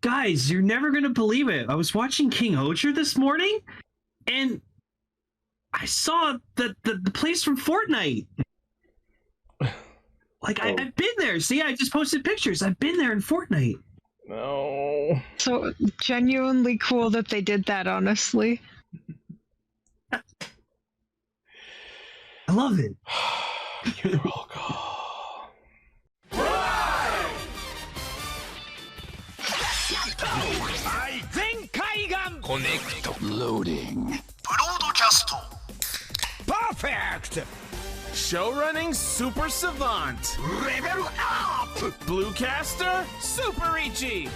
Guys, you're never gonna believe it. I was watching King-Ohger this morning, and I saw the place from Fortnite. Like, I've been there. See, I just posted pictures. I've been there in Fortnite. No. So genuinely cool that they did that, honestly. I love it. You're welcome. Connect. Loading. Broadcast. Perfect! Show running super savant. Level up. Bluecaster, super Ichi.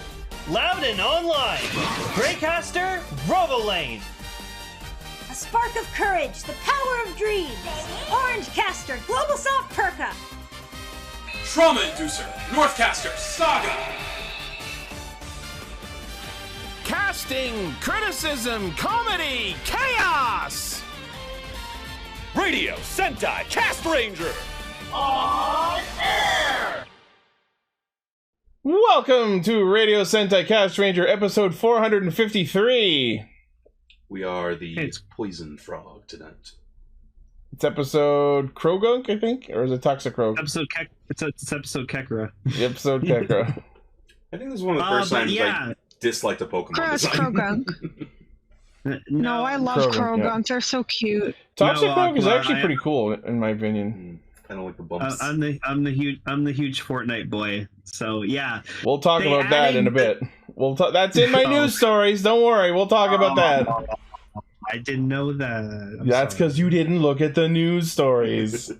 Loudon Online, Greycaster, Rovolane. A spark of courage, the power of dreams. Orange Caster, Global Soft Perka. Trauma Inducer, Northcaster, Saga. Casting, criticism, comedy, chaos. Radio Sentai Castranger. On air. Welcome to Radio Sentai Castranger, episode 453. We are the Poison Frog tonight. It's episode Krogunk, I think? Or is it Toxicrog? It's episode Kekra. Episode Kekra. I think this is one of the first times I disliked a Pokemon design. No, I love Krogunk. They're so cute. Toxicrog is actually pretty cool, in my opinion. I don't like the bumps. I'm the huge Fortnite boy. So yeah, we'll talk about that in a bit. That's in my news stories. Don't worry, we'll talk about that. I didn't know that. That's because you didn't look at the news stories.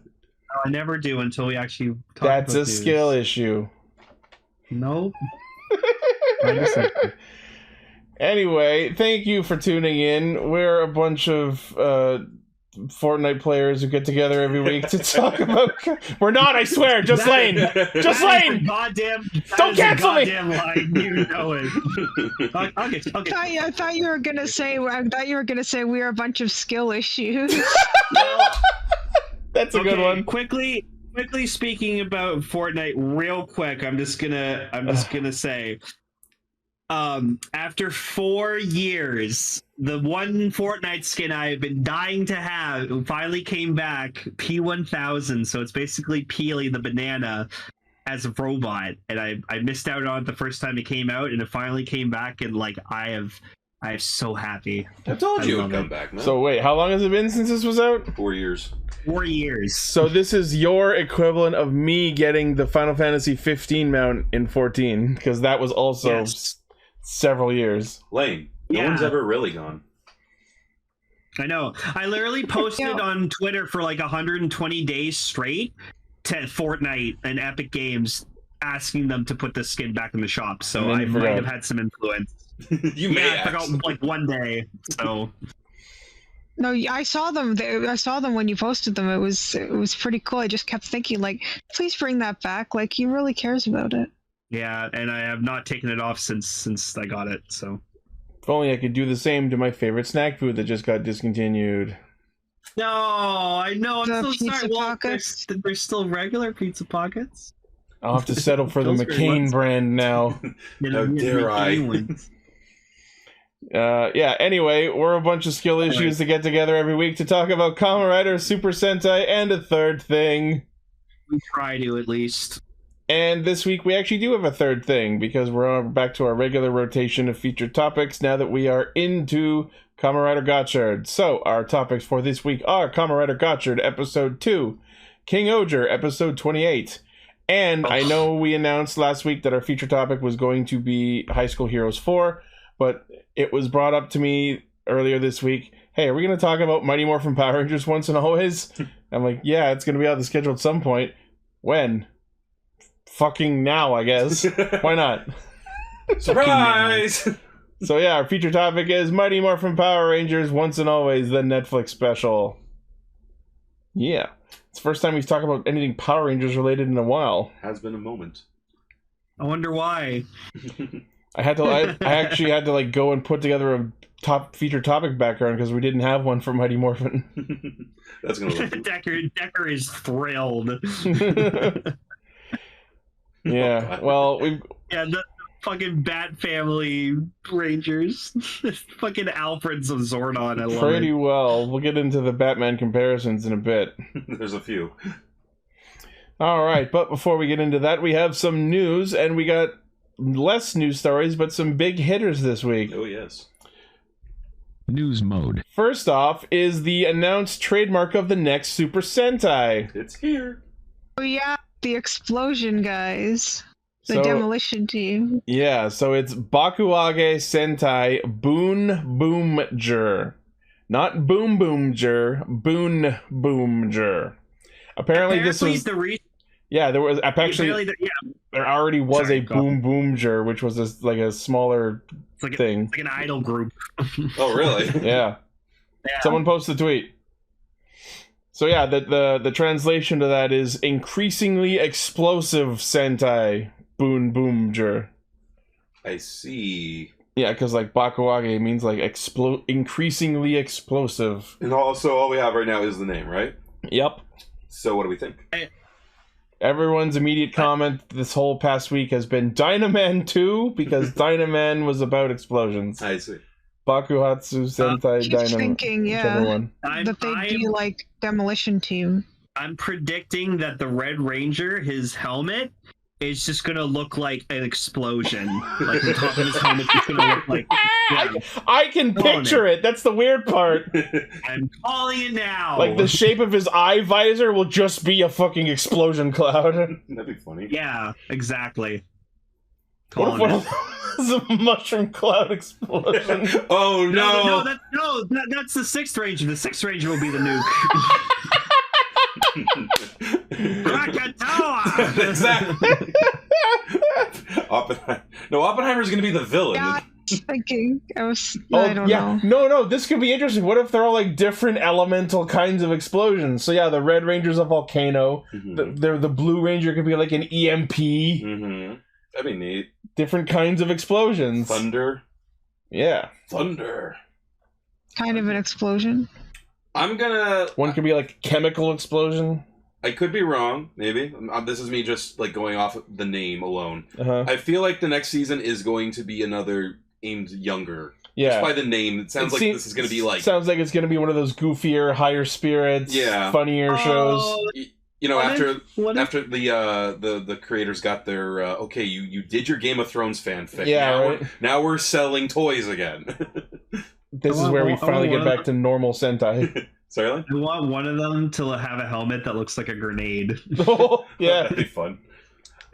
I never do until we actually talk That's about a news. skill issue. No. Anyway, thank you for tuning in. We're a bunch of Fortnite players who get together every week to talk about. We're not, I swear. Just Lane. Just Lane. Goddamn. Don't cancel me. Goddamn line. You know it. Okay. I thought you were gonna say. We're a bunch of skill issues. That's a good one. Quickly speaking about Fortnite, real quick. I'm just gonna say. After 4 years, the one Fortnite skin I have been dying to have finally came back, P1000. So it's basically Peely the banana as a robot, and I missed out on it the first time it came out, and it finally came back, and like I am so happy. I told you it would come back, man. So wait, how long has it been since this was out? 4 years. 4 years. So this is your equivalent of me getting the Final Fantasy 15 mount in 14, because that was also several years. Lane, no one's ever really gone. I know. I literally posted on Twitter for like 120 days straight to Fortnite and Epic Games asking them to put the skin back in the shop. So I might have had some influence. You may I forgot like one day. So no, I saw them. I saw them when you posted them. It was pretty cool. I just kept thinking, like, please bring that back. Like, he really cares about it. Yeah, and I have not taken it off since I got it. So if only I could do the same to my favorite snack food that just got discontinued. No, I know. I'm so Pizza sorry. Well, Pockets? there's still regular Pizza Pockets. I'll have to settle for the McCain brand now. How dare I? Yeah, anyway, we're a bunch of skill issues that get together every week to talk about Kamen Rider, Super Sentai, and a third thing. We try to, at least. And this week we actually do have a third thing, because we're back to our regular rotation of featured topics now that we are into Kamen Rider Gotchard. So, our topics for this week are Kamen Rider Gotchard, Episode 2, King-Ohger, Episode 28, and I know we announced last week that our feature topic was going to be High School Heroes 4, but it was brought up to me earlier this week, hey, are we going to talk about Mighty Morphin Power Rangers once and always? I'm like, yeah, it's going to be on the schedule at some point. When? Fucking now, I guess. Why not? Surprise! So yeah, our feature topic is Mighty Morphin Power Rangers Once and Always, the Netflix special. Yeah. It's the first time we've talked about anything Power Rangers related in a while. Has been a moment. I wonder why. I actually had to like go and put together a top feature topic background because we didn't have one for Mighty Morphin. That's gonna look Decker is thrilled. Yeah, well, we've... Yeah, the fucking Bat Family Rangers. Fucking Alfred's of Zordon. I love Pretty it. well. We'll get into the Batman comparisons in a bit. There's a few. All right, but before we get into that, we have some news, and we got less news stories, but some big hitters this week. Oh, yes. News mode. First off is the announced trademark of the next Super Sentai. It's here. Oh yeah, the explosion guys. The demolition team. Yeah, so it's Bakuage Sentai Boon Boomger. Not Boom Boomger, Boon Boomger. Apparently this was... Yeah, there was... Actually, there already was a Boom Boomger, which was a smaller thing. It's like an idol group. Oh, really? Yeah. Someone posted a tweet. So yeah, the translation to that is increasingly explosive Sentai Boon Boomger. I see. Yeah, because like Bakuage means like increasingly explosive. And also all we have right now is the name, right? Yep. So what do we think? Everyone's immediate comment this whole past week has been Dynaman 2, because Dynaman was about explosions. I see. Bakuhatsu Sentai Dynaman. Thinking, yeah, that they'd be like demolition team. I'm predicting that the Red Ranger, his helmet, is just gonna look like an explosion. Like the top of his helmet is gonna look like. Yeah. I can picture it. That's the weird part. I'm calling it now. Like the shape of his eye visor will just be a fucking explosion cloud. That'd be funny. Yeah, exactly. What if it's a mushroom cloud explosion? Oh no! That's the Sixth Ranger. The Sixth Ranger will be the nuke. Krakatoa! Exactly. Oppenheimer's gonna be the villain. Yeah, thinking. I don't know. No, this could be interesting. What if they're all like different elemental kinds of explosions? So yeah, the Red Ranger's a volcano. Mm-hmm. The Blue Ranger could be like an EMP. Mm-hmm. That'd be neat. Different kinds of explosions. Thunder. Yeah. Thunder. Kind of an explosion. One could be like chemical explosion. I could be wrong, maybe. This is me just like going off the name alone. Uh-huh. I feel like the next season is going to be another aimed younger. Yeah. Just by the name, it sounds like this is going to be like... Sounds like it's going to be one of those goofier, higher spirits, funnier shows. You know, after the creators got their okay, you did your Game of Thrones fanfic. Yeah, now we're selling toys again. This is where we finally get back to normal Sentai. Sorry, I want one of them to have a helmet that looks like a grenade. Oh, yeah, that'd be fun.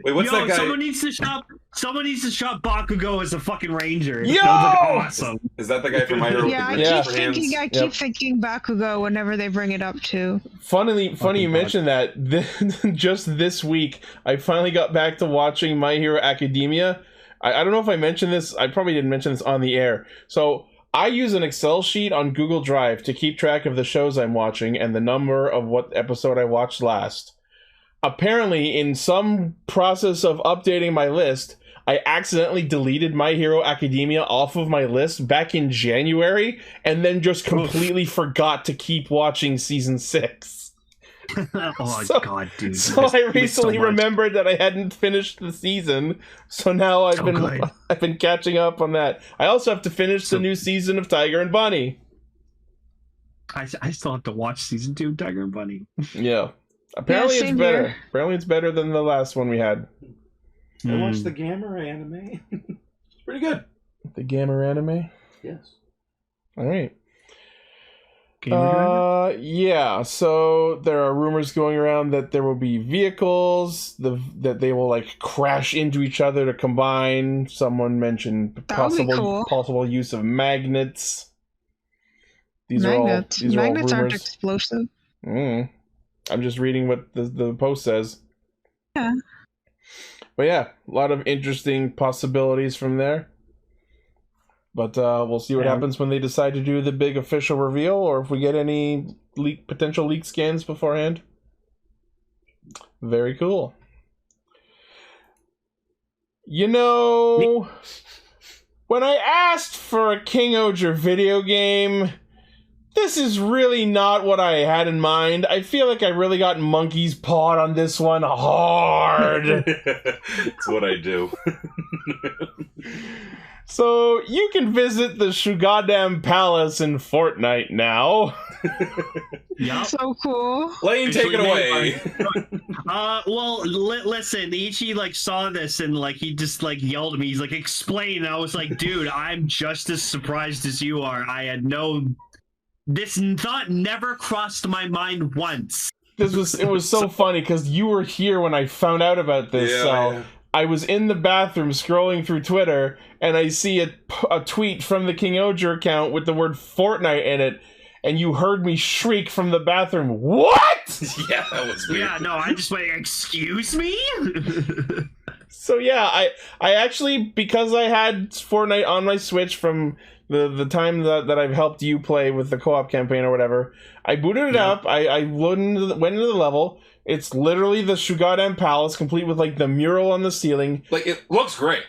Wait, what's that guy? Someone needs to shop Bakugo as a fucking ranger. Yo! Awesome. Is that the guy from My Hero? I keep thinking Bakugo whenever they bring it up too. Funny you mentioned that. Just this week, I finally got back to watching My Hero Academia. I don't know if I mentioned this. I probably didn't mention this on the air. So I use an Excel sheet on Google Drive to keep track of the shows I'm watching and the number of what episode I watched last. Apparently, in some process of updating my list, I accidentally deleted My Hero Academia off of my list back in January, and then just completely forgot to keep watching season 6. God, dude. So I recently remembered that I hadn't finished the season, so now I've been catching up on that. I also have to finish the new season of Tiger and Bunny. I still have to watch season 2 of Tiger and Bunny. Yeah. Apparently it's better. Here. Apparently it's better than the last one we had. I watched the Gamma anime. It's pretty good. The Gamma anime? Yes. Alright. Yeah, so there are rumors going around that there will be vehicles, that they will like crash into each other to combine. Someone mentioned possible use of magnets. Magnets aren't explosive. I'm just reading what the post says. Yeah. But yeah, a lot of interesting possibilities from there. But we'll see what happens when they decide to do the big official reveal, or if we get any potential leak scans beforehand. Very cool. You know, when I asked for a King-Ohger video game, this is really not what I had in mind. I feel like I really got monkey's pawed on this one hard. It's what I do. So, you can visit the Shugadam Palace in Fortnite now. Yep. So cool. Lane, take it away. Well, listen, Ichi, like, saw this and, like, he just, like, yelled at me. He's like, explain. And I was like, dude, I'm just as surprised as you are. I had this thought never crossed my mind once. It was so funny, because you were here when I found out about this, Yeah. I was in the bathroom scrolling through Twitter, and I see a tweet from the King-Ohger account with the word Fortnite in it, and you heard me shriek from the bathroom, "What?" Yeah, that was weird. Yeah, no, I just went, excuse me? So yeah, I actually, because I had Fortnite on my Switch from the time that I've helped you play with the co-op campaign or whatever, I booted it up, I went into the level. It's literally the Shugadam Palace, complete with, like, the mural on the ceiling. Like, it looks great.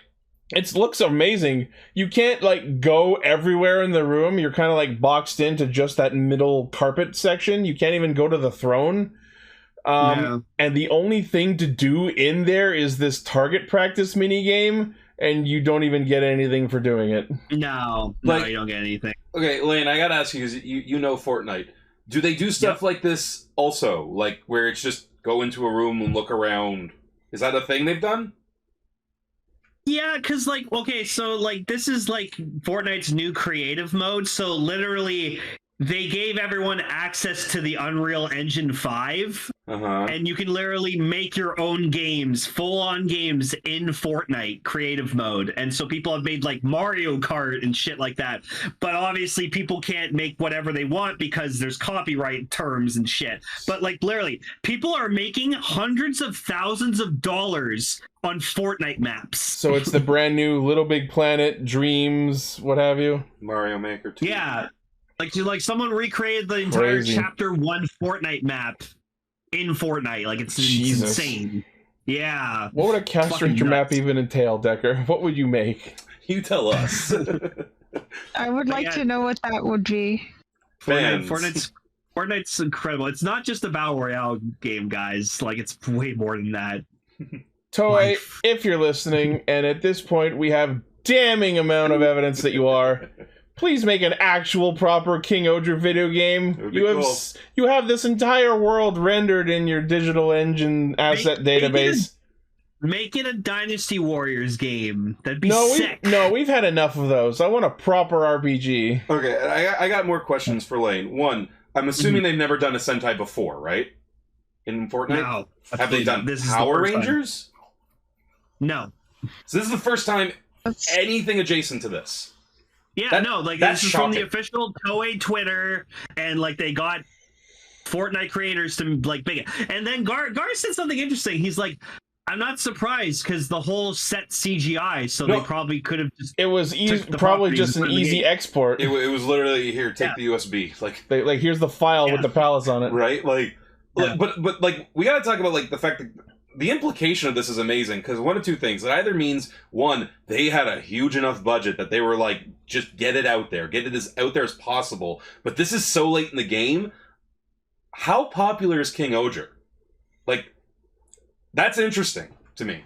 It looks amazing. You can't, like, go everywhere in the room. You're kind of, like, boxed into just that middle carpet section. You can't even go to the throne. And the only thing to do in there is this target practice minigame, and you don't even get anything for doing it. No, Like, you don't get anything. Okay, Lane, I gotta ask you, because you know Fortnite. Do they do stuff like this also? Like, where it's just go into a room and look around? Is that a thing they've done? Yeah, because, like, okay, so, like, this is, like, Fortnite's new creative mode, so literally they gave everyone access to the Unreal Engine 5, and you can literally make your own games, full-on games in Fortnite creative mode. And so people have made, like, Mario Kart and shit like that. But obviously people can't make whatever they want because there's copyright terms and shit. But, like, literally, people are making hundreds of thousands of dollars on Fortnite maps. So it's the brand new Little Big Planet, Dreams, what have you? Mario Maker 2. Yeah. Like someone recreated the entire Chapter 1 Fortnite map in Fortnite. Like, it's insane. Yeah. What would a Castranger map even entail, Decker? What would you make? You tell us. I would like to know what that would be. Fortnite's incredible. It's not just a Battle Royale game, guys. Like, it's way more than that. Toei, if you're listening, and at this point we have damning amount of evidence that you are, please make an actual proper King-Ohger video game. You have this entire world rendered in your digital engine asset database. Make it a Dynasty Warriors game. That'd be sick. We've had enough of those. I want a proper RPG. Okay, I got more questions for Lane. One, I'm assuming they've never done a Sentai before, right? In Fortnite? No. Have they done Power Rangers? No. So this is the first time anything adjacent to this. Yeah, this is from the official Toei Twitter, and, like, they got Fortnite creators to, like, make it. And then Gar said something interesting. He's like, I'm not surprised, because the whole set CGI, so they probably could have just... It was probably just an easy export. It was literally, here, take the USB. Like here's the file with the palace on it. Right? But like, we gotta talk about, like, the fact that the implication of this is amazing, because one of two things. It either means, one, they had a huge enough budget that they were like, just get it out there. Get it as out there as possible. But this is so late in the game. How popular is King-Ohger? Like, that's interesting to me.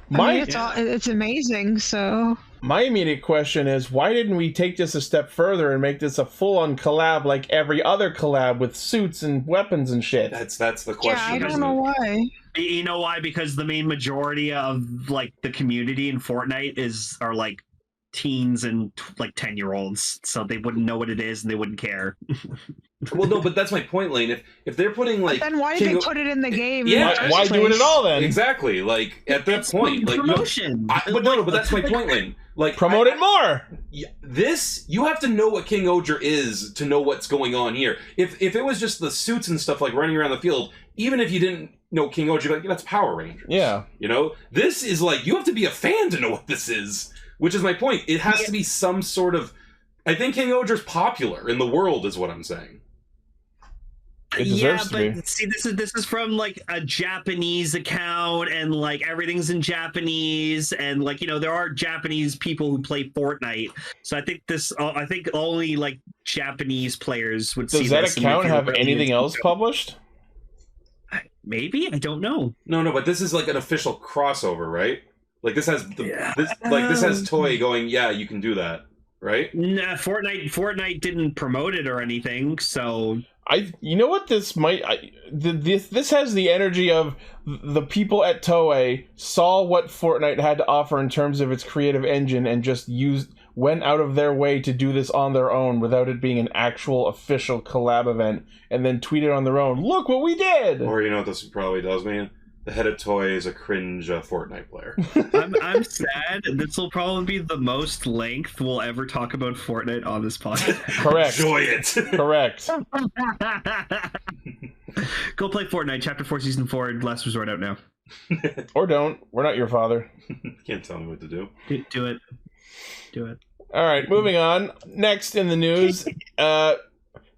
It's amazing, so... My immediate question is, why didn't we take this a step further and make this a full-on collab like every other collab with suits and weapons and shit? That's the question. Yeah, I don't know why. You know why? Because the main majority of, like, the community in Fortnite are, like, teens and, like, 10-year-olds, so they wouldn't know what it is and they wouldn't care. Well, no, but that's my point, Lane. If they're putting, like... But then why did they put it in the game? Yeah, why do it at all, then? Exactly. Like, at that point... like, promotion. But that's my point, Lane. Like, promote it more! This, you have to know what King-Ohger is to know what's going on here. If it was just the suits and stuff, like, running around the field, even if you didn't know King-Ohger, like, that's Power Rangers. Yeah. You know? This is, like, you have to be a fan to know what this is. Which is my point. It has to be some sort of... I think King-Ohger's popular in the world, is what I'm saying. It Yeah, deserves to but be. see, this is from like a Japanese account, and like everything's in Japanese, and like there are Japanese people who play Fortnite, so I think only like Japanese players would see Does that this. And account if you're have really anything into else it- published? Maybe, I don't know. No, but this is like an official crossover, right? Like this has this has Toei going, yeah, you can do that, right? Nah, Fortnite didn't promote it or anything, so You know what this might this has the energy of the people at Toei saw what Fortnite had to offer in terms of its creative engine and just went out of their way to do this on their own without it being an actual official collab event, and then tweeted on their own, look what we did. Or you know what this probably does, man? The head of Toei is a cringe Fortnite player. I'm sad. This will probably be the most length we'll ever talk about Fortnite on this podcast. Correct. Enjoy it. Correct. Go play Fortnite, Chapter 4, Season 4, Last Resort out now. Or don't. We're not your father. Can't tell me what to do. Do it. Do it. All right, moving on. Next in the news,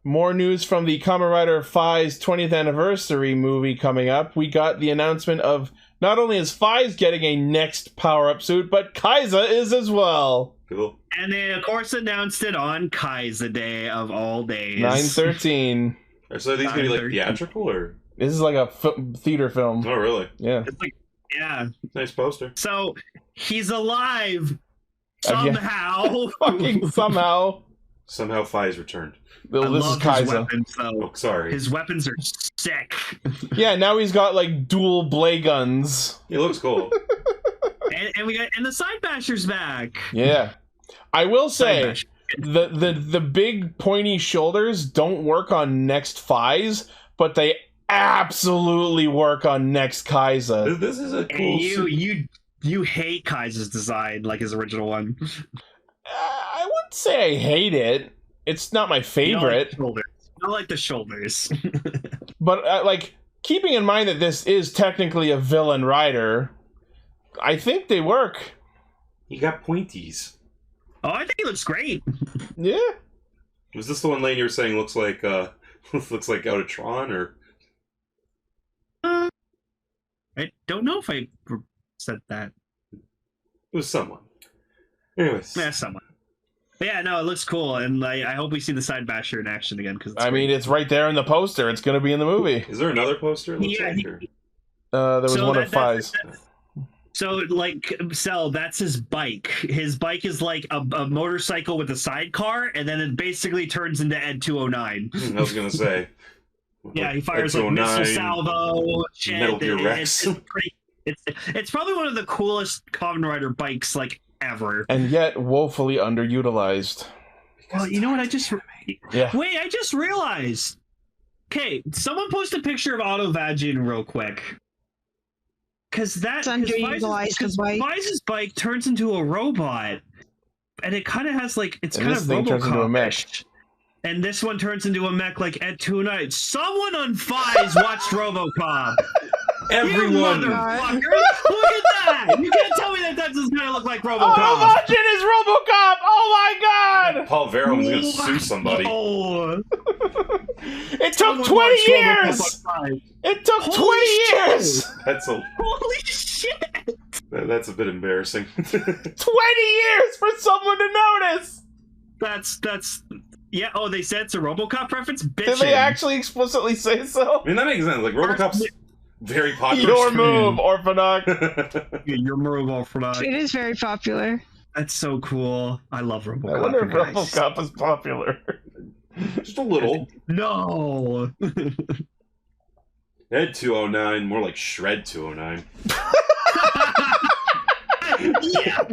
more news from the Kamen Rider Fi's 20th anniversary movie coming up. We got the announcement of not only is Fi's getting a next power-up suit, but Kaiza is as well. Cool. And they, of course, announced it on Kaiza Day of all days. 9/13. So are these going to be like theatrical or? This is like a theater film. Oh, really? Yeah. It's like, yeah. Nice poster. So, he's alive. Somehow. Fucking somehow. Somehow Fi's returned. Well, this is Kaiza. His weapons, though. Oh, sorry. His weapons are sick. Yeah, now he's got like dual blade guns. He looks cool. and we got the side bashers back. Yeah. I will say the big pointy shoulders don't work on next Fi's, but they absolutely work on next Kaiza. This is a cool You hate Kaiza's design, like his original one. I wouldn't say I hate it. It's not my favorite. You don't like the shoulders. But like keeping in mind that this is technically a villain rider, I think they work. He got pointies. Oh, I think he looks great. Yeah. Was this the one Lane you were saying looks like looks like out of Tron or? I don't know if I said that. It was someone. Anyways. Yeah, someone. But yeah, no, it looks cool, and I hope we see the side basher in action again. Because I mean, it's right there in the poster. It's going to be in the movie. Is there another poster? It looks Yeah, like, or... There was one of Fi's. So, like, Cell, that's his bike. His bike is like a motorcycle with a sidecar, and then it basically turns into Ed 209. I was going to say. Yeah, he fires like missile salvo, shit. Metal Gear Rex. It's probably one of the coolest Kamen Rider bikes, like, ever. And yet woefully underutilized. Well, you know what? I just realized. Okay, someone post a picture of Otto Vagin real quick. Because Vize's bike turns into a robot, and it kind of has like it's kind of RoboCop-ish. And this one turns into a mech like Ed 209. Someone on Vize watched RoboCop. Everyone. You motherfucker! Look at that! You can't tell me that doesn't kind of look like RoboCop. Oh, Vagin is RoboCop! Oh my god! Paul Verhoeven's gonna sue somebody. Oh. It took 20 years! It took 20 years! That's a holy shit! That's a bit embarrassing. 20 years for someone to notice! That's yeah. Oh, they said it's a RoboCop reference. Did they actually explicitly say so? I mean, that makes sense. Like RoboCop's very popular. Your move, Orphanok. Your move, Orphanok. It is very popular. That's so cool. I love RoboCop. I wonder if RoboCop is popular. Just a little. No. Ed 209, more like Shred 209. Yeah.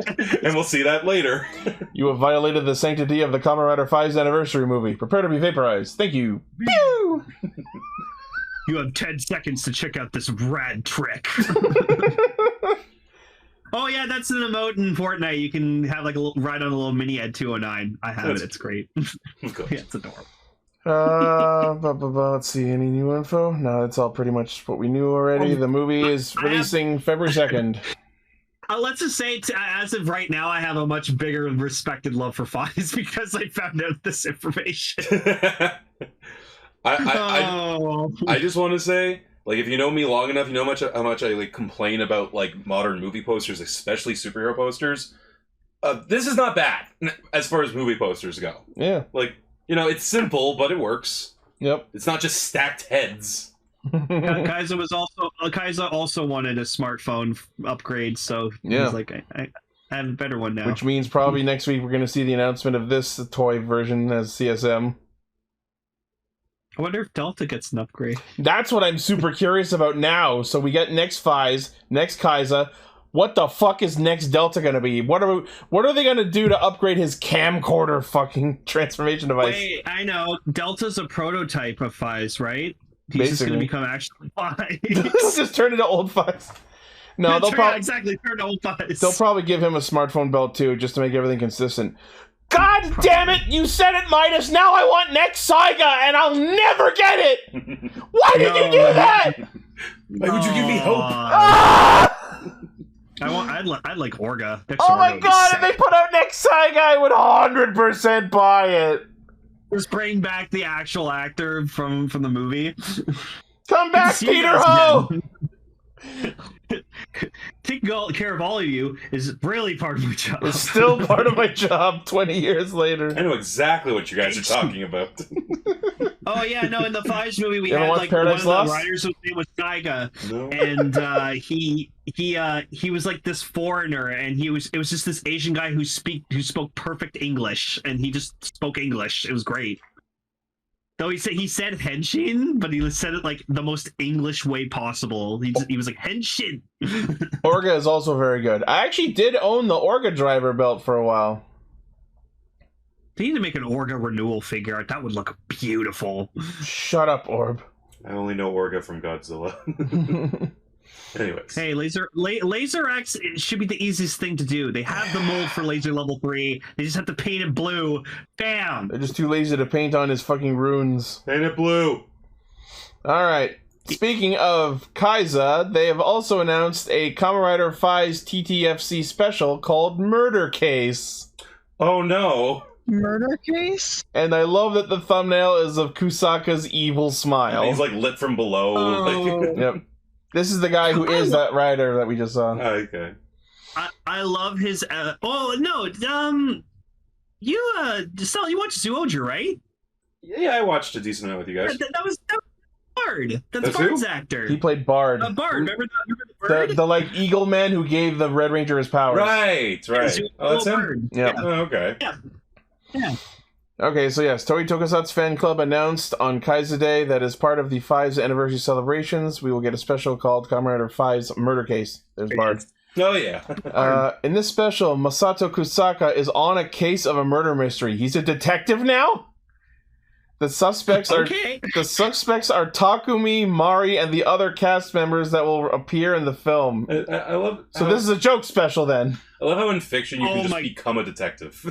And we'll see that later. You have violated the sanctity of the Kamen Rider 5's anniversary movie. Prepare to be vaporized. Thank you. Pew! You have 10 seconds to check out this rad trick. Oh yeah, that's an emote in Fortnite. You can have like a little ride on a little mini Ed 209. I have it. It's great. Yeah, it's adorable. Let's see. Any new info? No, that's all pretty much what we knew already. The movie is releasing February 2nd. Let's just say, as of right now, I have a much bigger respected love for Fize because I found out this information. I just want to say, like, if you know me long enough, you know how much I like complain about like modern movie posters, especially superhero posters. This is not bad as far as movie posters go. Yeah, like, you know, it's simple, but it works. Yep, it's not just stacked heads. Kaiza also wanted a smartphone upgrade, so he's like, I have a better one now. Which means probably next week we're going to see the announcement of this toy version as CSM. I wonder if Delta gets an upgrade. That's what I'm super curious about now. So we get next Fies, next Kaiza. What the fuck is next Delta going to be? What are they going to do to upgrade his camcorder fucking transformation device? Wait, I know. Delta's a prototype of Fies, right? He's just going to become actual Fies. Just turn into old Fies. No, they'll probably turn to old Fies. They'll probably give him a smartphone belt too, just to make everything consistent. God damn it! You said it, Midas. Now I want next Saiga, and I'll never get it. Why did you do that? Why would you give me hope? I'd like Orga. Oh my god! If they put out next Saiga, I would 100% buy it. Just bring back the actual actor from the movie. Come back, Peter Ho! Taking care of all of you is really part of my job. It's still part of my job 20 years later. I know exactly what you guys are talking about. Oh yeah, no, in the Fies movie we had like Paradise one of Lost? the writers whose name was Saiga, No. and he was like this foreigner, and it was just this Asian guy who spoke perfect English, and he just spoke English. It was great. Though he said henshin, but he said it like the most English way possible. He was like henshin. Orga is also very good. I actually did own the Orga driver belt for a while. They need to make an Orga renewal figure art. That would look beautiful. Shut up, Orb. I only know Orga from Godzilla. Anyways. Hey, Laser X should be the easiest thing to do. They have the mold for Laser Level 3. They just have to paint it blue. Bam! They're just too lazy to paint on his fucking runes. Paint it blue. Alright. Speaking of Kaiza, they have also announced a Kamen Rider Fies TTFC special called Murder Case. Oh no. Murder Case? And I love that the thumbnail is of Kusaka's evil smile. And he's like lit from below. Oh. Yep. This is the guy who is that rider that we just saw. Oh, okay. I love his. Oh no, you watched Zyuohger, right? Yeah, I watched a decent amount with you guys. That was Bard. That's who? Bard's actor. He played Bard. Bard. Remember the Bird? The like eagle man who gave the Red Ranger his powers. Right. Oh, that's him? Yeah. Oh, okay. Yeah. Okay, so yes, Toei Tokusatsu Fan Club announced on Kaiza Day that as part of the Fives anniversary celebrations, we will get a special called Kamen Rider Fives Murder Case. There's Bard. Oh, yeah. In this special, Masato Kusaka is on a case of a murder mystery. He's a detective now? The suspects are Takumi, Mari, and the other cast members that will appear in the film. I love. So this is a joke special then. I love how in fiction you can just become a detective.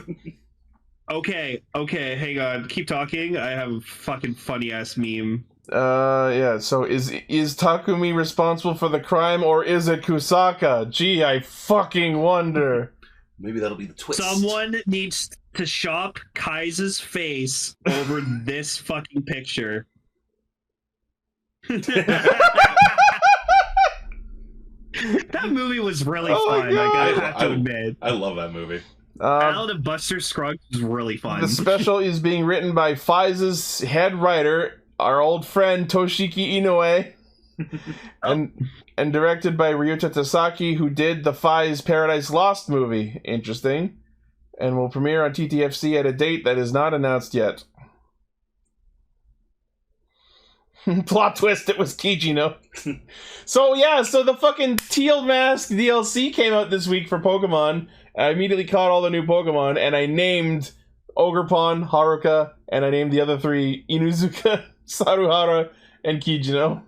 Okay, hang on. Keep talking. I have a fucking funny ass meme. Yeah, so is Takumi responsible for the crime or is it Kusaka? Gee, I fucking wonder. Maybe that'll be the twist. Someone needs to shop Kaiza's face over this fucking picture. That movie was really fun. I have to admit. I love that movie. Out of Buster Scruggs was really fun. The special is being written by Fies' head writer, our old friend Toshiki Inoue, and directed by Ryuta Tasaki, who did the Fies Paradise Lost movie. Interesting. And will premiere on TTFC at a date that is not announced yet. Plot twist, it was Kijino. So the fucking Teal Mask DLC came out this week for Pokemon. I immediately caught all the new Pokemon, and I named Ogerpon, Haruka, and I named the other three Inuzuka, Saruhara, and Kijino.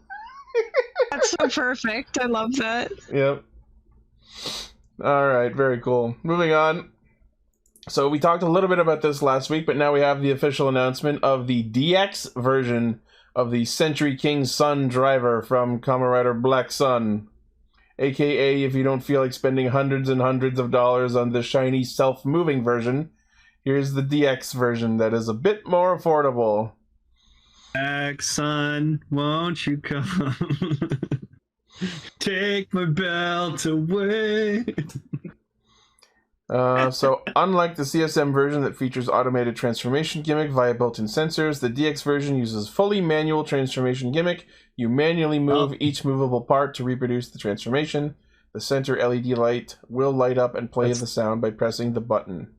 That's so perfect. I love that. Yep. Alright, very cool. Moving on. So we talked a little bit about this last week, but now we have the official announcement of the DX version of the Century King Sun driver from Kamen Rider Black Sun. AKA, if you don't feel like spending hundreds and hundreds of dollars on the shiny self-moving version, here's the DX version that is a bit more affordable. Back, son, won't you come? Take my belt away. So, unlike the CSM version that features automated transformation gimmick via built-in sensors, the DX version uses fully manual transformation gimmick. You manually move each movable part to reproduce the transformation. The center LED light will light up and play the sound by pressing the button.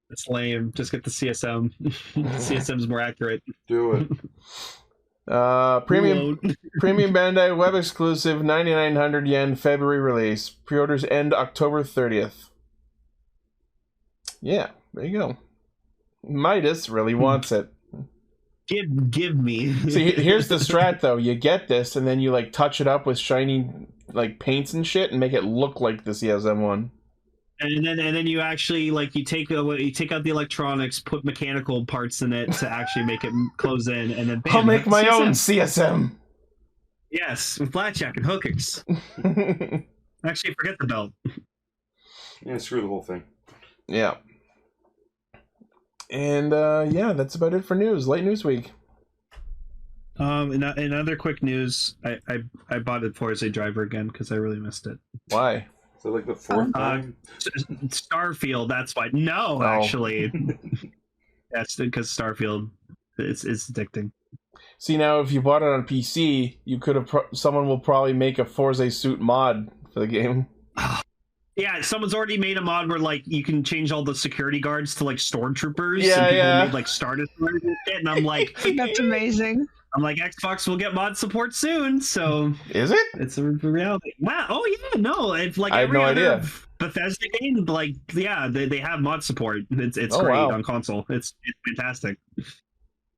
That's lame. Just get the CSM. CSM's more accurate. Do it. Premium Bandai web exclusive 9,900 yen February release. Pre-orders end October 30th. Yeah, there you go. Midas really wants it. Give me. See, here's the strat though. You get this, and then you like touch it up with shiny like paints and shit, and make it look like the CSM one. And then you actually like you take out the electronics, put mechanical parts in it to actually make it close in, and then bam, I'll make my CSM. own CSM. Yes, with blackjack and hookers. Actually, forget the belt. Yeah, screw the whole thing. Yeah. And yeah, that's about it for news. Late news week. In other quick news, I bought it Forza Driver again because I really missed it. Why? So like the fourth time? Starfield. That's why. No, actually, that's because Starfield is addicting. See, now if you bought it on PC, you could have. Someone will probably make a Forza suit mod for the game. Yeah, someone's already made a mod where like you can change all the security guards to like stormtroopers. Yeah, and people yeah. made like starters and shit, and I'm like, That's amazing. I'm like, Xbox will get mod support soon, so is it? It's a reality. Wow. Oh yeah, no, it's like I had every no other idea. Bethesda game. Like, yeah, they have mod support. It's Oh, great wow. on console. It's fantastic.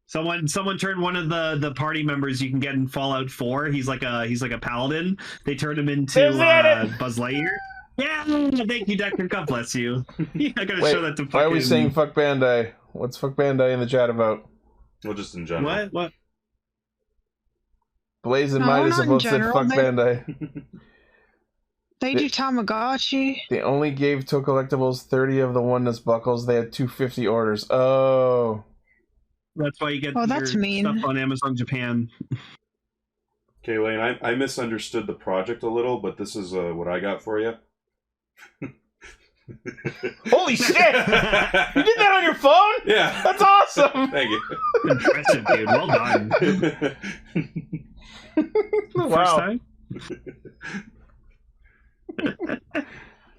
Someone turned one of the party members you can get in Fallout 4. He's like a paladin. They turned him into Buzz Lightyear. Yeah, thank you, Dr. God bless you. I gotta Wait, show that to fucking... why are we saying fuck Bandai? What's fuck Bandai in the chat about? Well, just in general. What? Blaze and No, Midas not have in both said general. fuck Bandai. They do Tamagotchi. They only gave To Collectibles 30 of the oneness buckles. They had 250 orders. Oh. That's why you get that's your mean. stuff on Amazon Japan. Okay, Lane, I misunderstood the project a little, but this is what I got for you. Holy shit! You did that on your phone? Yeah. That's awesome! Thank you. Impressive, dude. Well done. Wow. First time?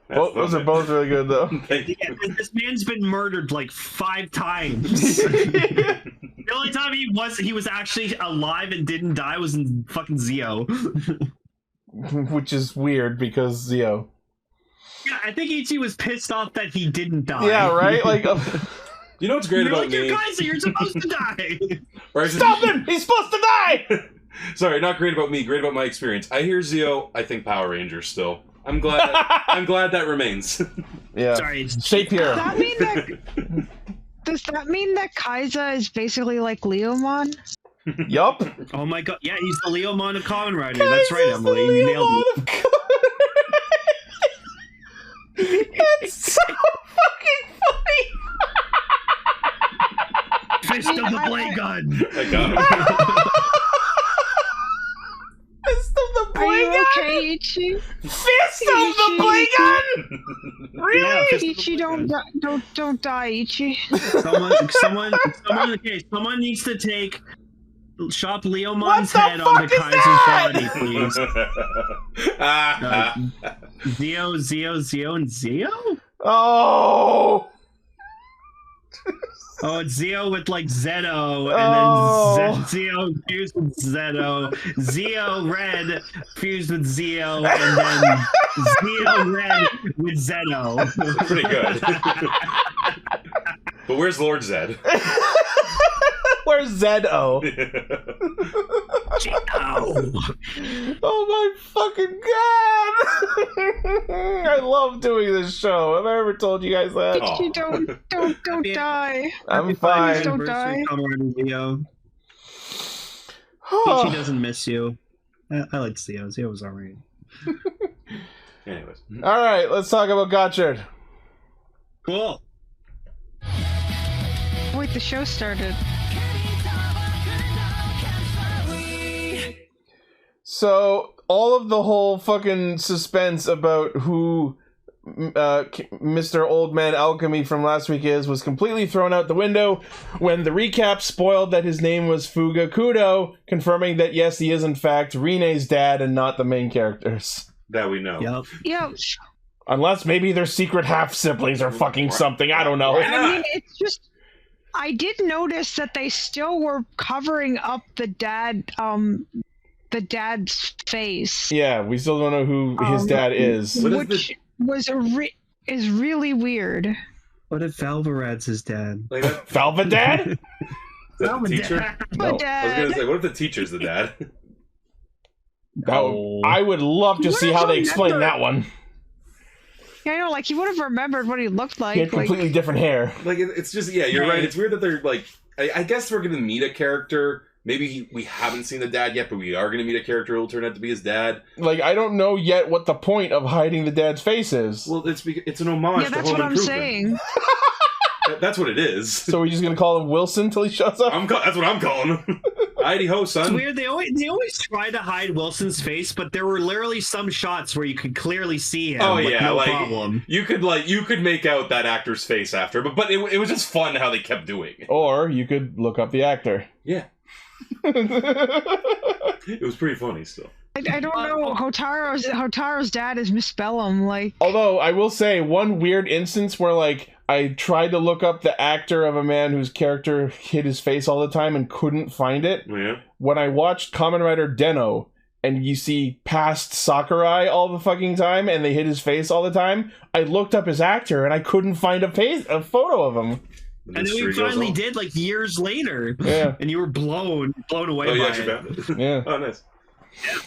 Well, those are both really good, though. Thank you. Yeah, this man's been murdered like 5 times. The only time he was actually alive and didn't die was in fucking Zio. Which is weird because Zio. Yeah, I think Ichi was pissed off that he didn't die. Yeah, right? Like, You know what's great you're about like, me? you're Kaiser, you're supposed to die. stop him! He's supposed to die! Sorry, not great about me. Great about my experience. I hear Zio. I think Power Rangers still. I'm glad. I'm glad that remains. Yeah. Sorry, it's Shape here. Does that mean that Kaiza is basically like Leomon? Yup. Oh my god, yeah, he's the Leomon of Kamen Rider. That's right, Emily. You nailed it. That's so fucking funny! Fist of the blade gun. I got him. Fist of the Are blade you gun! okay, Ichi? Fist of the blade gun! Really? Yeah, fist of the Ichi, blade gun. don't die, Ichi. Someone needs to take Shop What Leomon's the head fuck onto is Kaiser's that? body, please. Zio, and Zio? Oh! Oh, it's Zio with like Zeto, Oh. and then Zio fused with Zeto, Zio red fused with Zio, and then Zio red with Zeto. Pretty good. But where's Lord Zed? Where's Zedo? Oh my fucking god! I love doing this show. Have I ever told you guys that? Ichi, don't die. I'm fine. Don't die. Zio. Ichi doesn't miss you. I like Zio. Zio was alright. Anyways. Alright, let's talk about Gotchard. Cool. Wait, the show started. So all of the whole fucking suspense about who Mr. Old Man Alchemy from last week was completely thrown out the window when the recap spoiled that his name was Fuga Kudo, confirming that yes, he is in fact Rine's dad and not the main characters. That we know. Yep. Unless maybe they're secret half-siblings or fucking something, I don't know. I mean, it's just... I did notice that they still were covering up the dad's face. Yeah, we still don't know who his dad is. Which is really weird. What if Valvarad's his dad? Like that? Valvadad? The teacher? No. I was gonna say, what if the teacher's the dad? I would love to see how they explain that one. Yeah, I know, like, he would have remembered what he looked like. He had completely different hair. Like, it's just, yeah, you're right. It's weird that they're, like, I guess we're going to meet a character. Maybe we haven't seen the dad yet, but we are going to meet a character who will turn out to be his dad. Like, I don't know yet what the point of hiding the dad's face is. Well, it's an homage to that's Home what I'm Improvement. saying. That's what it is. So we're just going to call him Wilson till he shuts up? That's what I'm calling him. Heidi ho, son. It's weird. They always try to hide Wilson's face, but there were literally some shots where you could clearly see him. Oh yeah, no like problem. you could make out that actor's face after, but it was just fun how they kept doing it. Or you could look up the actor. Yeah. It was pretty funny still. I don't know. Hotaro's dad is misspell him. Like, although I will say one weird instance where like I tried to look up the actor of a man whose character hid his face all the time and couldn't find it. Yeah. When I watched Kamen Rider Den-O and you see past Sakurai all the fucking time and they hid his face all the time, I looked up his actor and I couldn't find a photo of him. And then we finally did, like, years later. Yeah. And you were blown away by it. Yeah. Oh, nice. Yeah.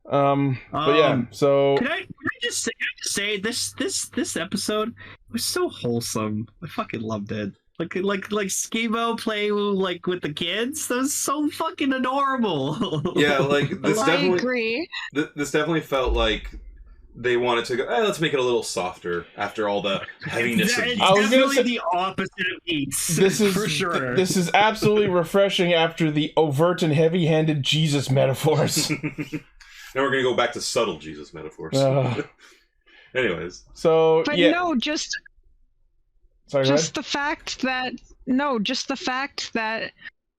But yeah, so can I just say this episode was so wholesome. I fucking loved it. Like Skibo playing like with the kids. That was so fucking adorable. Yeah, like this I agree. This definitely felt like they wanted to go. Let's make it a little softer after all the heaviness. It's definitely the opposite of Eats. This is for sure. This is absolutely refreshing after the overt and heavy-handed Jesus metaphors. Now we're gonna go back to subtle Jesus metaphors. Anyways, so but yeah. no, just the fact that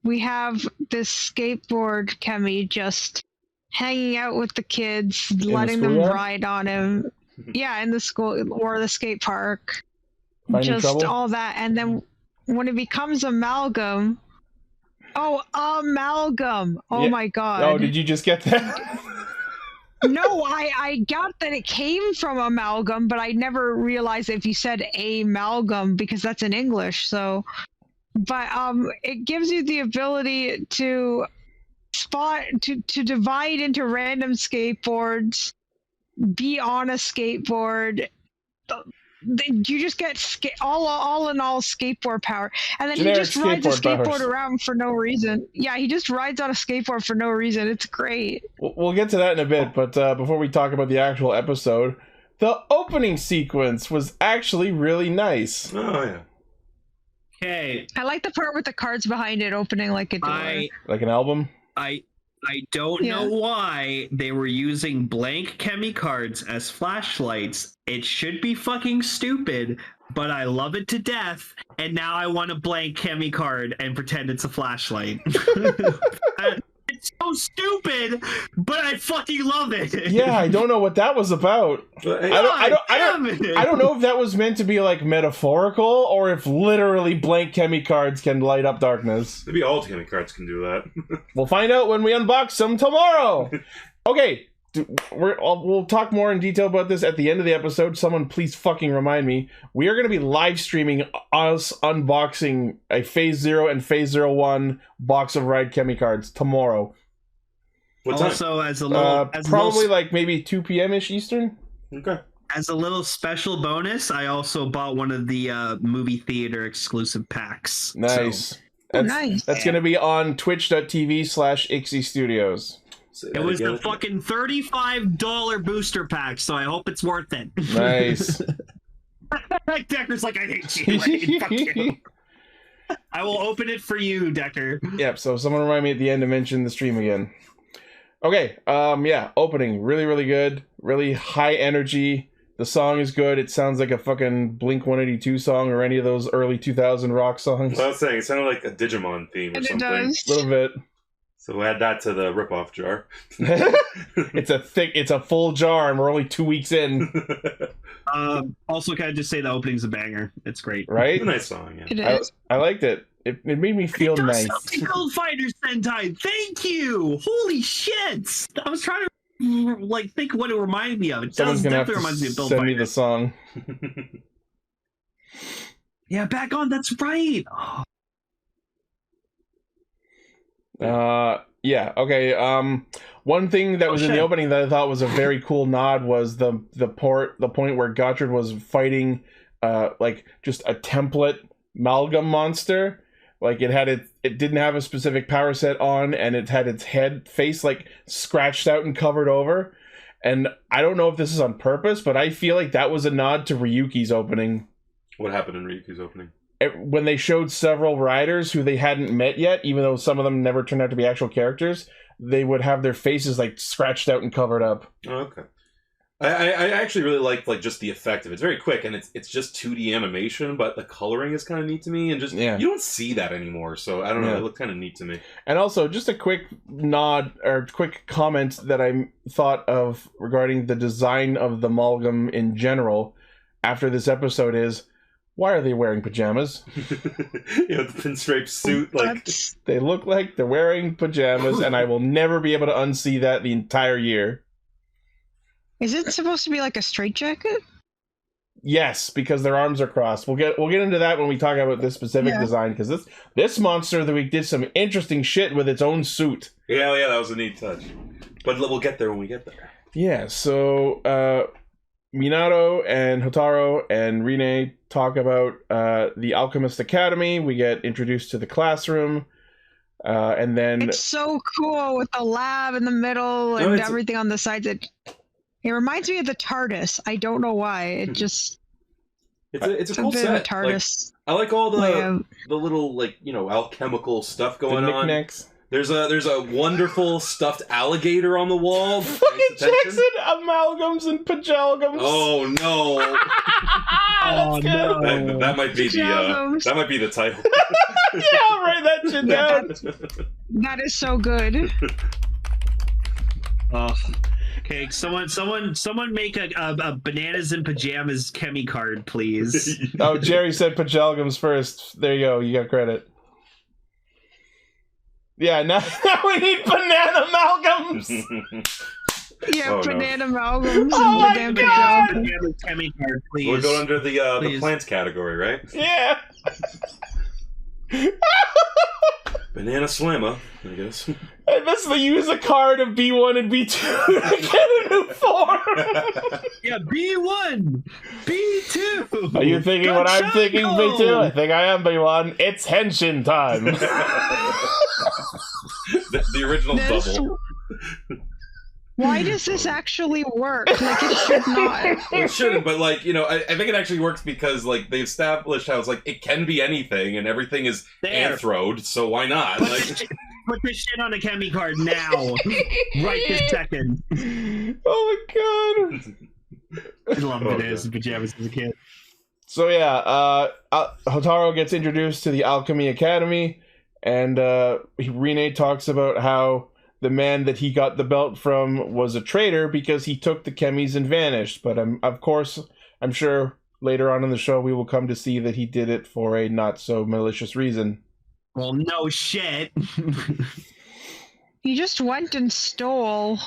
we have this skateboard Kemi just hanging out with the kids, letting them ride on him. Yeah, in the school or the skate park. Finding trouble? All that, and then when it becomes amalgam. Oh, amalgam! Oh yeah. My god! Oh, did you just get that? No, I got that it came from amalgam, but I never realized if you said amalgam because that's in English. So, but it gives you the ability to divide into random skateboards, be on a skateboard. You just get all in all skateboard power, and then generic he just rides a skateboard powers. around for no reason. Yeah, he just rides on a skateboard for no reason. It's great. We'll get to that in a bit, but before we talk about the actual episode, the opening sequence was actually really nice. Oh yeah. Okay. I like the part with the cards behind it opening like a door. Like an album? I don't know why they were using blank Kemi cards as flashlights. It should be fucking stupid, but I love it to death, and now I want a blank Kemi card and pretend it's a flashlight. It's so stupid, but I fucking love it. Yeah, I don't know what that was about. I don't know if that was meant to be like metaphorical or if literally blank Kemi cards can light up darkness. Maybe all Kemi cards can do that. We'll find out when we unbox them tomorrow. Okay, we'll talk more in detail about this at the end of the episode. Someone please fucking remind me. We are going to be live streaming us unboxing a Phase 0 and Phase 01 box of Ride Kemi cards tomorrow. What time? Also, as a little, probably like maybe 2 p.m.-ish Eastern. Okay. As a little special bonus, I also bought one of the movie theater exclusive packs. Nice. So. Nice. That's going to be on twitch.tv/Ixie Studios. It was the fucking $35 booster pack, so I hope it's worth it. Nice. Decker's like, I hate you. Right? Fuck you. I will open it for you, Decker. Yep, so someone remind me at the end to mention the stream again. Okay, yeah, opening. Really, really good. Really high energy. The song is good. It sounds like a fucking Blink-182 song or any of those early 2000 rock songs. I was saying, it sounded like a Digimon theme or something. A little bit. So add that to the ripoff jar. It's a full jar, and we're only 2 weeks in. Also, can I just say the opening's a banger? It's great. Right? It's a nice song, yeah. It is. I liked it. It made me feel nice. Gold Fighter Sentai, thank you! Holy shit! I was trying to think what it reminded me of. It Someone's gonna have definitely to reminds me of Bill send Fighter. me the song. Yeah, back on. That's right. Yeah. Okay. One thing that was in the opening that I thought was a very cool nod was the point where Gotchard was fighting, just a template Malgam monster. Like it didn't have a specific power set on, and it had its face scratched out and covered over. And I don't know if this is on purpose, but I feel like that was a nod to Ryuki's opening. What happened in Ryuki's opening? When they showed several riders who they hadn't met yet, even though some of them never turned out to be actual characters, they would have their faces scratched out and covered up. Oh, okay. I actually really like just the effect of it. It's very quick, and it's just 2D animation, but the coloring is kind of neat to me, and you don't see that anymore. So I don't know, it looked kind of neat to me. And also, just a quick nod or quick comment that I thought of regarding the design of the Malgam in general after this episode is, why are they wearing pajamas? The pinstripe suit, they look like they're wearing pajamas, and I will never be able to unsee that the entire year. Is it supposed to be like a straitjacket? Yes, because their arms are crossed. We'll get into that when we talk about this specific design, because this monster of the week did some interesting shit with its own suit. Yeah, that was a neat touch. But we'll get there when we get there. Yeah, so Minato and Hotaro and Rine talk about the Alchemist Academy. We get introduced to the classroom. And then it's so cool with the lab in the middle and everything on the sides. It reminds me of the TARDIS. I don't know why. It just it's a cool bit set. of a TARDIS. I like all the little alchemical stuff going on. Knickknacks. There's a wonderful stuffed alligator on the wall. Fucking Jackson, amalgams and pajalgams. Oh no! Oh no! That might be the title. Yeah, I'll write that shit down. That is so good. Okay, someone make a bananas and pajamas chemi card, please. Oh, Jerry said pajalgams first. There you go. You got credit. Yeah, now we need banana amalgams. Yeah, banana amalgams. Oh my god! Chemi card, please. We'll go under the plants category, right? Yeah. Banana Slammer, I guess. And that's the use a card of B1 and B2 to get a new form. Yeah, B1, B2. Are you thinking what I'm thinking, B2? I think I am B1. It's Henshin time. the original double. Why does this actually work? It should not. Well, it shouldn't, but I think it actually works because they established how it's it can be anything and everything is anthroed, so why not? Put this shit on a chemi card now, right this second. Oh my god! I love bananas and pajamas as a kid. So yeah, Hotaro gets introduced to the Alchemy Academy, and Rine talks about how the man that he got the belt from was a traitor because he took the chemis and vanished. But of course, I'm sure later on in the show we will come to see that he did it for a not so malicious reason. Well, no shit. He just went and stole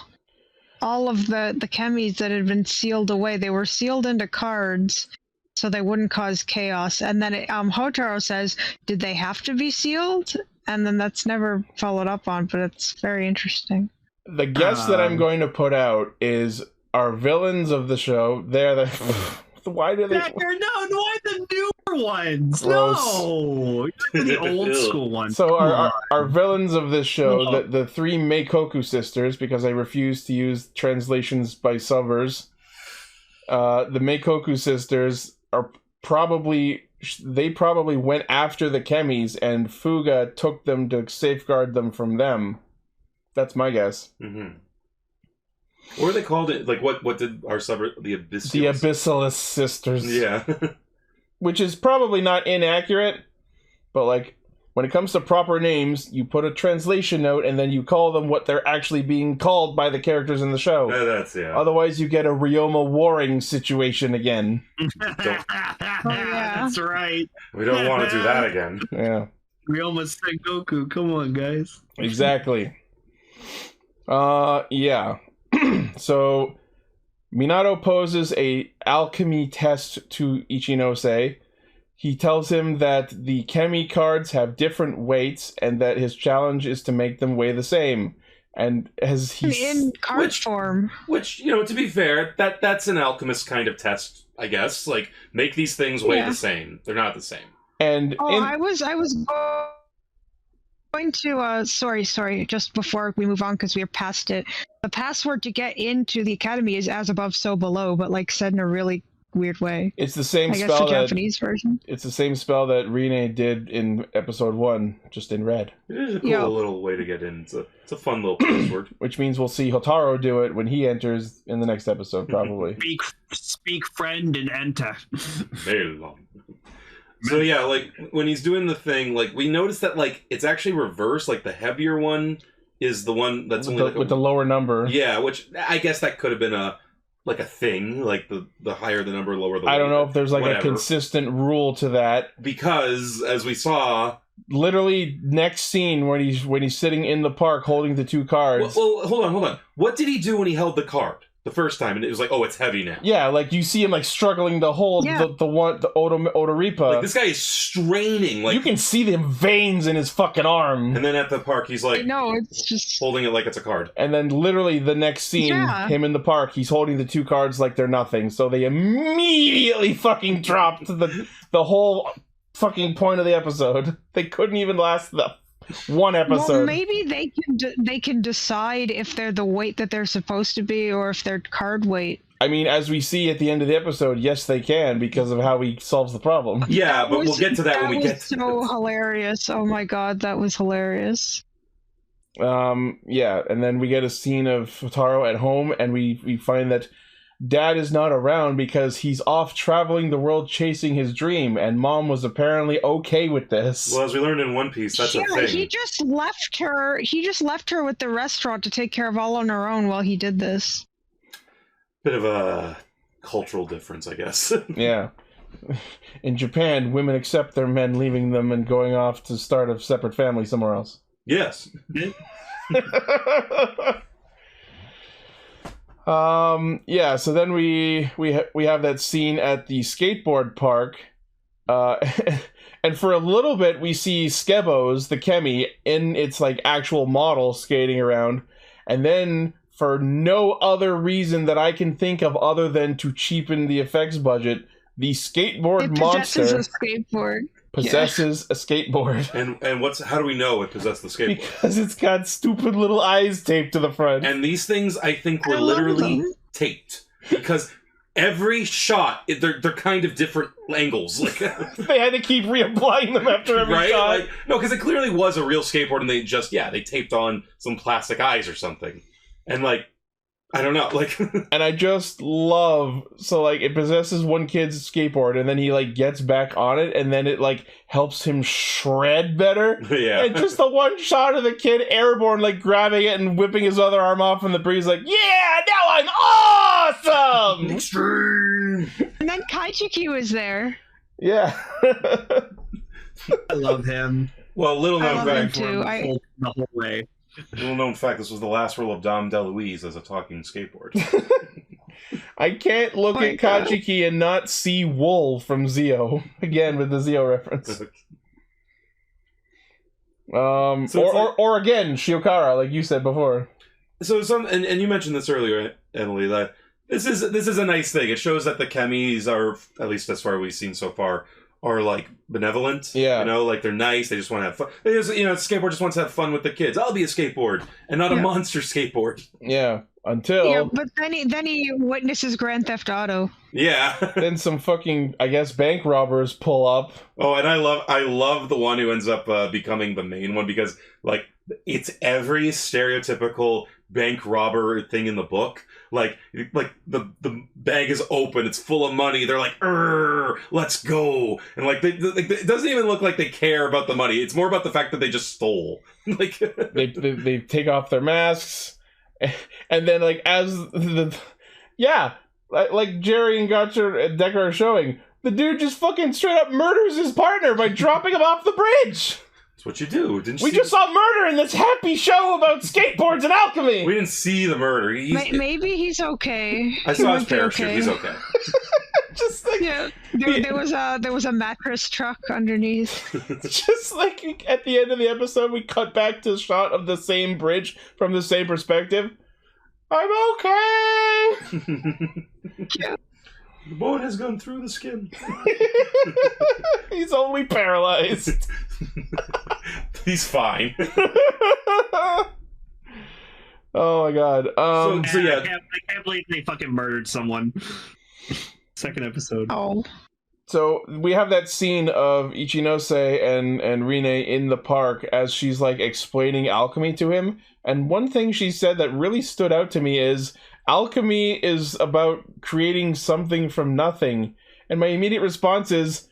all of the chemis that had been sealed away. They were sealed into cards so they wouldn't cause chaos. And then Hotaro says, did they have to be sealed? And then that's never followed up on, but it's very interesting. The guess that I'm going to put out is our villains of the show. They're the... Why do they... No, why the newer ones? Gross. No! The old school ones. So our villains of this show, the three Meikoku sisters, because I refuse to use translations by subbers, the Meikoku sisters are probably... They probably went after the chemis, and Fuga took them to safeguard them from them. That's my guess. Mm-hmm. What were they called? Like, what did our sub... The Abyssal... The Abyssalis sisters. Yeah. Which is probably not inaccurate, but, like, when it comes to proper names, you put a translation note and then you call them what they're actually being called by the characters in the show. Yeah. Otherwise, you get a Ryoma warring situation again. That's right. We don't want to do that again. Yeah. Ryoma Sengoku. Come on, guys. Exactly. Yeah. So, Minato poses a alchemy test to Ichinose. He tells him that the Kemi cards have different weights and that his challenge is to make them weigh the same. And as he's... In card form. Which, you know, to be fair, that's an alchemist kind of test, I guess. Like, make these things weigh the same. They're not the same. And I was going to sorry, just before we move on because we're past it. The password to get into the academy is as above, so below, but like said in a really weird way. It's the same spell. I guess the Japanese version. It's the same spell that Rine did in episode 1, just in red. It is a cool little way to get in. It's a fun little password. Which means we'll see Hotaro do it when he enters in the next episode, probably. Speak friend and enter. Very long. So yeah, like when he's doing the thing, like we noticed that like it's actually reversed. Like the heavier one is the one that's only with the lower number. Yeah, which I guess that could have been a thing. Like the higher the number, lower the weight. I don't know if there's like a consistent rule to that, because as we saw, literally next scene when he's sitting in the park holding the 2 cards. Well, hold on. What did he do when he held the card the first time? And it was like, oh, it's heavy now. Yeah, like you see him like struggling to hold the Odoripa. Like this guy is straining. Like you can see the veins in his fucking arm. And then at the park, he's like, no, it's just holding it like it's a card. And then literally the next scene, him in the park, he's holding the 2 cards like they're nothing. So they immediately fucking dropped the whole fucking point of the episode. They couldn't even last the 1 episode. Well, maybe they can decide if they're the weight that they're supposed to be or if they're card weight. I mean, as we see at the end of the episode, yes, they can because of how he solves the problem. Yeah, but we'll get to that when we get to that. That was so hilarious. Oh my god, that was hilarious. Yeah, and then we get a scene of Hotaro at home, and we find that Dad is not around because he's off traveling the world chasing his dream, and Mom was apparently okay with this. Well, as we learned in One Piece, that's a thing. He just left her with the restaurant to take care of all on her own while he did this. Bit of a cultural difference, I guess. Yeah. In Japan, women accept their men leaving them and going off to start a separate family somewhere else. Yes. Yeah, so then we have that scene at the skateboard park, and for a little bit we see Skebos, the Kemi, in its like actual model skating around, and then for no other reason that I can think of other than to cheapen the effects budget, the skateboard monster possesses a skateboard. And how do we know it possessed the skateboard? Because it's got stupid little eyes taped to the front. And these things, I think, were literally taped. Because every shot, they're kind of different angles. Like they had to keep reapplying them after every shot. Like, no, because it clearly was a real skateboard, and they taped on some plastic eyes or something. And like, I don't know, like... And I just love... So, like, it possesses one kid's skateboard, and then he, like, gets back on it, and then it, like, helps him shred better. Yeah. And just the one shot of the kid airborne, like, grabbing it and whipping his other arm off in the breeze, like, yeah, now I'm awesome! Extreme! And then Kaijiki was there. Yeah. I love him. Well, little known fact for him the whole way. Little known fact, this was the last role of Dom DeLuise as a talking skateboard. I can't look at Kaijiki and not see Wool from Zio. Again, with the Zio reference. Or again, Shiokara, like you said before. So and you mentioned this earlier, Emily, that this is a nice thing. It shows that the Kemis are, at least as far as we've seen so far, are like benevolent. Yeah. You know, like they're nice, they just want to have fun. They just, skateboard just wants to have fun with the kids. I'll be a skateboard and not a monster skateboard. Yeah. Until but then he witnesses Grand Theft Auto. Yeah. Then some fucking, I guess, bank robbers pull up. Oh, and I love the one who ends up becoming the main one, because like it's every stereotypical bank robber thing in the book. Like the bag is open, it's full of money. They're like, let's go. And like, it doesn't even look like they care about the money. It's more about the fact that they just stole. Like they take off their masks, and then like as like Jerry and Gotchard and Decker are showing, the dude just fucking straight up murders his partner by dropping him off the bridge. That's what you do. We just saw murder in this happy show about skateboards and alchemy. We didn't see the murder. Maybe he's okay. I saw his parachute. Okay. He's okay. Just like there was a mattress truck underneath. Just like at the end of the episode, we cut back to a shot of the same bridge from the same perspective. I'm okay. The bullet has gone through the skin. He's only paralyzed. He's fine. Oh my god. So yeah, I can't believe they fucking murdered someone. Second episode. Oh. So we have that scene of Ichinose and Rine in the park as she's like explaining alchemy to him. And one thing she said that really stood out to me is alchemy is about creating something from nothing. And my immediate response is,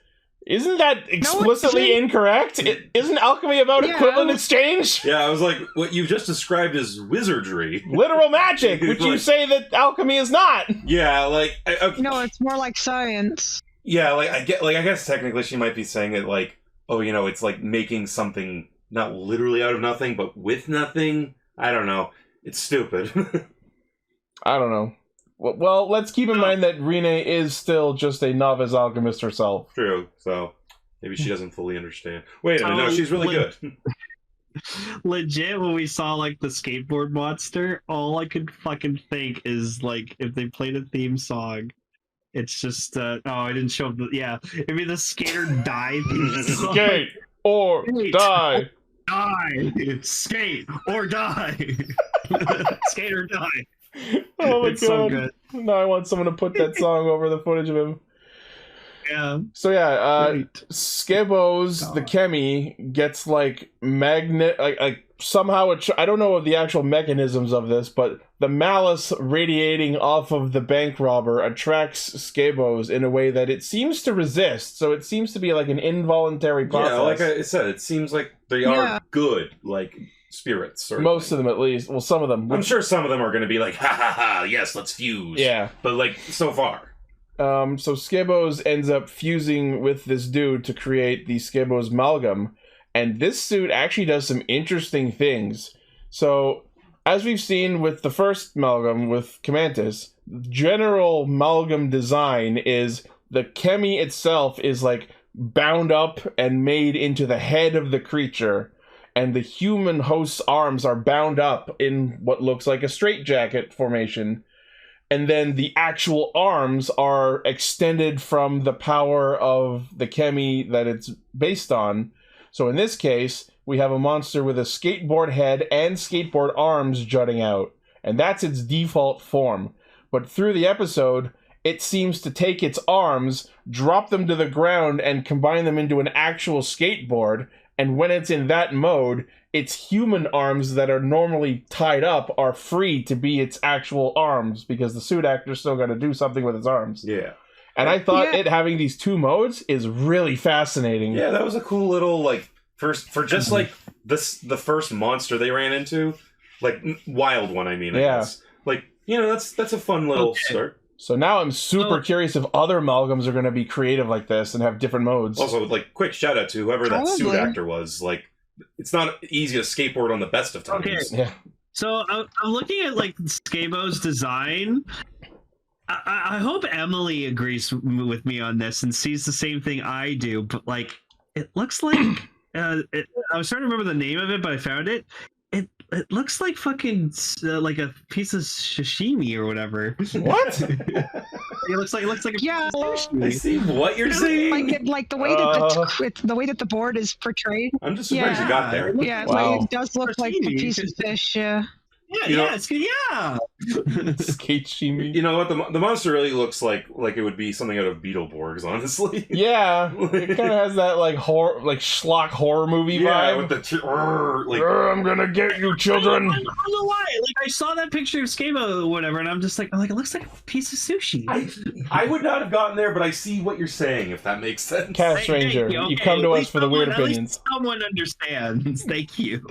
isn't that explicitly incorrect? Isn't alchemy about equivalent exchange? Yeah, I was like, what you've just described is wizardry. Literal magic, which you say that alchemy is not. Yeah, like... No, it's more like science. Yeah, I guess technically she might be saying it like, oh, you know, it's like making something not literally out of nothing, but with nothing. I don't know. It's stupid. I don't know. Well, let's keep in mind that Rine is still just a novice alchemist herself. True, so maybe she doesn't fully understand. Wait a minute, no, she's really good. Legit, when we saw like the skateboard monster, all I could fucking think is like if they played a theme song, it's just I didn't show up. It'd be the skater die theme song. Skate or die. Die. Skate or die. Skate or die. Oh my it's god! So good. Now I want someone to put that song over the footage of him. Yeah. So Skebos the Kemi gets like magnet, like somehow I don't know the actual mechanisms of this, but the malice radiating off of the bank robber attracts Skebos in a way that it seems to resist. So it seems to be like an involuntary process. Yeah, like I said, it seems like they are good, like spirits. Certainly. Most of them, at least. Well, some of them. I'm sure some of them are going to be like, ha ha ha, yes, let's fuse. Yeah. But like, so far. So Skebos ends up fusing with this dude to create the Skebos Malgam, and this suit actually does some interesting things. So, as we've seen with the first Malgam with Camantis, general Malgam design is the Kemi itself is like bound up and made into the head of the creature, and the human host's arms are bound up in what looks like a straitjacket formation. And then the actual arms are extended from the power of the Kemi that it's based on. So in this case, we have a monster with a skateboard head and skateboard arms jutting out. And that's its default form. But through the episode, it seems to take its arms, drop them to the ground, and combine them into an actual skateboard. And when it's in that mode, its human arms that are normally tied up are free to be its actual arms because the suit actor's still got to do something with its arms. Yeah. And I thought it having these two modes is really fascinating. Yeah, that was a cool little, like, for just like the first monster they ran into, like, wild one, I mean, I guess. Like, you know, that's a fun little start. So now I'm super curious if other Malgams are going to be creative like this and have different modes. Also, like, quick shout out to whoever that suit actor was. Like, it's not easy to skateboard on the best of times. Okay. Yeah. So I'm looking at like Skebo's design. I hope Emily agrees with me on this and sees the same thing I do. But like, it looks like I was trying to remember the name of it, but I found it. It looks like fucking like a piece of sashimi or whatever. What? It looks like a piece of sashimi. I see what you're saying. Like the way that the way that the board is portrayed. I'm just surprised you got there. Yeah, like, it does look like a piece of fish. Yeah. Yeah, Skate shimi. You know what? The monster really looks like it would be something out of Beetleborgs, honestly. Yeah, it kind of has that like horror, like schlock horror movie vibe. With the like, I'm gonna get you, children. I don't know why. Like I saw that picture of Skema or whatever, and I'm like, it looks like a piece of sushi. I would not have gotten there, but I see what you're saying. If that makes sense. Castranger, you come to us for the weird opinions. At least someone understands. Thank you.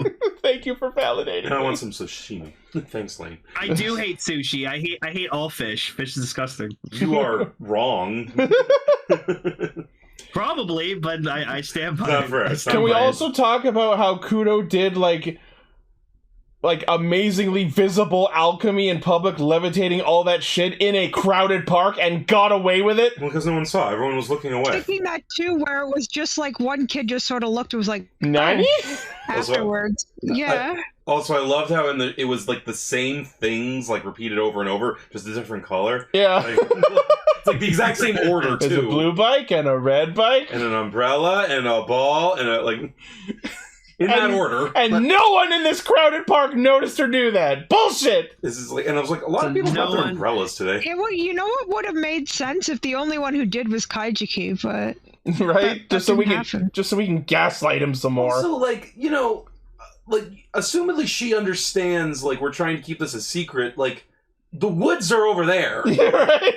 Thank you for validating. I want some sashimi. Thanks, Lane. I do hate sushi. I hate all fish. Fish is disgusting. You are wrong. Probably, but I stand by it. Can we also talk about how Kudo did like amazingly visible alchemy in public, levitating all that shit in a crowded park and got away with it? Well, because no one saw. Everyone was looking away. Thinking that too, where it was just like one kid just sort of looked and was like, "Nani?" Afterwards. Yeah. Also, I loved how it was like the same things like repeated over and over, just a different color. Yeah. It's like the exact same order too. There's a blue bike and a red bike and an umbrella and a ball and a like in that order. And no one in this crowded park noticed her do that. Bullshit. This is like, and I was like, a lot of people got their umbrellas today. You know what would have made sense if the only one who did was Kaijiki, but right, just so we can gaslight him some more. Also, like, you know, like assumedly she understands like we're trying to keep this a secret. Like the woods are over there. Yeah, right.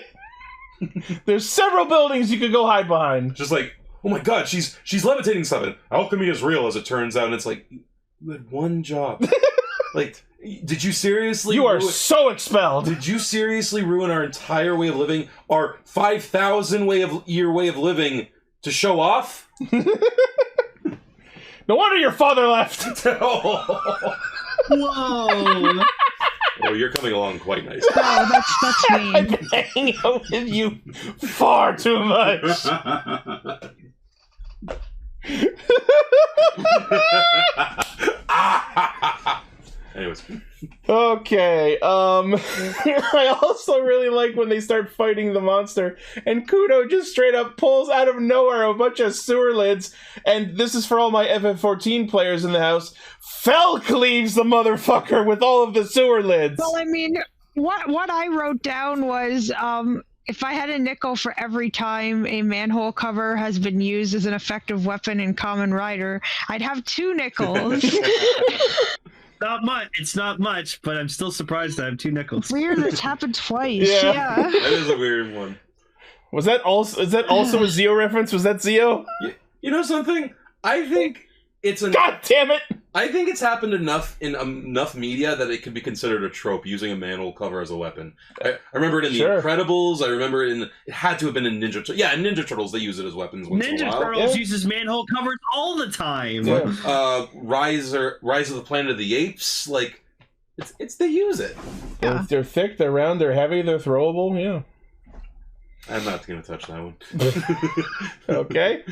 There's several buildings you could go hide behind. Just like, oh my god, she's levitating something. Alchemy is real, as it turns out, and it's like, you had one job. Like, did you seriously? You are so expelled. Did you seriously ruin our entire way of living, our 5,000 year way of living, to show off? No wonder your father left. Whoa. Oh, you're coming along quite nice. Oh, that's mean. I've been hanging out with you far too much. Anyways. Okay, I also really like when they start fighting the monster, and Kudo just straight up pulls out of nowhere a bunch of sewer lids, and this is for all my FF14 players in the house, fell cleaves the motherfucker with all of the sewer lids. Well, I mean, what I wrote down was, if I had a nickel for every time a manhole cover has been used as an effective weapon in Kamen Rider, I'd have 2 nickels. Not much. It's not much, but I'm still surprised I have 2 nickels. Weird, it's happened twice. Yeah. That is a weird one. Was that also? Is that also a Zio reference? Was that Zio? You know something? I think it's a. God damn it! I think it's happened enough in enough media that it could be considered a trope, using a manhole cover as a weapon. I remember it in The Incredibles. I remember it had to have been in Ninja Turtles. Yeah, in Ninja Turtles they use it as weapons. Ninja Turtles uses manhole covers all the time. Yeah. Rise of the Planet of the Apes. Like, it's they use it. Yeah. They're thick, they're round, they're heavy, they're throwable. Yeah. I'm not going to touch that one. Okay.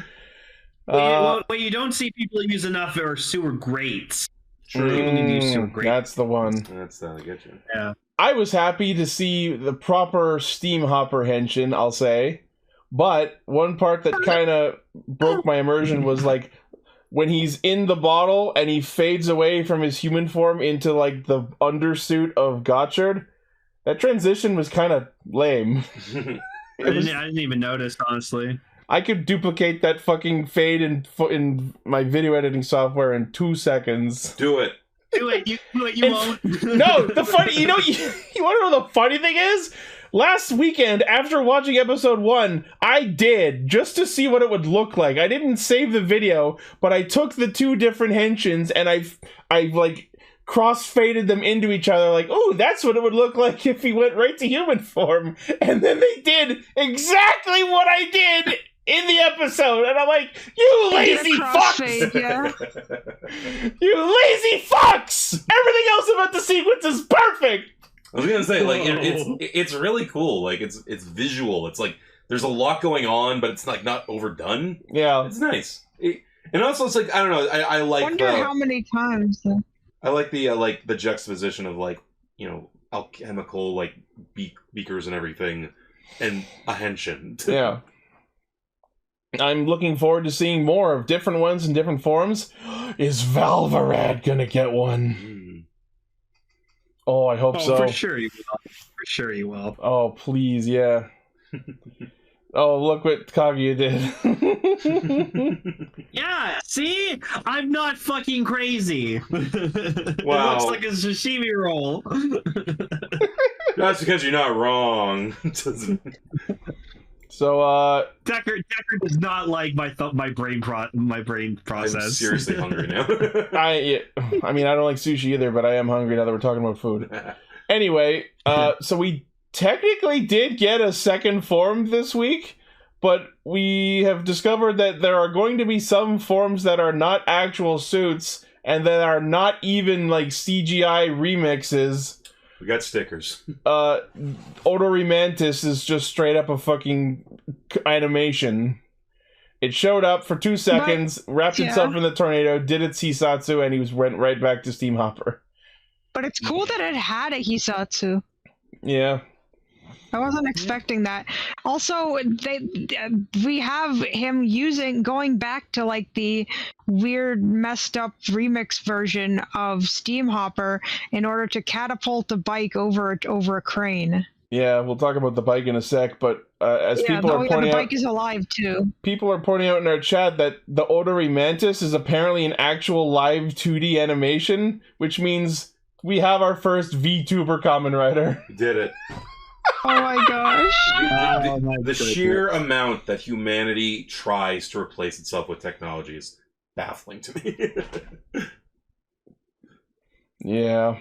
What you don't see people use enough are sewer grates. True. People need to use sewer grates. That's the one. That's I get you. Yeah. I was happy to see the proper steam hopper henshin, I'll say. But one part that kind of broke my immersion was like when he's in the bottle and he fades away from his human form into like the undersuit of Gotchard. That transition was kind of lame. I didn't even notice, honestly. I could duplicate that fucking fade in my video editing software in 2 seconds. Do it. Do it. You won't. No, the funny, you want to know the funny thing is? Last weekend, after watching episode 1, I did, just to see what it would look like. I didn't save the video, but I took the 2 different henshins and I like cross-faded them into each other like, oh, that's what it would look like if he went right to human form. And then they did exactly what I did in the episode, and I'm like, you lazy fucks! Yeah. You lazy fucks! Everything else about the sequence is perfect! I was gonna say, like, it's really cool. Like, it's visual. It's like, there's a lot going on, but it's like not overdone. Yeah. It's nice. And also, it's like, I don't know, I like wonder how many times. I like the juxtaposition of, like, you know, alchemical, like, beakers and everything, and a henshin. Yeah. I'm looking forward to seeing more of different ones in different forms. Is Valvarad gonna get one? Oh, I hope so. For sure he will. For sure he will. Oh, please, yeah. Oh, look what Kaguya did. Yeah, see? I'm not fucking crazy. Wow. It looks like a sashimi roll. That's because you're not wrong. So, Decker does not like my brain process. I'm seriously hungry now. I mean, I don't like sushi either, but I am hungry now that we're talking about food. Anyway, so we technically did get a second form this week, but we have discovered that there are going to be some forms that are not actual suits and that are not even like CGI remixes. We got stickers. Odorimantis is just straight up a fucking animation. It showed up for 2 seconds, wrapped itself in the tornado, did its Hisatsu, and went right back to Steam Hopper. But it's cool that it had a Hisatsu. Yeah. I wasn't expecting that. Also, we have him going back to like the weird, messed up remix version of Steam Hopper in order to catapult the bike over a crane. Yeah, we'll talk about the bike in a sec, but as people are pointing the out, bike is alive too. People are pointing out in our chat that the Odorimantis is apparently an actual live 2D animation, which means we have our first VTuber Kamen Rider. We did it. Oh my gosh. The sheer amount that humanity tries to replace itself with technology is baffling to me. Yeah.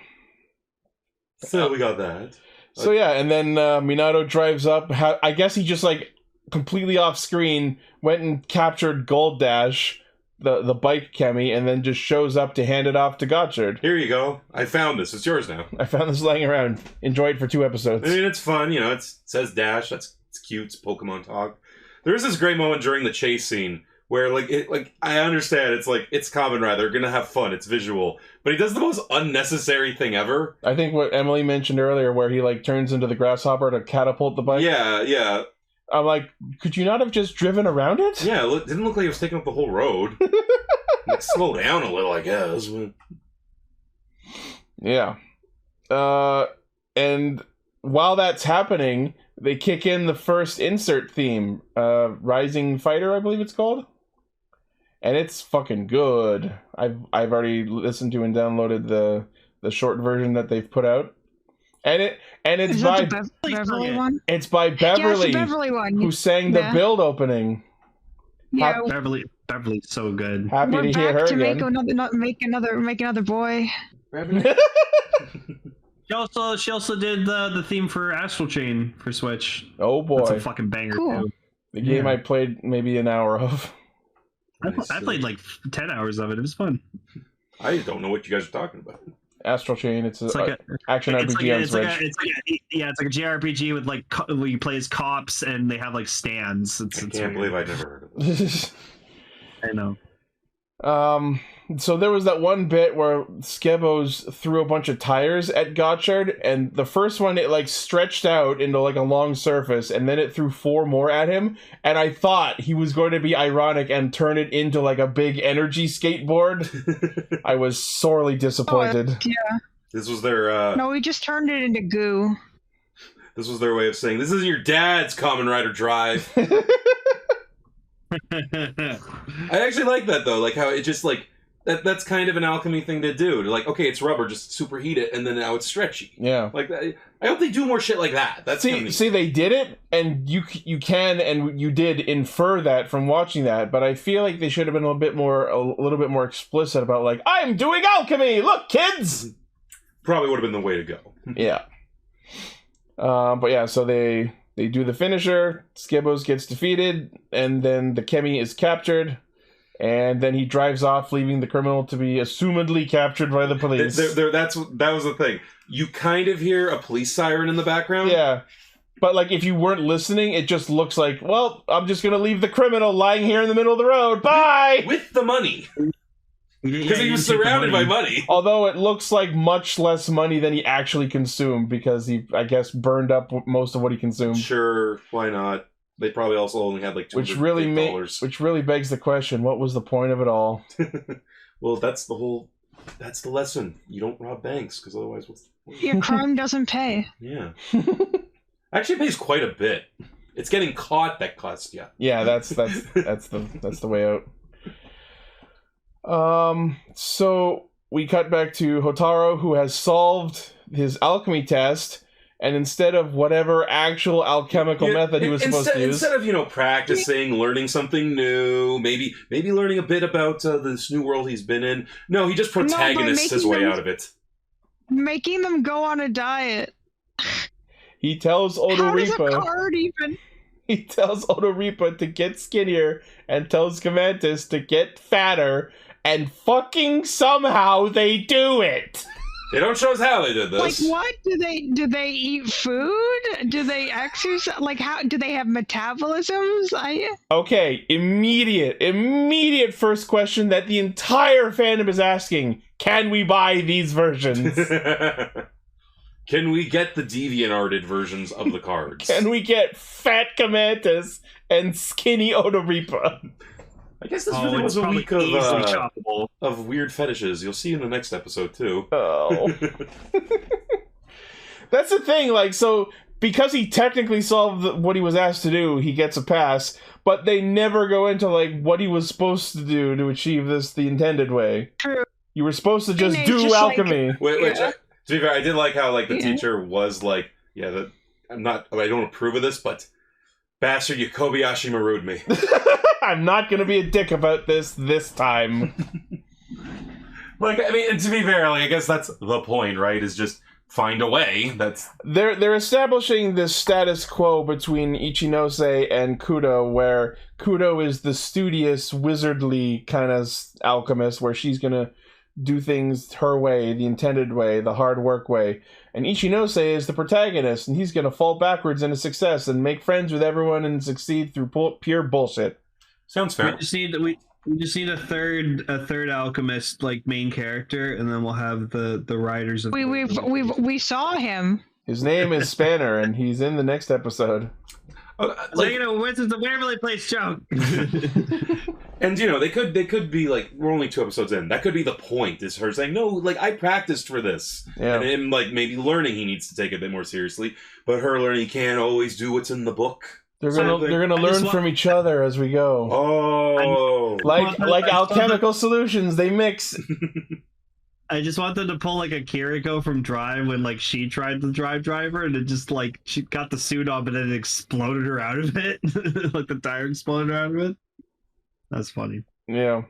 So we got that. So yeah, and then Minato drives up. I guess he just like completely off screen went and captured Gold Dash, the bike Kemi, and then just shows up to hand it off to Gotchard. Here you go. I found this. It's yours now. I found this laying around. Enjoy it for 2 episodes. I mean, it's fun. You know, it says Dash. It's cute. It's Pokemon talk. There is this great moment during the chase scene where, I understand it's Kamen Rider. They're gonna have fun. It's visual, but he does the most unnecessary thing ever. I think what Emily mentioned earlier, where he turns into the grasshopper to catapult the bike. Yeah. I'm like, could you not have just driven around it? Yeah, it didn't look like he was taking up the whole road. Slow down a little, I guess. Yeah. And while that's happening, they kick in the first insert theme, Rising Fighter, I believe it's called. And it's fucking good. I've already listened to and downloaded the short version that they've put out. And it's by Beverly one. It's by Beverly, the Beverly one, who sang the build opening. Yeah, Beverly's so good. Happy to hear her again. Make another boy. She also did the theme for Astral Chain for Switch. Oh boy, that's a fucking banger too. The game I played maybe an hour of. I played 10 hours of it. It was fun. I don't know what you guys are talking about. Astral Chain. It's an action RPG on Switch. It's like a JRPG with where you play as cops and they have stands. I can't believe I'd never heard of this. I know. So there was that one bit where Skebos threw a bunch of tires at Gotchard, and the first one it stretched out into a long surface, and then it threw 4 more at him, and I thought he was going to be ironic and turn it into a big energy skateboard. I was sorely disappointed. Oh, yeah. This was their No, we just turned it into goo. This was their way of saying, this isn't your dad's Kamen Rider drive. I actually like that though, how it just that's kind of an alchemy thing to do. Okay, it's rubber, just superheat it, and then now it's stretchy. Yeah. I hope they do more shit like that. That's see, they did it, and you can and you did infer that from watching that, but I feel like they should have been a little bit more explicit about I'm doing alchemy. Look, kids. Probably would have been the way to go. Yeah. But yeah, so they do the finisher. Skebos gets defeated, and then the Kemi is captured. And then he drives off, leaving the criminal to be assumedly captured by the police. That was the thing. You kind of hear a police siren in the background. Yeah. But, if you weren't listening, it just looks like, well, I'm just going to leave the criminal lying here in the middle of the road. Bye! With the money. Because he was surrounded by money. Although it looks like much less money than he actually consumed, because he, I guess, burned up most of what he consumed. Sure, why not? They probably also only had $200. Which really begs the question: what was the point of it all? Well, that's the lesson. You don't rob banks, because otherwise, Your crime doesn't pay. Yeah. Actually pays quite a bit. It's getting caught that costs you. Yeah, that's the way out. So we cut back to Hotaro, who has solved his alchemy test, and instead of whatever actual alchemical method he was supposed to use, instead of practicing, learning something new, maybe learning a bit about this new world he's been in, no, he just protagonists his way out of it, making them go on a diet. He tells Odoripa. He tells Odoripa to get skinnier and tells Gamantis to get fatter, and fucking somehow they do it. They don't show us how they did this. Like what? Do they eat food? Do they exercise? Like how do they have metabolisms? Okay, immediate first question that the entire fandom is asking: can we buy these versions? Can we get the deviant-arted versions of the cards? Can we get fat Gamantis and skinny Odoripa? I guess this really was a week of weird fetishes. You'll see in the next episode, too. Oh. That's the thing, like, so, because he technically solved what he was asked to do, he gets a pass, but they never go into, like, what he was supposed to do to achieve this the intended way. True. You were supposed to just do alchemy. To be fair, I did like how, like, the teacher was like, yeah, I don't approve of this, but bastard, you Kobayashi Maru'd me. I'm not gonna be a dick about this time. Like, I mean, and to be fair, like, I guess that's the point, right? Is just find a way. They're establishing this status quo between Ichinose and Kudo, where Kudo is the studious, wizardly kind of alchemist, where she's gonna do things her way, the intended way, the hard work way. And Ichinose is the protagonist, and he's gonna fall backwards into success and make friends with everyone and succeed through pure bullshit. Sounds fair. We just need a third alchemist, like, main character, and then we'll have the riders of. We saw him. His name is Spanner, and he's in the next episode. Whenever they play Choke. And they could be like, we're only 2 episodes in. That could be the point, is her saying, no, like, I practiced for this. Yeah. And him, like, maybe learning he needs to take it a bit more seriously, but her learning he can't always do what's in the book. They're gonna learn from each other as we go. Oh, like alchemical solutions, they mix. I just want them to pull like a Kiriko from Drive when like she tried the driver and it just like she got the suit on but then it exploded her out of it. Like the tire exploded out of it. That's funny. Yeah.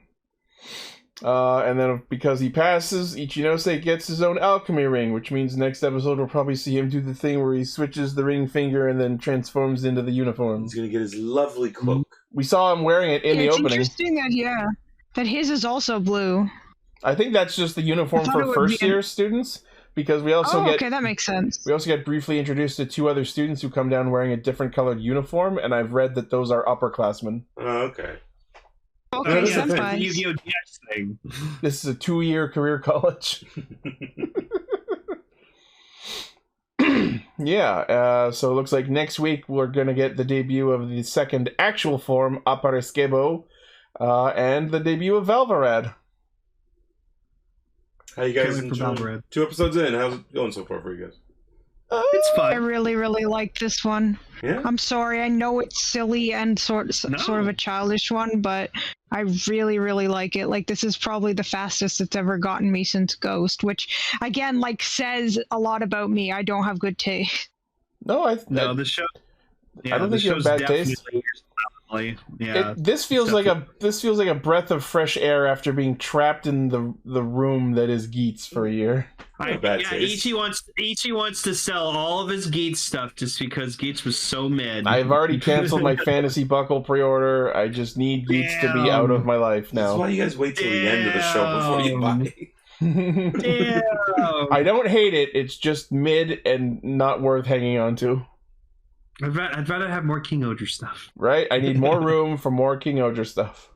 And then because he passes, Ichinose gets his own alchemy ring, which means next episode we'll probably see him do the thing where he switches the ring finger and then transforms into the uniform. He's gonna get his lovely cloak. We saw him wearing it in the opening. It's interesting that his is also blue. I think that's just the uniform for first-year students, because we also okay, that makes sense. We also get briefly introduced to 2 other students who come down wearing a different colored uniform, and I've read that those are upperclassmen. Oh, okay. Okay, that's fine. Yu-Gi-Oh! DX thing. This is a 2-year career college. Yeah, so it looks like next week we're going to get the debut of the second actual form, Apareskebo, and the debut of Valvarad. How you guys enjoying? 2 episodes in, how's it going so far for you guys? It's fun. I really, really like this one. Yeah? I'm sorry, I know it's silly and sort of a childish one, but I really, really like it. Like, this is probably the fastest it's ever gotten me since Ghost, which, again, like, says a lot about me. I don't have good taste. No, the show. Yeah, I don't think you have bad taste. Yeah, this feels like a breath of fresh air after being trapped in the room that is Geats for a year. Ichi wants to sell all of his Geats stuff just because Geats was so mad. I've already canceled my Fantasy Buckle pre-order. I just need Geats to be out of my life now. That's why you guys wait till the end of the show before you buy. Damn. I don't hate it. It's just mid and not worth hanging on to. I'd rather have more King-Ohger stuff. Right? I need more room for more King-Ohger stuff.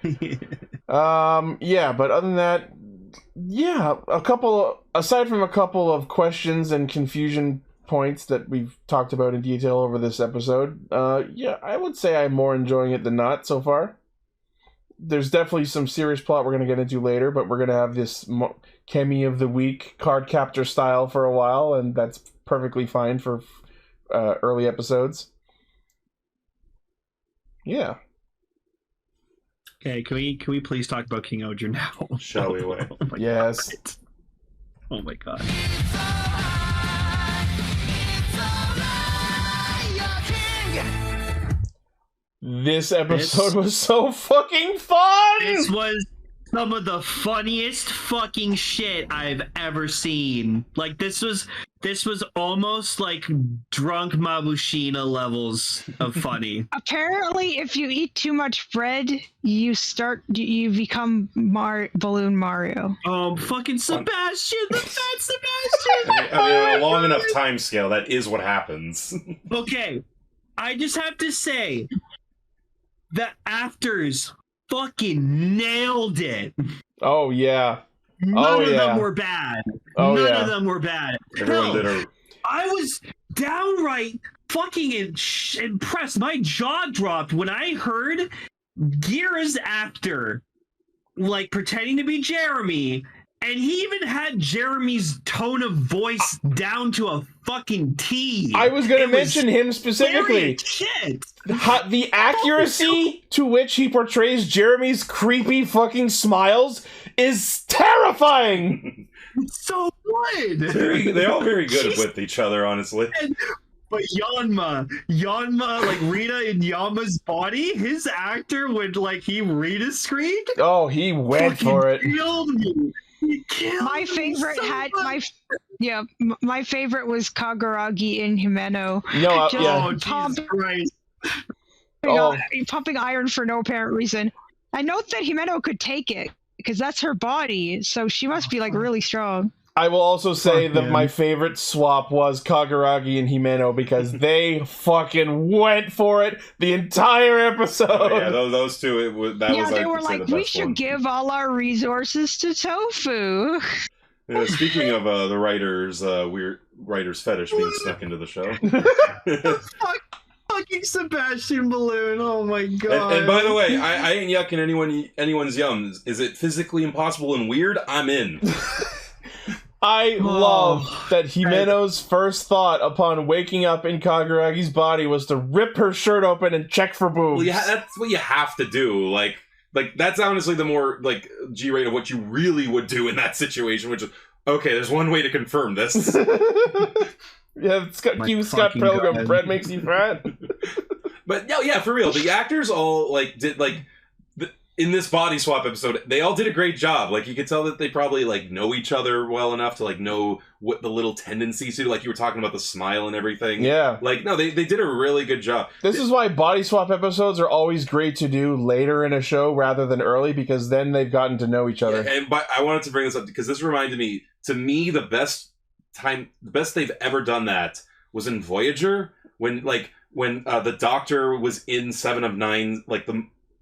Yeah, but other than that, yeah, aside from a couple of questions and confusion points that we've talked about in detail over this episode, yeah, I would say I'm more enjoying it than not so far. there's definitely some serious plot we're going to get into later, but we're going to have this Kemi of the Week card captor style for a while, and that's perfectly fine for early episodes. Yeah. Okay, can we please talk about King-Ohger now? Shall we wait? Oh my yes. God. Oh my god. This episode was so fucking fun! This was some of the funniest fucking shit I've ever seen. Like, this was almost like drunk Mabushina levels of funny. Apparently, if you eat too much bread, you become Balloon Mario. Fucking Sebastian, the fat Sebastian! I mean, on a long enough time scale, that is what happens. Okay, I just have to say, the actors fucking nailed it. Oh, yeah. None of them were bad. None of them were bad. Everyone did a... I was downright fucking impressed. My jaw dropped when I heard Gira's actor, like, pretending to be Jeremy, and he even had Jeremy's tone of voice down to a fucking T. I was going to mention him specifically. Shit. The accuracy to which he portrays Jeremy's creepy fucking smiles is terrifying. So good. They're all very good with each other, honestly. But Yanma, like Rita in Yanma's body, his actor would, like, he Rita screamed. Oh, he went for it. Killed me. My favorite my favorite was Kagaragi in Himeno. No, Jesus Christ. Pumping iron for no apparent reason. I note that Himeno could take it because that's her body, so she must be like really strong. I will also say that my favorite swap was Kagaragi and Himeno because they fucking went for it the entire episode. Oh, yeah, those two, they were like, we should give all our resources to Tofu. Speaking of the writer's weird writer's fetish being snuck into the show. Fucking Sebastian Balloon, oh my god. And by the way, I ain't yucking anyone's yums. Is it physically impossible and weird? I'm in. I love that Himeno's first thought upon waking up in Kaguragi's body was to rip her shirt open and check for boobs. Well, yeah, that's what you have to do. Like that's honestly the more like G-rate of what you really would do in that situation, which is okay. There's one way to confirm this. Yeah, Scott Pilgrim. Bread makes you fat. But no, yeah, for real. The actors all did in this body swap episode, they all did a great job. Like, you could tell that they probably, know each other well enough to, know what the little tendencies do. Like, you were talking about the smile and everything. Yeah. No, they did a really good job. This is why body swap episodes are always great to do later in a show rather than early, because then they've gotten to know each other. Yeah, and I wanted to bring this up because this reminded me, to me, the best they've ever done that was in Voyager, when the Doctor was in 7 of 9,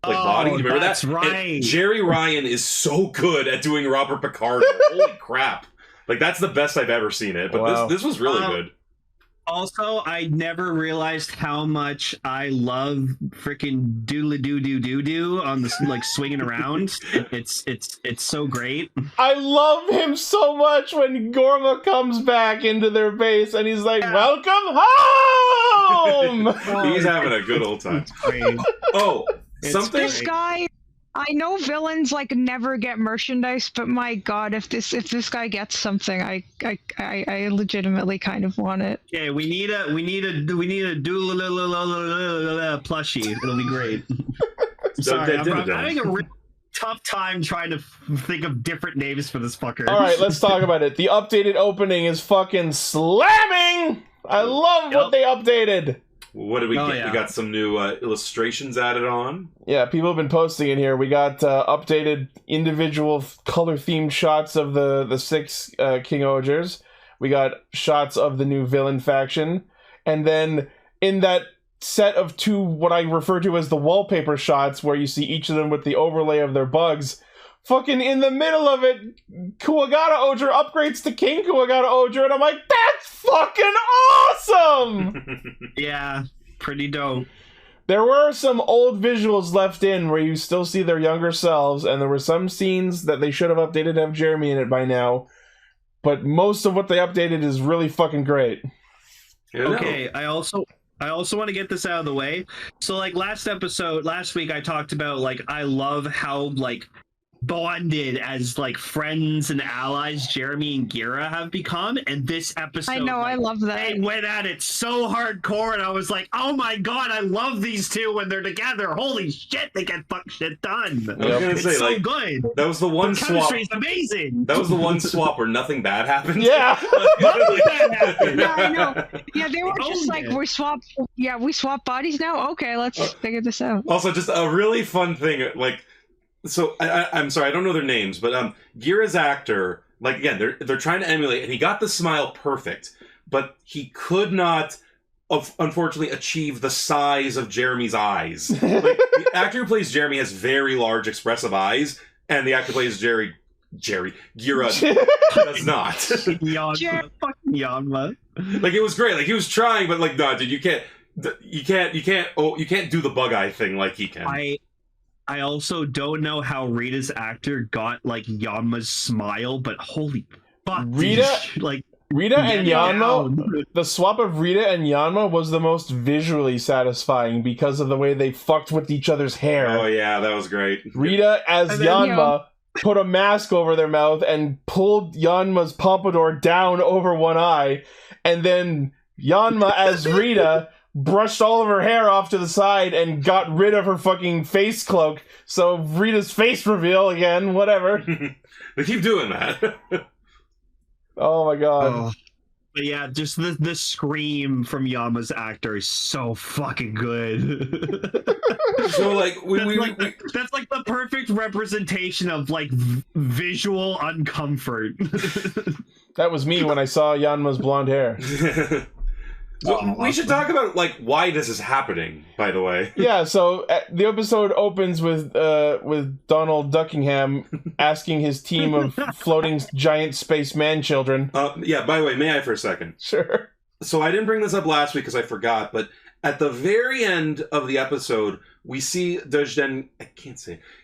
body. You remember that's that? Right. And Jerry Ryan is so good at doing Robert Picard. Holy crap! That's the best I've ever seen it. But wow. this was really good. Also, I never realized how much I love freaking doodle-doo-doo-doo-doo on the swinging around. It's so great. I love him so much when Gorma comes back into their base and he's like, "Welcome home." He's having a good old time. This guy, I know villains never get merchandise, but my god, if this guy gets something, I legitimately kind of want it. Okay, we need a plushie. It'll be great. Sorry, I'm having a really tough time trying to think of different names for this fucker. All right, let's talk about it. The updated opening is fucking slamming. I love what they updated. What did we get? Yeah. We got some new illustrations added on. Yeah, people have been posting in here. We got updated individual color-themed shots of the 6 King-Ohgers. We got shots of the new villain faction. And then in that set of 2, what I refer to as the wallpaper shots, where you see each of them with the overlay of their bugs, fucking in the middle of it, Kuwagata Ohger upgrades to King Kuwagata Ohger, and I'm like, that's fucking awesome! Yeah, pretty dope. There were some old visuals left in where you still see their younger selves, and there were some scenes that they should have updated to have Jeremy in it by now. But most of what they updated is really fucking great. Okay, I also want to get this out of the way. So, like, last week, I talked about, like, I love how, like, bonded as, like, friends and allies Jeremy and Gira have become, and this episode, I know, I love that. They went at it so hardcore, and I was like, oh my god, I love these two when they're together. Holy shit, they get fuck shit done. I was gonna say, so like, good. That was the one the swap. chemistry's amazing. That was the one swap where nothing bad happened. Yeah. Nothing bad happened. Yeah, I know. Yeah, they were just like, it. we swap bodies now? Okay, let's figure this out. Also, just a really fun thing, like, so I'm sorry, I don't know their names, but Gira's actor, like, again, they're trying to emulate, and he got the smile perfect, but he could not, unfortunately, achieve the size of Jeremy's eyes. Like, the actor who plays Jeremy has very large, expressive eyes, and the actor who plays Gira does not. Yanma. Like, it was great. Like, he was trying, but like, no, dude, you can't do the bug eye thing like he can. I also don't know how Rita's actor got, like, Yanma's smile, but holy fuck. Rita and Yanma, the swap of Rita and Yanma was the most visually satisfying because of the way they fucked with each other's hair. Oh yeah, that was great. Rita as Yanma put a mask over their mouth and pulled Yanma's pompadour down over one eye, and then Yanma as Rita brushed all of her hair off to the side and got rid of her fucking face cloak. So Rita's face reveal again, whatever. They keep doing that. Oh my god. Oh. But yeah, just the scream from Yama's actor is so fucking good. So, like, that's like the perfect representation of, like, visual uncomfort. That was me when I saw Yanma's blonde hair. So we should talk about, like, why this is happening, by the way. Yeah, so the episode opens with Donald Duckingham asking his team of floating giant space man-children. Yeah, by the way, may I for a second? Sure. So I didn't bring this up last week because I forgot, but at the very end of the episode, we see Dojden,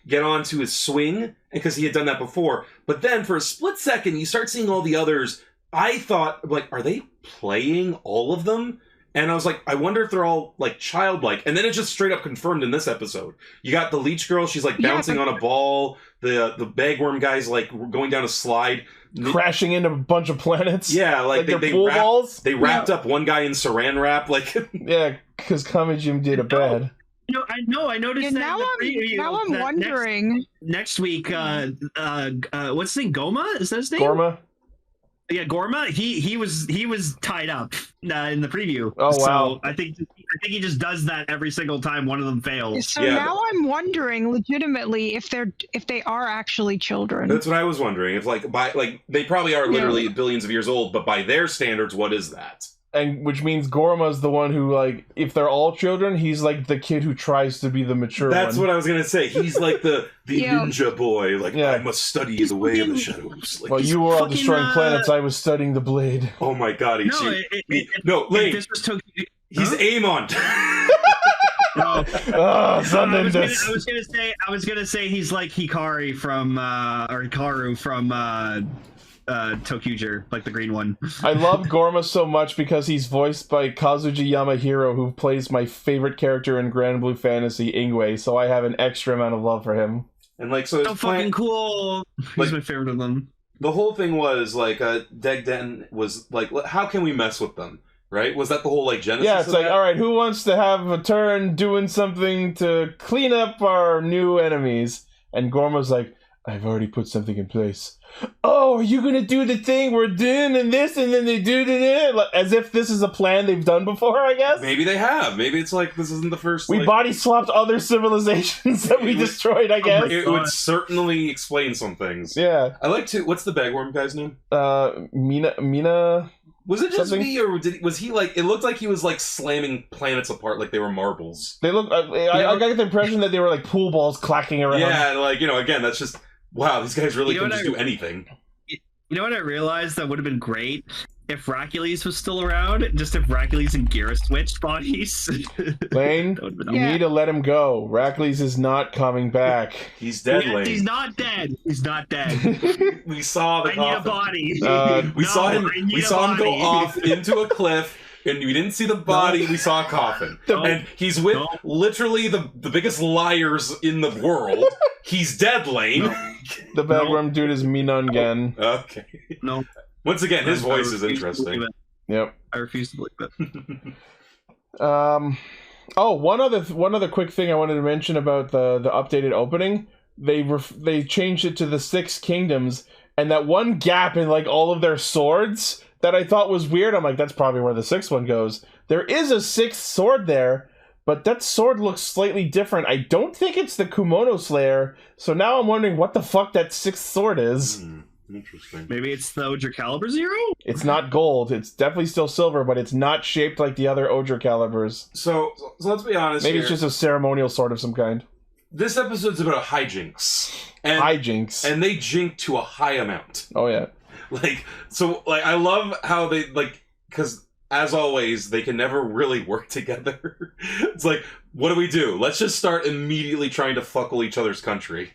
get onto his swing, because he had done that before. But then, for a split second, you start seeing all the others. I thought, like, are they playing all of them? And I was like, I wonder if they're all, like, childlike. And then it just straight up confirmed in this episode. You got the leech girl, she's, like, bouncing on a ball. The bagworm guy's, like, going down a slide. Crashing into a bunch of planets. Yeah, like they wrapped up one guy in saran wrap. Like, yeah, because Kamijim did a bad. I noticed that. Now I'm wondering. Next week, what's his name? Goma? Is that his name? Gorma? Yeah, Gorma. He was tied up in the preview. Oh wow! So I think he just does that every single time one of them fails. So now I'm wondering, legitimately, if they are actually children. That's what I was wondering. If they probably are literally billions of years old, but by their standards, what is that? And which means Gorma's the one who, like, if they're all children, he's like the kid who tries to be the mature one. That's what I was gonna say. He's like the ninja boy. Like, I must study the way of the shadows. Like, while you were all destroying planets, I was studying the blade. Oh my god! Lane. He's Amon. I was gonna say he's like Hikari from or Hikaru from Tokusatsu, like the green one. I love Gorma so much because he's voiced by Kazuji Yamahiro, who plays my favorite character in Grand Blue Fantasy, Ingwe, so I have an extra amount of love for him. And like, so fucking cool. He's my favorite of them. The whole thing was like, Degden was like, how can we mess with them? Right? Was that the whole, like, genesis? Yeah, it's like, alright, who wants to have a turn doing something to clean up our new enemies? And Gorma's like, I've already put something in place. Oh, are you gonna do the thing we're doing and this, and then they do it? As if this is a plan they've done before, I guess? Maybe they have. Maybe it's like, this isn't the first... We body swapped other civilizations that we destroyed, I guess. It would certainly explain some things. Yeah. I like to... What's the bagworm guy's name? Mina... Was it just me, or was he like... It looked like he was like slamming planets apart like they were marbles. They look... I got the impression that they were like pool balls clacking around. Yeah, like, again, that's just... Wow, these guys really can just do anything. You know what I realized that would have been great? if Hercules was still around, just if Hercules and Gira switched bodies. Lane, you need to let him go. Hercules is not coming back. He's dead, Lane. He's not dead. He's not dead. We saw the I need a body. We saw him go off into a cliff. And we didn't see the body, we saw a coffin. And he's with literally the biggest liars in the world. He's dead, Lane. The background dude is Minungen. Okay. No. Once again, his voice is interesting. Yep. I refuse to believe it. Oh, one other quick thing I wanted to mention about the updated opening. They changed it to the 6 kingdoms, and that one gap in like all of their swords that I thought was weird. I'm like, that's probably where the 6th one goes. There is a 6th sword there, but that sword looks slightly different. I don't think it's the Kumono Slayer, so now I'm wondering what the fuck that 6th sword is. Interesting. Maybe it's the Odra Caliber Zero? It's not gold. It's definitely still silver, but it's not shaped like the other Odra Calibers. So let's be honest. Maybe it's just a ceremonial sword of some kind. This episode's about hijinks. Hijinks. And they jink to a high amount. Oh, yeah. I love how they, because as always, they can never really work together. It's like, what do? Let's just start immediately trying to fuckle each other's country.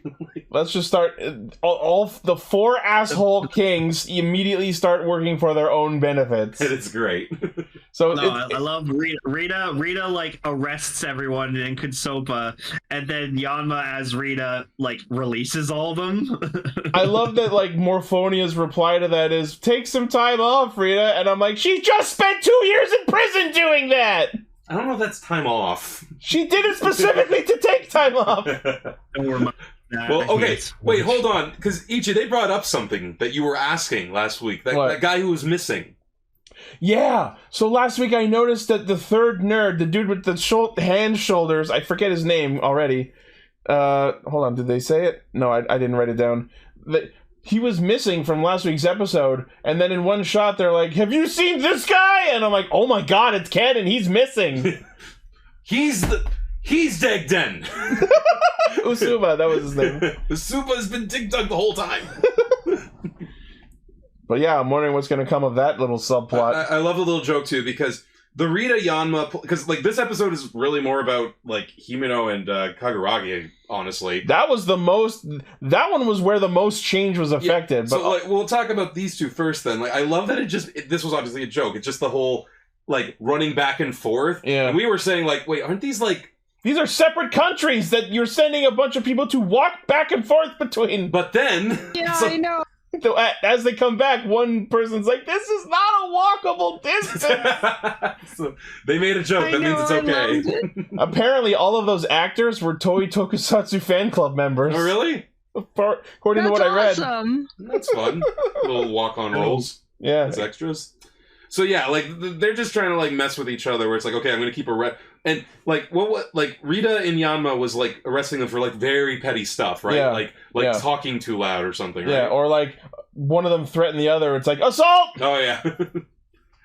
Let's just start, all the 4 asshole kings immediately start working for their own benefits. And it's great. So I love Rita. Rita like arrests everyone in Kunsopa, and then Yanma as Rita like releases all of them. I love that like Morphonia's reply to that is, take some time off, Rita, and I'm like, she just spent 2 years in prison doing that! I don't know if that's time off. She did it specifically to take time off! Well, okay, wait, hold on, because Ichi, they brought up something that you were asking last week. That guy who was missing. Yeah, so last week I noticed that the 3rd nerd, the dude with the hand shoulders, I forget his name already. Hold on, did they say it? No, I didn't write it down. He was missing from last week's episode, and then in one shot they're like, have you seen this guy? And I'm like, oh my god, it's Ken, he's missing. He's Degden. Ohsama, that was his name. Ohsama has been Dig Dug the whole time. But yeah, I'm wondering what's going to come of that little subplot. I love the little joke too, because the Rita Yanma, because like this episode is really more about like Himeno and Kaguragi. Honestly, that one was where the most change was affected. Yeah, so like, we'll talk about these two first. Then, like, I love that this was obviously a joke. It's just the whole like running back and forth. Yeah, and we were saying like, wait, aren't these like? These are separate countries that you're sending a bunch of people to walk back and forth between. But then, I know. As they come back, one person's like, this is not a walkable distance. So they made a joke. That means it's okay. Apparently, all of those actors were Toei Tokusatsu fan club members. Oh, really? According to what I read. Awesome. That's fun. Little walk-on roles. Yeah. As extras. So yeah, like they're just trying to like mess with each other. Where it's like, okay, I'm going to keep and like what like Rita and Yanma was like arresting them for like very petty stuff, right? Yeah. Like talking too loud or something. Right? Yeah, or like one of them threatened the other. It's like assault. Oh yeah.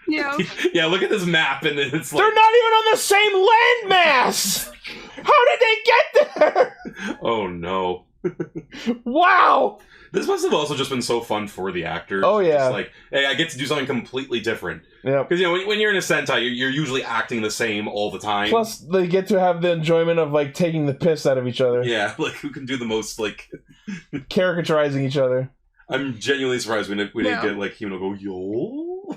Yeah. Yeah. Look at this map, and it's like they're not even on the same landmass. How did they get there? Oh no. Wow. This must have also just been so fun for the actors. Oh, yeah. Just like, hey, I get to do something completely different. Yeah. Because, you know, when you're in a Sentai, you're usually acting the same all the time. Plus, they get to have the enjoyment of, like, taking the piss out of each other. Yeah, like, who can do the most, like... caricaturizing each other. I'm genuinely surprised we didn't get, like, Himeno go, yo...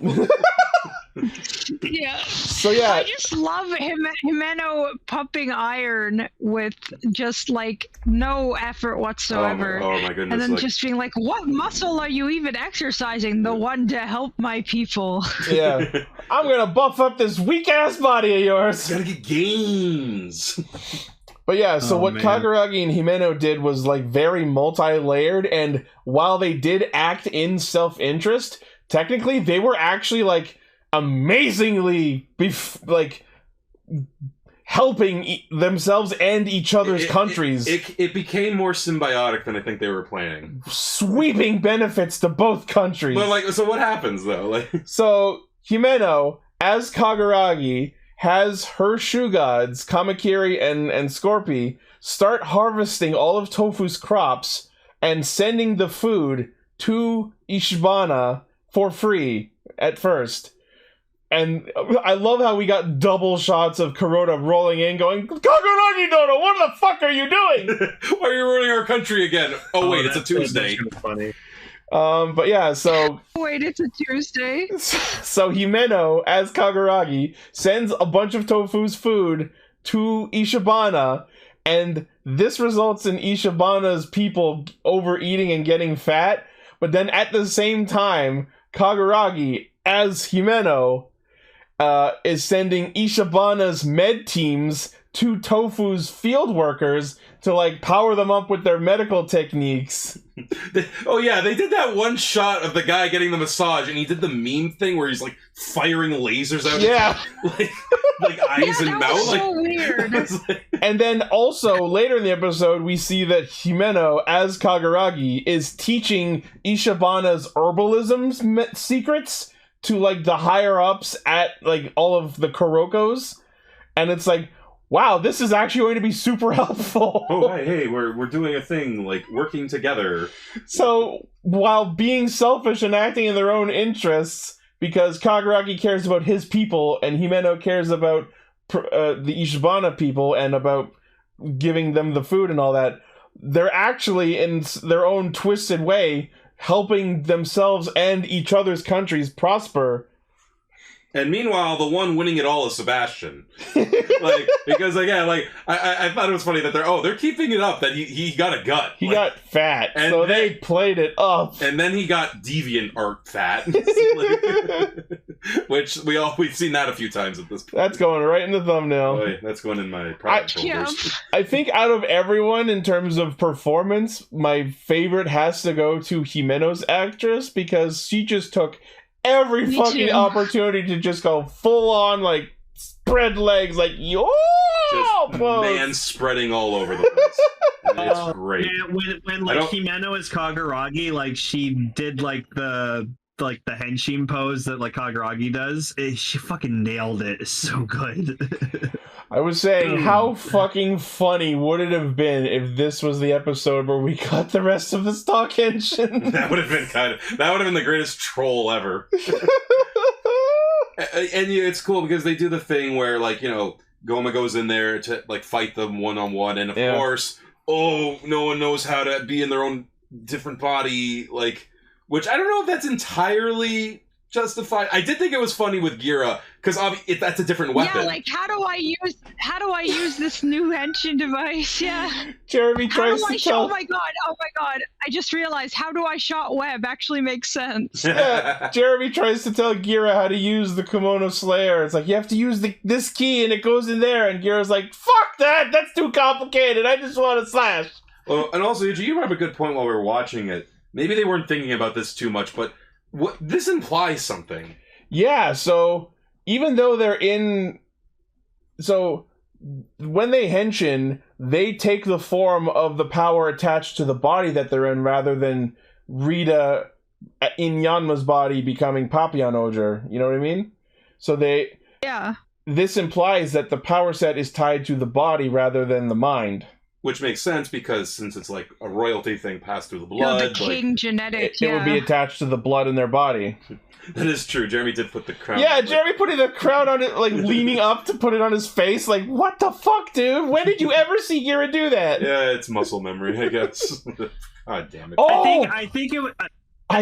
Yeah. So yeah, I just love Himeno pumping iron with just like no effort whatsoever. Oh my goodness! And then just being like, "What muscle are you even exercising? The one to help my people." Yeah, I'm gonna buff up this weak ass body of yours. Gotta get gains. But yeah, so what Kaguragi and Himeno did was like very multi-layered, and while they did act in self-interest, technically they were actually like amazingly helping themselves and each other's countries. It became more symbiotic than I think they were planning. Sweeping benefits to both countries. But like, so what happens though? Like, so Himeno, as Kaguragi, has her shoe gods, Kamakiri and Scorpy, start harvesting all of Tofu's crops and sending the food to Ishibana for free. at first. And I love how we got double shots of Kuroda rolling in, going, Kaguragi Dono, what the fuck are you doing? Why are you ruining our country again? Oh wait, it's a Tuesday. That's funny. But yeah, so... Wait, it's a Tuesday? So Himeno, as Kaguragi, sends a bunch of Tofu's food to Ishibana, and this results in Ishibana's people overeating and getting fat, but then at the same time, Kaguragi, as Himeno, is sending Ishibana's med teams to Tofu's field workers to, like, power them up with their medical techniques. Oh yeah, they did that one shot of the guy getting the massage, and he did the meme thing where he's, like, firing lasers out like eyes and mouth. So weird. And then also, later in the episode, we see that Himeno, as Kaguragi, is teaching Ishibana's herbalism secrets to, like, the higher-ups at, like, all of the Kurokos. And it's like, wow, this is actually going to be super helpful. Oh, hey, we're doing a thing, like, working together. So, while being selfish and acting in their own interests, because Kaguragi cares about his people, and Himeno cares about the Ishibana people, and about giving them the food and all that, they're actually, in their own twisted way, helping themselves and each other's countries prosper. And meanwhile, the one winning it all is Sebastian. Because again, I thought it was funny that they're keeping it up that he got a gut. He got fat, and so they played it up. And then he got deviant art fat, which we've seen that a few times at this point. That's going right in the thumbnail. Boy, that's going in my private folders. I think out of everyone in terms of performance, my favorite has to go to Himeno's actress, because she just took every fucking opportunity to just go full on, like, spread legs, like, yo, just man spreading all over the place. It's great. Yeah, when like Himeno as Kaguragi, like, she did like the henshin pose that, like, Kaguragi does. She fucking nailed it. It's so good. I was saying, how fucking funny would it have been if this was the episode where we got the rest of the stock henshin? That would have been the greatest troll ever. And it's cool because they do the thing where, like, you know, Goma goes in there to, like, fight them one-on-one, and of course, no one knows how to be in their own different body, like, which I don't know if that's entirely justified. I did think it was funny with Gira, because that's a different weapon. Yeah, like, how do I use this new henshin device? Yeah. Jeremy tries to tell... Oh my god! I just realized, how do I shot web actually makes sense. Yeah, Jeremy tries to tell Gira how to use the Kimono Slayer. It's like, you have to use this key and it goes in there, and Gira's like, fuck that! That's too complicated! I just want to slash! Well, and also, you brought up a good point while we were watching it. Maybe they weren't thinking about this too much, but this implies something. Yeah, so even though they're in... So, when they henshin, they take the form of the power attached to the body that they're in, rather than Rita in Yanma's body becoming Papillon Ogre. You know what I mean? So they... Yeah. This implies that the power set is tied to the body rather than the mind. Which makes sense, because since it's like a royalty thing passed through the blood, the king genetic, it would be attached to the blood in their body. That is true. Jeremy did put the crown. Yeah, Jeremy putting the crown on it, like leaning up to put it on his face. Like, what the fuck, dude? When did you ever see Gira do that? Yeah, it's muscle memory, I guess. God damn it! Oh! I think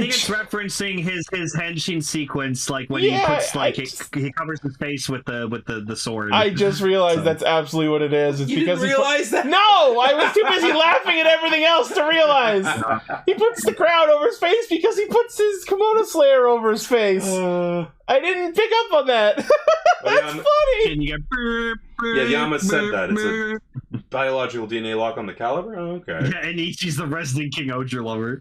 it's referencing his henshin sequence, like when he puts he covers his face with the sword. I just realized that's absolutely what it is. It's you because didn't realize that? No, I was too busy laughing at everything else to realize. He puts the crown over his face because he puts his Kimono Slayer over his face. I didn't pick up on that. That's funny. And you get yeah, Yama said that. It's a biological DNA lock on the caliber? Oh, okay. Yeah, and Ichi's the resident King-Ohger lover.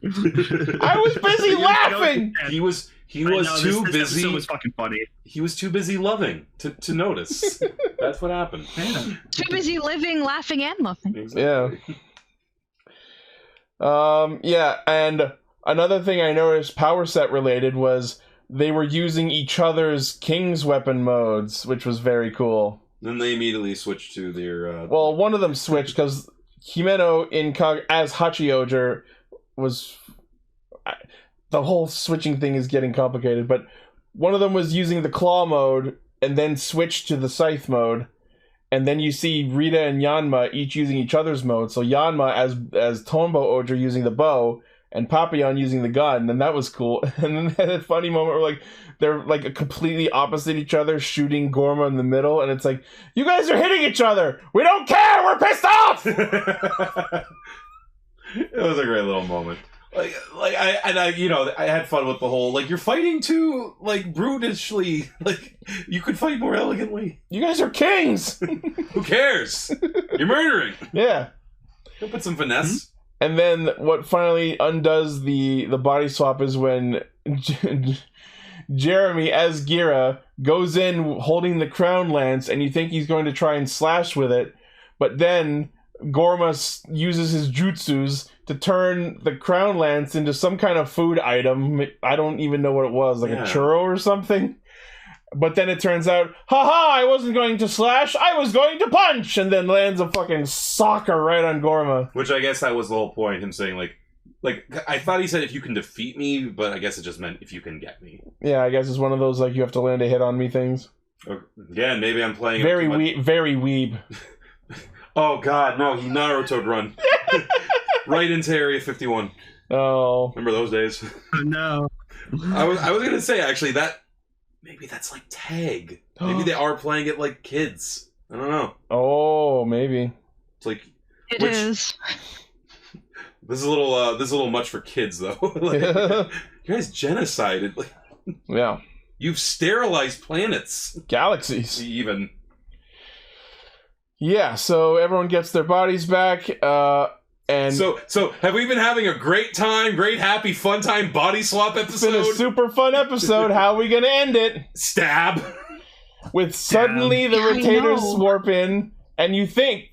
I was busy laughing! He was too busy. This episode was fucking funny. He was too busy loving to notice. That's what happened. Yeah. Too busy living, laughing, and loving. Exactly. Yeah. Yeah, and another thing I noticed power set related was they were using each other's King's weapon modes, which was very cool. Then they immediately switched to their... Well, one of them switched because Himeno as Hachi-Ohger was... The whole switching thing is getting complicated, but one of them was using the claw mode and then switched to the scythe mode. And then you see Rita and Yanma each using each other's mode. So Yanma as Tombo Oger using the bow, and Papillon using the gun, and that was cool. And then they had a funny moment where they're like completely opposite each other, shooting Gorma in the middle, and it's like, you guys are hitting each other! We don't care! We're pissed off! It was a great little moment. I had fun with the whole, like, you're fighting too, like, brutishly. Like, you could fight more elegantly. You guys are kings! Who cares? You're murdering! Yeah. Go put some finesse. And then what finally undoes the body swap is when Jeremy, as Gira, goes in holding the crown lance, and you think he's going to try and slash with it, but then Gorma uses his jutsus to turn the crown lance into some kind of food item. I don't even know what it was, like a churro or something. But then it turns out, haha, I wasn't going to slash, I was going to punch! And then lands a fucking socker right on Gorma. Which I guess that was the whole point, him saying, like, I thought he said if you can defeat me, but I guess it just meant if you can get me. Yeah, I guess it's one of those, like, you have to land a hit on me things. Again, maybe I'm playing... Very weeb. Oh, God, no, he Naruto'd run. Right into Area 51. Oh. Remember those days? No. I was going to say, actually, that... Maybe that's like tag. Maybe they are playing it like kids. I don't know. Oh, maybe. It's like it is. This is a little much for kids, though. Like, you guys genocided. Like, yeah. You've sterilized planets, galaxies, even. Yeah. So everyone gets their bodies back. And so have we been having a great time, great happy fun time body swap episode? It's been a super fun episode. How are we gonna end it? Stab. With suddenly the retainers warp in, and you think,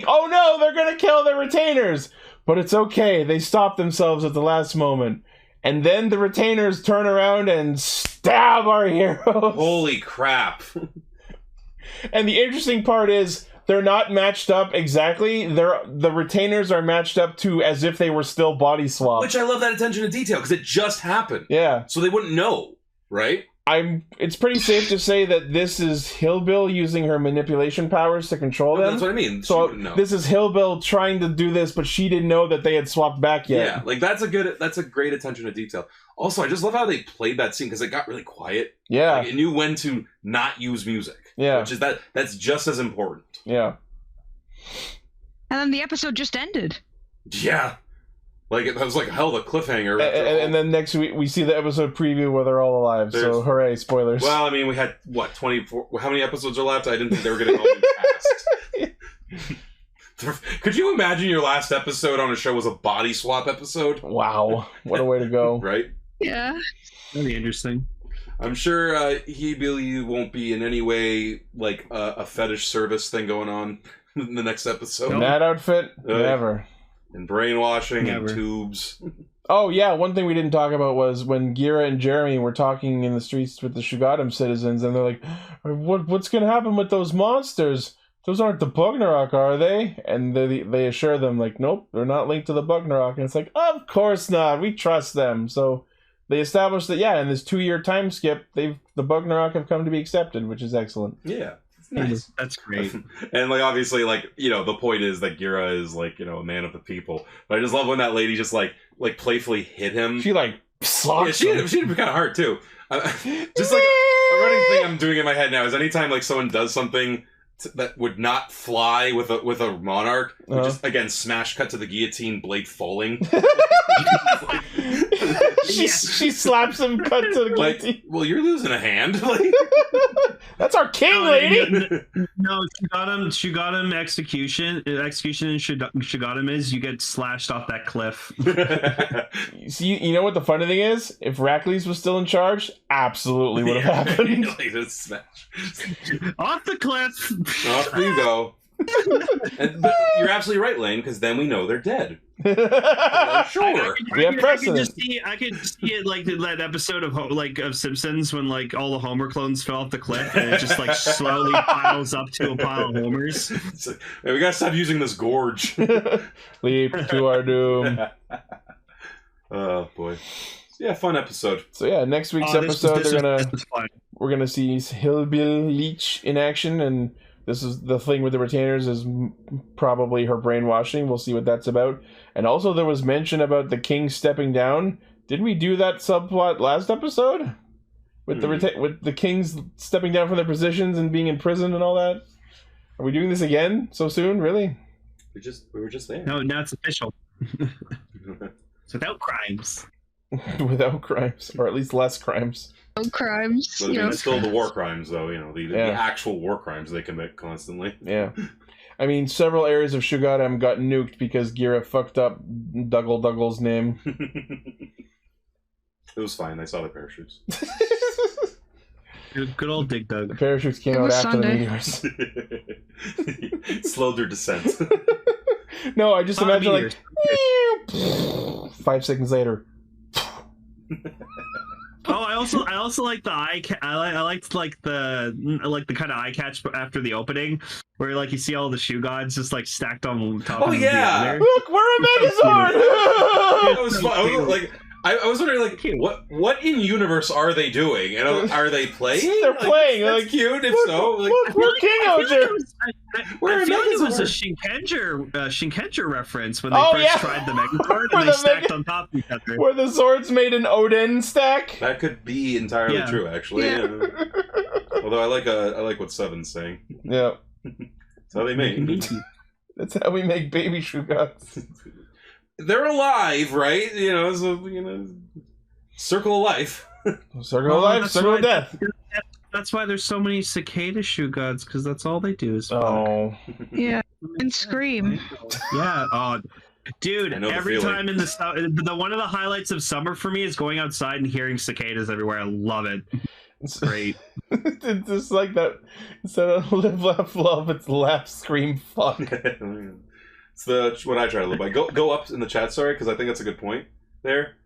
oh no, they're gonna kill the retainers, but it's okay. They stop themselves at the last moment, and then the retainers turn around and stab our heroes. Holy crap! And the interesting part is, they're not matched up exactly. The retainers are matched up to as if they were still body swapped. Which I love that attention to detail, because it just happened. Yeah. So they wouldn't know, right? It's pretty safe to say that this is Hillbill using her manipulation powers to control them. That's what I mean. So this is Hillbill trying to do this, but she didn't know that they had swapped back yet. Yeah, like that's a great attention to detail. Also, I just love how they played that scene, because it got really quiet. Yeah. Like, it knew when to not use music. Yeah. Which is that's just as important. Yeah. And then the episode just ended. Yeah. Like, it was like hell of a cliffhanger. And then next week we see the episode preview where they're all alive. So hooray, spoilers. Well, I mean, we had, 24... How many episodes are left? I didn't think they were getting all past. Could you imagine your last episode on a show was a body swap episode? Wow. What a way to go. Right? Yeah. That'd be interesting. I'm sure he really won't be in any way like a fetish service thing going on in the next episode. In that outfit? Never. And brainwashing and tubes. Oh, yeah. One thing we didn't talk about was when Gira and Jeremy were talking in the streets with the Shugadam citizens, and they're like, what's going to happen with those monsters? Those aren't the Bugnarok, are they? And they assure them, like, nope, they're not linked to the Bugnarok. And it's like, of course not. We trust them. So they established that, in this 2-year time skip, the Bugnarok have come to be accepted, which is excellent. Yeah. Nice. That's great. And like obviously, like, the point is that Gira is like, a man of the people. But I just love when that lady just like playfully hit him. She like slots him. She hit him kind of hard too. Just like a running thing I'm doing in my head now is anytime like someone does something that would not fly with a monarch, we just again smash cut to the guillotine blade falling. She slaps him, cut to the guillotine. Like, well, you're losing a hand. That's our king, lady. No, she got him execution and Shugadam is you get slashed off that cliff. See, you know what the funny thing is? If Rackley's was still in charge, absolutely would have happened. Just smash. Off the cliff. Off you go. But you're absolutely right, Lane, because then we know they're dead. Sure. We have precedent. I could see it like that episode of Simpsons when like all the Homer clones fell off the cliff and it just like slowly piles up to a pile of Homers. Like, hey, we gotta stop using this gorge. Leap to our doom. Oh boy. Yeah, fun episode. So yeah, next week's episode we're gonna see Hillbill Leech in action, and this is the thing with the retainers is probably her brainwashing. We'll see what that's about. And also there was mention about the king stepping down. Did we do that subplot last episode? With with the kings stepping down from their positions and being in prison and all that? Are we doing this again so soon? Really? We were just there. No, now it's official. It's without crimes. Without crimes, or at least less crimes. No crimes. But I mean, still the war crimes, though. You know, the actual war crimes they commit constantly. Yeah. I mean, several areas of Shugadam got nuked because Gira fucked up Dougle's name. It was fine. I saw the parachutes. Good old Dig Dug. The parachutes came out after the meteors. Slowed their descent. No, I just imagine like 5 seconds later. Oh, I also like the I liked like the kind of eye catch after the opening where like you see all the shoe gods just like stacked on top. Oh yeah! Look, we're a Megazord. That was fun. I was wondering, like, what in universe are they doing? And are they playing? They're playing. That's like, cute. If so, like, look, we're Kingohger. I feel like it was a Shinkenger reference when they first tried the Megazord and they stacked on top of each other. Where the Zords made an Odin stack. That could be entirely true, actually. Yeah. Although I like what Seven's saying. Yeah, that's how they make. That's how we make baby shoe gods. They're alive, right? You know, so, circle of life. Circle of life, circle of death. That's why there's so many cicada shoe gods, because that's all they do is yeah, and scream. Yeah. Oh, dude, every time in the one of the highlights of summer for me is going outside and hearing cicadas everywhere. I love it. It's great. It's just like that. Instead of live, laugh, love, it's laugh, scream, fuck. It's what I try to live by. Go up in the chat, sorry, because I think that's a good point there.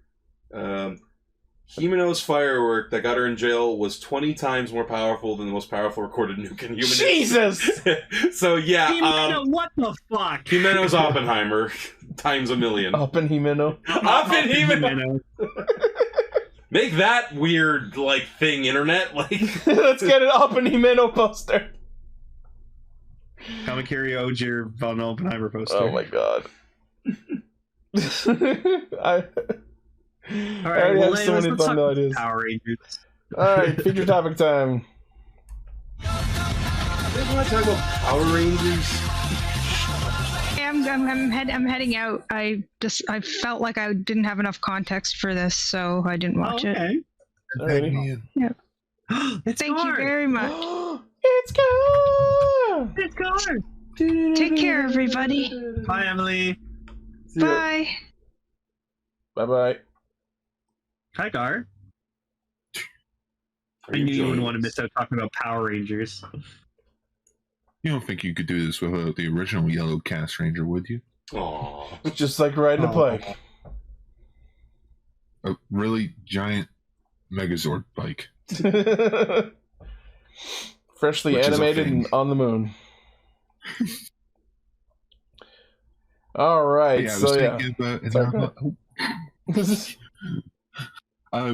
Himeno's firework that got her in jail was 20 times more powerful than the most powerful recorded nuke in human Jesus! So yeah, Himeno, what the fuck? Himeno's Oppenheimer times a million. Oppenhimeno. Oppenhimeno. Make that weird thing, internet. Let's get an Oppenhimeno poster. Kamakiri Ogier von Oppenheimer poster. Oh my god. Alright, well, so many fun ideas. Power Rangers. Alright, feature topic time. We want to talk about Power Rangers. I'm heading out. I felt like I didn't have enough context for this, so I didn't watch it. Alrighty. Yeah. Thank you very much. It's gone. It's gone. Take care, everybody. Bye, Emily. Bye. Bye. Hi, Gar. I knew you wouldn't want to miss out talking about Power Rangers. You don't think you could do this without the original yellow Castranger, would you? Aww. Just like riding a bike. A really giant Megazord bike. Freshly animated and on the moon. Alright, so yeah.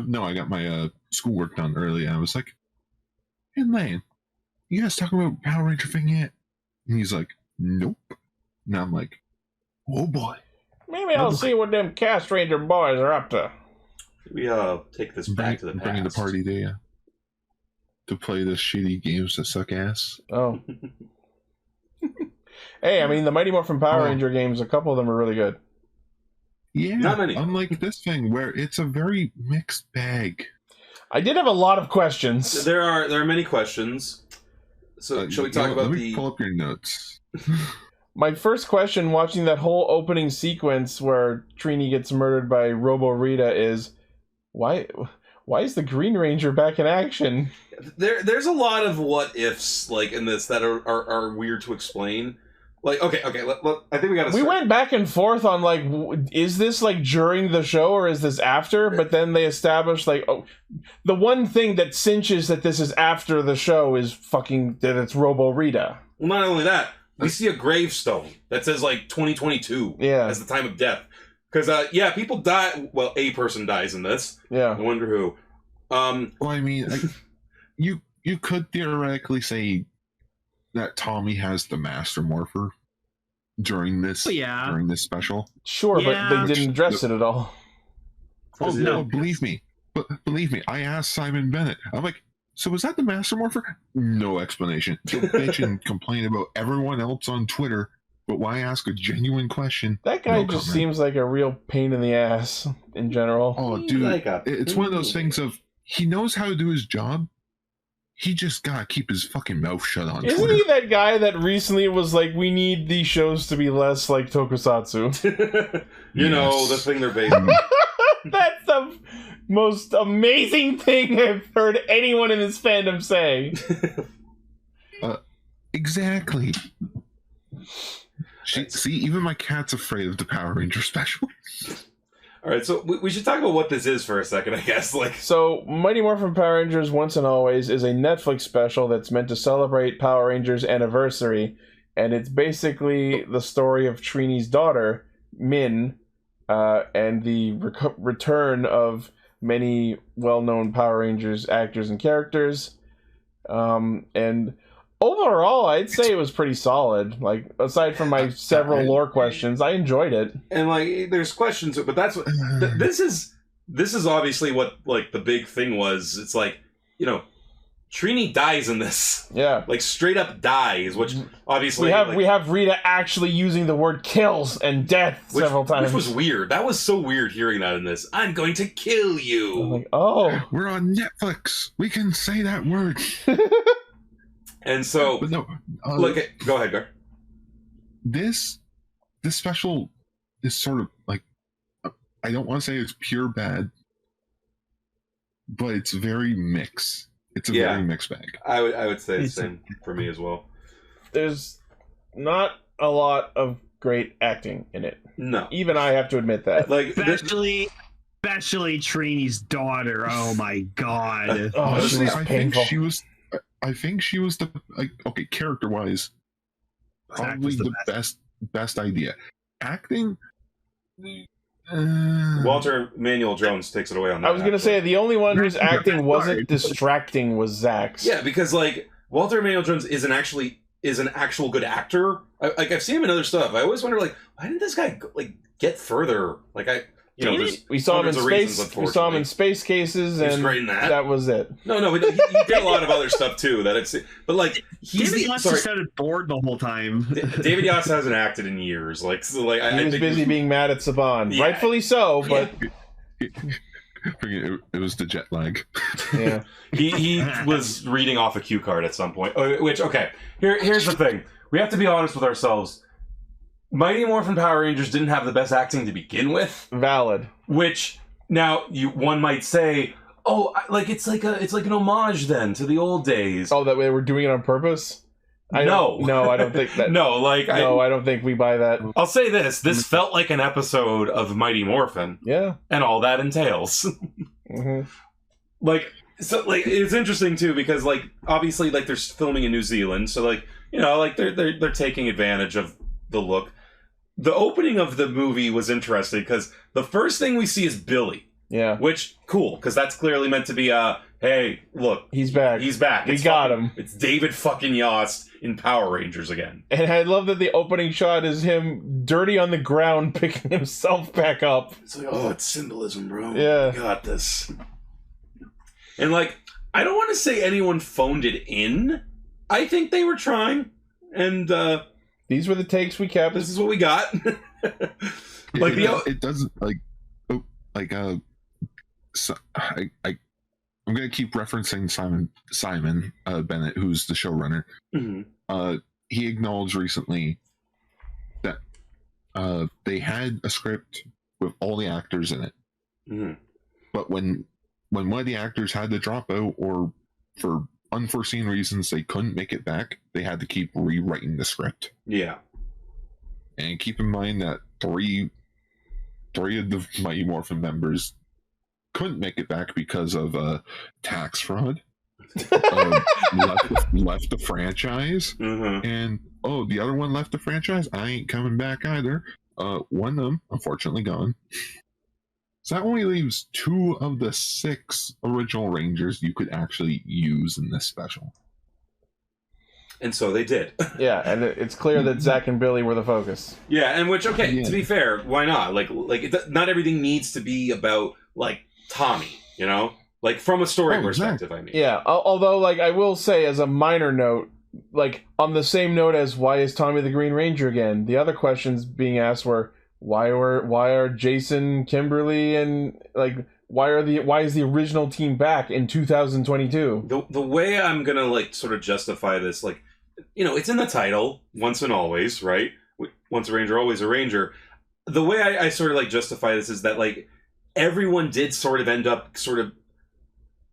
No, I got my schoolwork done early, and I was like, "Hey, Lane, you guys talking about Power Ranger thing yet?" And he's like, "Nope." And I'm like, "Oh boy." Maybe I'll see what them Castranger boys are up to. We take this back to the past. Bringing the party to play the shitty games that suck ass. Oh. Hey, I mean, the Mighty Morphin Power Ranger games, a couple of them are really good. Yeah, not many. Unlike this thing where it's a very mixed bag. I did have a lot of questions. There are many questions. So shall we talk about let me pull up your notes. My first question watching that whole opening sequence where Trini gets murdered by Robo Rita is, why is the Green Ranger back in action? There's a lot of what ifs in this that are weird to explain. Okay, I think we gotta start. We went back and forth on is this during the show or is this after? But then they established the one thing that cinches that this is after the show is that it's Robo Rita. Well, not only that, we see a gravestone that says 2022 as the time of death. Because yeah, people die. Well, a person dies in this. Yeah. I wonder who. Well, I mean, you could theoretically say that Tommy has the Master Morpher during this special. Sure, Yeah. but they didn't address it at all. Oh no, believe me, I asked Simon Bennett. I'm like, so was that the Master Morpher? No explanation. He'll bitch and complain about everyone else on Twitter, but why ask a genuine question? That guy just seems like a real pain in the ass in general. Oh, dude, it's one of those things of he knows how to do his job. He just gotta keep his fucking mouth shut on Isn't Twitter. he that guy that recently was like, we need these shows to be less like tokusatsu? You know, the thing they're based on. That's the most amazing thing I've heard anyone in this fandom say. Exactly. See, even my cat's afraid of the Power Ranger special. All right, so we should talk about what this is for a second, I guess. So, Mighty Morphin Power Rangers Once and Always is a Netflix special that's meant to celebrate Power Rangers' anniversary, and it's basically the story of Trini's daughter, Min, and the return of many well-known Power Rangers actors and characters. And overall, I'd say it was pretty solid. Like, aside from my several lore questions, I enjoyed it. And there's questions, but that's what this is obviously what the big thing was. It's Trini dies in this. Yeah. Straight up dies, which obviously we have Rita actually using the word kills and death several times. Which was weird. That was so weird hearing that in this. I'm going to kill you. I'm like, oh. We're on Netflix. We can say that word. And so, but no, go ahead, Gar. This special is sort of I don't want to say it's pure bad, but it's very mixed. It's a very mixed bag. I would say the same for me as well. There's not a lot of great acting in it. No, even I have to admit that. Especially Trini's daughter. Oh my god! Honestly, she was painful. I think she was the character-wise, probably the best idea. Acting, Walter Manuel Jones takes it away on that. I was gonna say the only one whose acting wasn't distracting was Zach's. Yeah, because Walter Manuel Jones is an actual good actor. I've seen him in other stuff. I always wonder why didn't this guy get further? We saw him in space. We saw him in Space Cases, and great in that. That was it. No, he did a lot of other stuff too. David Yost sounded bored the whole time. David Yost hasn't acted in years. He was busy being mad at Saban, rightfully so. But it was the jet lag. Yeah, he was reading off a cue card at some point. Which here's the thing: we have to be honest with ourselves. Mighty Morphin Power Rangers didn't have the best acting to begin with. Valid. Which now one might say, it's like an homage then to the old days. Oh, that they were doing it on purpose? No, I don't think that. I don't think we buy that. I'll say this: this felt like an episode of Mighty Morphin. Yeah, and all that entails. Mm-hmm. It's interesting too because obviously they're filming in New Zealand, so they're taking advantage of the look. The opening of the movie was interesting because the first thing we see is Billy. Yeah. Which, cool, because that's clearly meant to be hey, look. He's back. He's back. We got him. It's David fucking Yost in Power Rangers again. And I love that the opening shot is him dirty on the ground picking himself back up. It's it's symbolism, bro. Yeah. We got this. And I don't want to say anyone phoned it in. I think they were trying. And, these were the takes we kept. This is what we got. It doesn't so I'm gonna keep referencing Simon Bennett, who's the showrunner. Mm-hmm. He acknowledged recently that they had a script with all the actors in it, but when one of the actors had to drop out or for unforeseen reasons they couldn't make it back, they had to keep rewriting the script. Yeah. And keep in mind that three of the Mighty Morphin members couldn't make it back because of tax fraud. Left the franchise. Mm-hmm. And the other one left the franchise. I ain't coming back either. one of them, unfortunately, gone. So that only leaves 2 of the 6 original Rangers you could actually use in this special. And so they did. Yeah, and it's clear that Zach and Billy were the focus. Yeah, and which, okay, to be fair, why not? Like not everything needs to be about, like, Tommy, you know? Like, from a story perspective, I mean. Yeah, although, like, I will say, as a minor note, like, on the same note as why is Tommy the Green Ranger again, the other questions being asked were, why are Jason, Kimberly, and, like, why is the original team back in 2022? The way I'm gonna, like, sort of justify this, like, you know, it's in the title, once and always, right? Once a Ranger, always a Ranger. The way I sort of, like, justify this is that, like, everyone did sort of end up sort of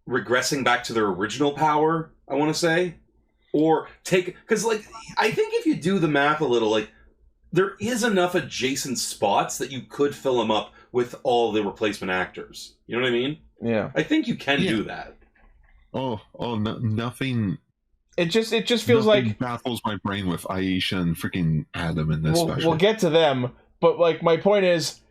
regressing back to their original power, I want to say. Or because, like, I think if you do the math a little, like, there is enough adjacent spots that you could fill them up with all the replacement actors. You know what I mean? Yeah. I think you can do that. Nothing... It just feels like baffles my brain with Aisha and freaking Adam in this special. We'll get to them, but like my point is,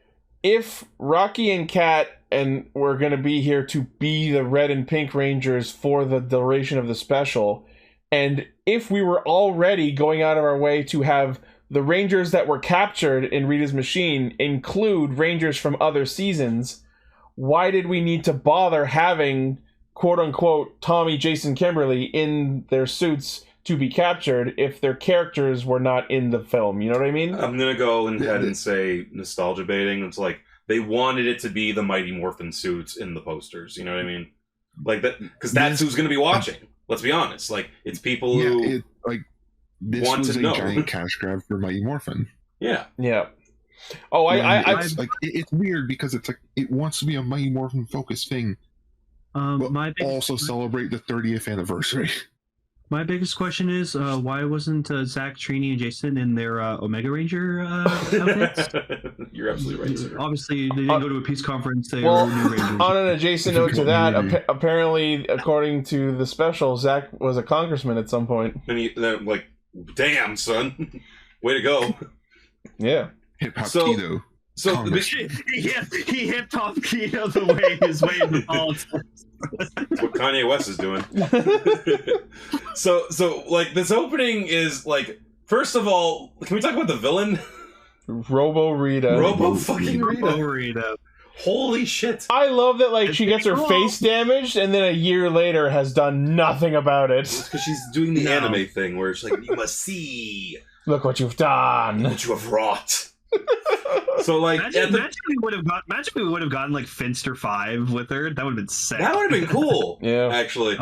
if Rocky and Kat and we're gonna be here to be the Red and Pink Rangers for the duration of the special, and if we were already going out of our way to have the Rangers that were captured in Rita's machine include Rangers from other seasons, why did we need to bother having quote-unquote Tommy, Jason, Kimberly in their suits to be captured if their characters were not in the film? You know what I mean? I'm going to go ahead and say nostalgia baiting. It's like they wanted it to be the Mighty Morphin suits in the posters. You know what I mean? Like that, because that's who's going to be watching. Let's be honest. Like, it's people who this want was to a know. giant cash grab for Mighty Morphin. Yeah. Yeah. Oh, it's weird because it's like it wants to be a Mighty Morphin focused thing. But also celebrate the 30th anniversary. My biggest question is why wasn't Zach, Trini, and Jason in their Omega Ranger outfits? You're absolutely right, sir. Obviously, they didn't go to a peace conference. They well, were New Rangers. On an adjacent note to that, apparently, according to the special, Zach was a congressman at some point. And they're like, damn, son. Way to go. Yeah. Hip-hop keto. So he hip hop keto the way his way into politics. That's what Kanye West is doing. so like this opening is like, first of all, can we talk about the villain? Robo Rita. Fucking Rita. Holy shit. I love that, like, she gets her face damaged and then a year later has done nothing about it. It's because she's doing the anime thing where it's like, you must see. Look what you've done. What you have wrought. So like, imagine we would have gotten like Finster 5 with her. That would have been sick. That would have been cool. Yeah, actually.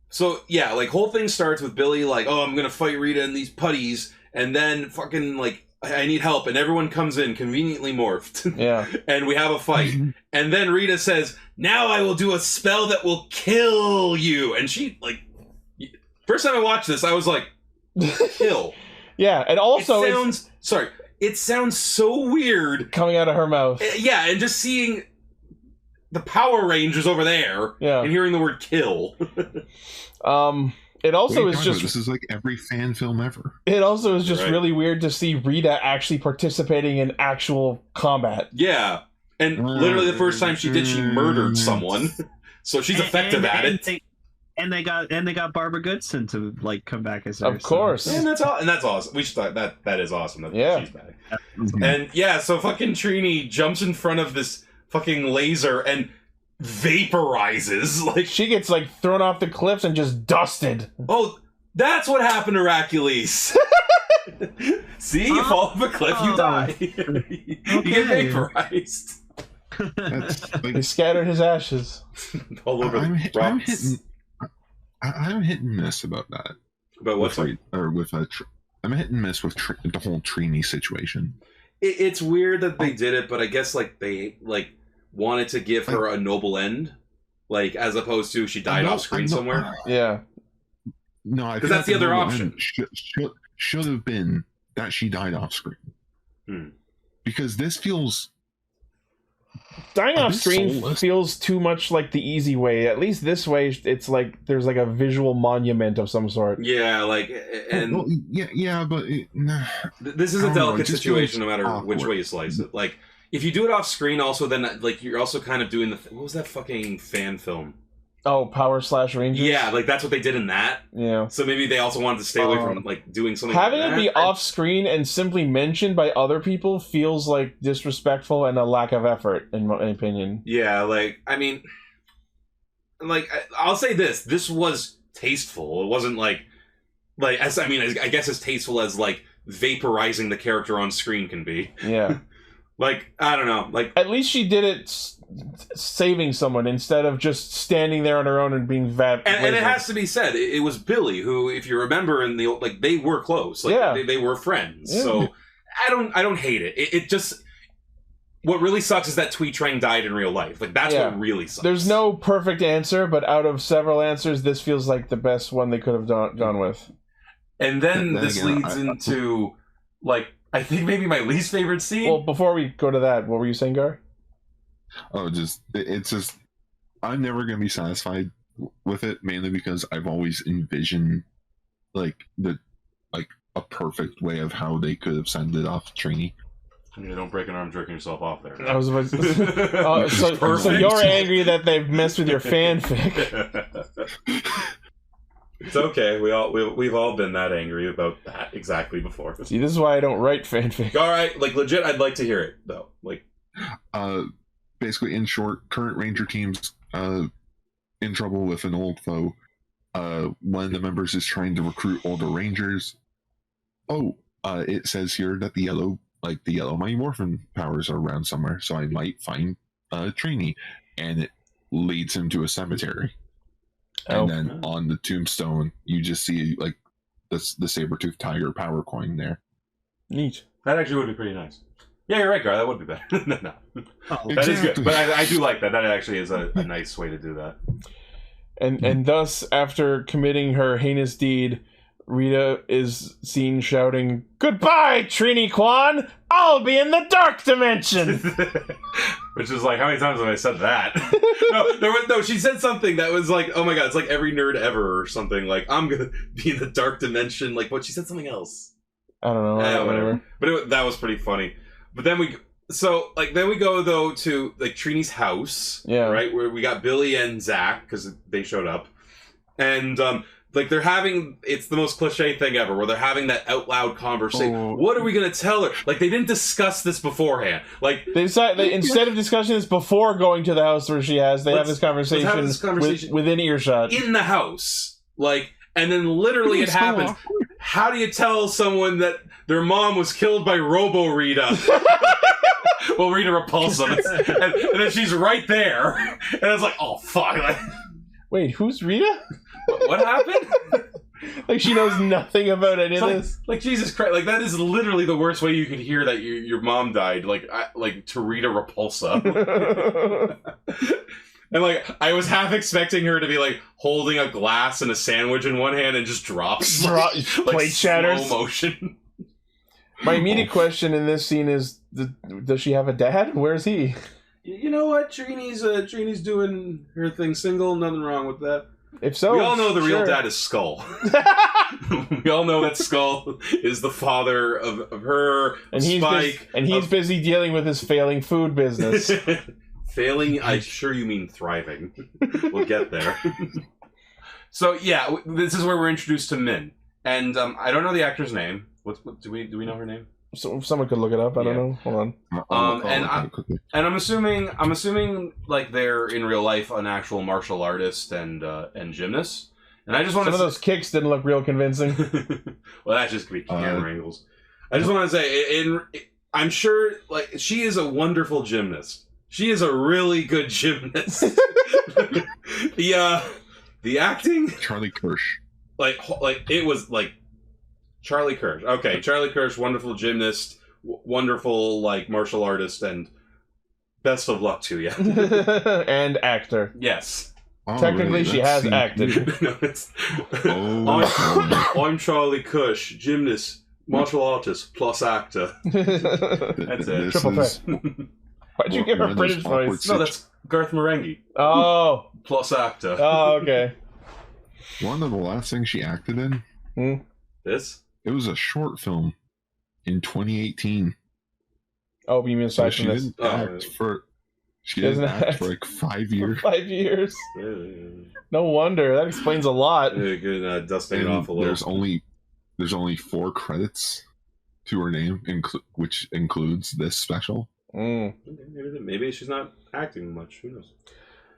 So yeah, like whole thing starts with Billy like, oh, I'm gonna fight Rita and these putties, and then fucking like, I need help, and everyone comes in conveniently morphed. Yeah, and we have a fight, and then Rita says, "Now I will do a spell that will kill you," and she like, first time I watched this, I was like, kill. Yeah, and also it sounds so weird coming out of her mouth. Yeah, and just seeing the Power Rangers over there, and hearing the word "kill." It also is just this is like every fan film ever. It also is just really weird to see Rita actually participating in actual combat. Yeah, and literally the first time she did, she murdered someone, so she's effective at it. And they got Barbara Goodson to like come back as her. Of course. And that's awesome. We should talk that is awesome that she's back. Mm-hmm. And yeah, so fucking Trini jumps in front of this fucking laser and vaporizes. Like, she gets like thrown off the cliffs and just dusted. Oh, that's what happened to Hercules. See, you fall off a cliff, you die. You get vaporized. He scattered his ashes all over the rocks. I'm hit and miss about that. About what? I'm hit and miss with the whole Trini situation. It's weird that they did it, but I guess like they like wanted to give her a noble end, like as opposed to she died off screen somewhere. Yeah. No, because that's the other option. Should have been that she died off screen. Because this feels Dying off screen feels too much like the easy way. At least this way, it's like there's like a visual monument of some sort. Yeah, like, and well, yeah, but this is a delicate situation no matter which way you slice it. Like, if you do it off screen, also then like you're also kind of doing what was that fucking fan film? Oh, Power / Rangers. Yeah, like that's what they did in that. Yeah. So maybe they also wanted to stay away from like doing something. Having like it be off screen and simply mentioned by other people feels like disrespectful and a lack of effort, in my opinion. Yeah, like I mean, like I'll say this: this was tasteful. It wasn't like I guess as tasteful as like vaporizing the character on screen can be. Yeah. Like I don't know. Like at least she did it saving someone instead of just standing there on her own and being and it has to be said, it was Billy who, if you remember in the like, they were close. Like, yeah, they were friends. Yeah. So I don't hate it. It just, what really sucks is that Twee Trang died in real life. Like that's what really sucks. There's no perfect answer, but out of several answers, this feels like the best one they could have gone with. And then this leads into like I think maybe my least favorite scene. Well, before we go to that, what were you saying, Gar? Oh, it's just I'm never gonna be satisfied with it, mainly because I've always envisioned like a perfect way of how they could have sent it off Trini. You don't break an arm jerking yourself off there. I was about to so you're angry that they've messed with your fanfic. It's okay. We've all been that angry about that exactly before. See, this is why I don't write fanfic. All right, like legit, I'd like to hear it though. Like, basically, in short, current Ranger team's in trouble with an old foe. One of the members is trying to recruit older Rangers. It says here that the yellow Mighty Morphin powers are around somewhere, so I might find Trini, and it leads him to a cemetery. And then on the tombstone, you just see like the saber-toothed tiger power coin there. Neat. That actually would be pretty nice. Yeah, you're right, Gar. That would be better. No. That is good. But I do like that. That actually is a nice way to do that. And thus, after committing her heinous deed, Rita is seen shouting, "Goodbye, Trini Kwan! I'll be in the dark dimension!" Which is like, how many times have I said that? No, she said something that was like, oh my god, it's like every nerd ever or something. Like, I'm gonna be in the dark dimension. Like, what? She said something else. I don't know. Whatever. But that was pretty funny. But then we go though to like Trini's house. Yeah. Right, where we got Billy and Zach because they showed up, and like they're having, it's the most cliche thing ever, where they're having that out loud conversation. Oh. What are we gonna tell her? Like, they didn't discuss this beforehand. Like they instead of discussing this before going to the house where she has, they have this conversation within earshot in the house. Like, and then literally it happens. How do you tell someone that their mom was killed by Robo Rita? Well, Rita repulsed them, and then she's right there, and it's like, oh fuck! Like, wait, who's Rita? What happened? Like, she knows nothing about any of this. Like, Jesus Christ! Like, that is literally the worst way you could hear that your mom died. Like, to Rita Repulsa. And like, I was half expecting her to be like holding a glass and a sandwich in one hand and just drops plate shatters, slow motion. My immediate question in this scene is: does she have a dad? Where's he? You know what? Trini's doing her thing single. Nothing wrong with that. If so, we all know the real dad is Skull. We all know that Skull is the father of her, and Spike, he's busy dealing with his failing food business. Failing? I'm sure you mean thriving. We'll get there. So yeah, this is where we're introduced to Min, and I don't know the actor's name. What do we know her name? So someone could look it up. I don't know. Hold on. And I'm assuming like they're in real life an actual martial artist and gymnast. And I just want some of those kicks didn't look real convincing. Well, that just could be camera angles. I just want to say, I'm sure like she is a wonderful gymnast. She is a really good gymnast. The acting, Charlie Kirsch. Like it was like. Charlie Kirsch. Okay, Charlie Kirsch, wonderful gymnast, wonderful like martial artist, and best of luck to you. And actor. Yes. Technically, she has acted. No, I'm Charlie Kirsch, gymnast, martial artist, plus actor. That's it. Triple threat. Why'd you give her British voice? No, that's Garth Marenghi. Oh. Plus actor. Oh, okay. One of the last things she acted in. This? It was a short film in 2018. Oh, you mean aside she from this? didn't act for. She didn't act for like 5 years. 5 years. No wonder. That explains a lot. Good, dusting it off a little. There's only 4 credits to her name, which includes this special. Maybe she's not acting much. Who knows?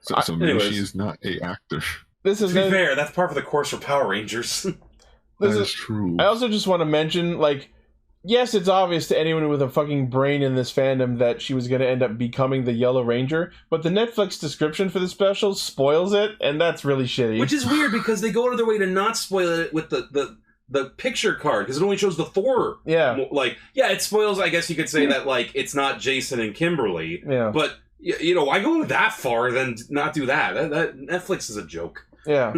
So maybe she is not a actor. This is to be fair, that's part of the course for Power Rangers. That is true. I also just want to mention, like, yes, it's obvious to anyone with a fucking brain in this fandom that she was going to end up becoming the Yellow Ranger, but the Netflix description for the special spoils it, and that's really shitty. Which is weird because they go out of their way to not spoil it with the picture card, because it only shows the 4. Yeah. Like, yeah, it spoils, I guess you could say that, like, it's not Jason and Kimberly. Yeah. But, you know, why go that far then not do that? That Netflix is a joke. Yeah.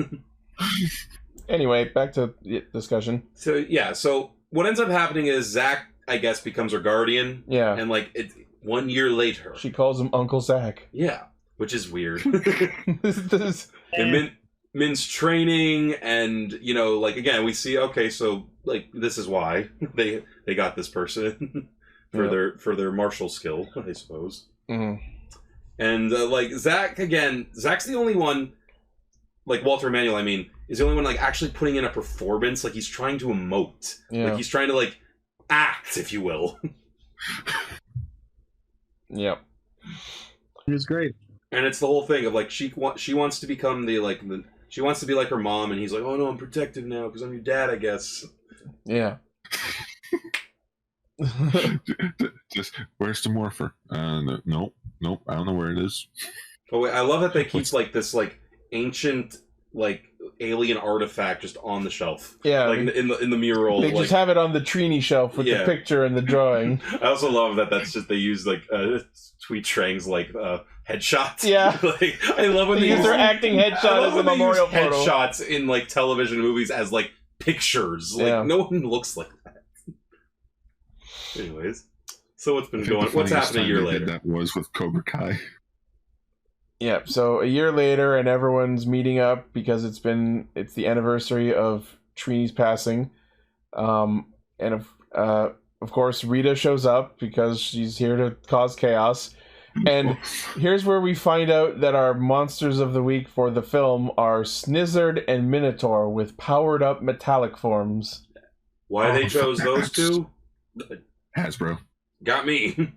Anyway, back to discussion. So what ends up happening is Zach, I guess, becomes her guardian. Yeah. And, like, 1 year later. She calls him Uncle Zach. Yeah. Which is weird. And Min's training, and, you know, like, again, we see, okay, so, like, this is why they got this person for their martial skill, I suppose. Mm-hmm. And, like, Zach's the only one, like, Walter Emanuel, I mean, is the only one, like, actually putting in a performance. Like, he's trying to emote. Yeah. Like, he's trying to, like, act, if you will. Yep. It was great. And it's the whole thing of, like, she wants to become she wants to be like her mom, and he's like, oh, no, I'm protective now, because I'm your dad, I guess. Yeah. Just, where's the morpher? Nope, I don't know where it is. But wait, I love that they keep, like, this, like, ancient, like, alien artifact just on the shelf. Yeah. Like, in the mural. They just have it on the Trini shelf with the picture and the drawing. I also love that that's just, they use, like, Tweet Trang's, like, headshots. Yeah. Like, I love when they use their acting headshot as a memorial photo. Headshots in, like, television movies as, like, pictures. Like, no one looks like that. Anyways. So what's been going? What's happened a year later? That was with Cobra Kai. Yeah, so a year later, and everyone's meeting up because it's the anniversary of Trini's passing, and of course Rita shows up because she's here to cause chaos. And here's where we find out that our monsters of the week for the film are Snizzard and Minotaur with powered up metallic forms. Why they chose those two? Hasbro. Got me.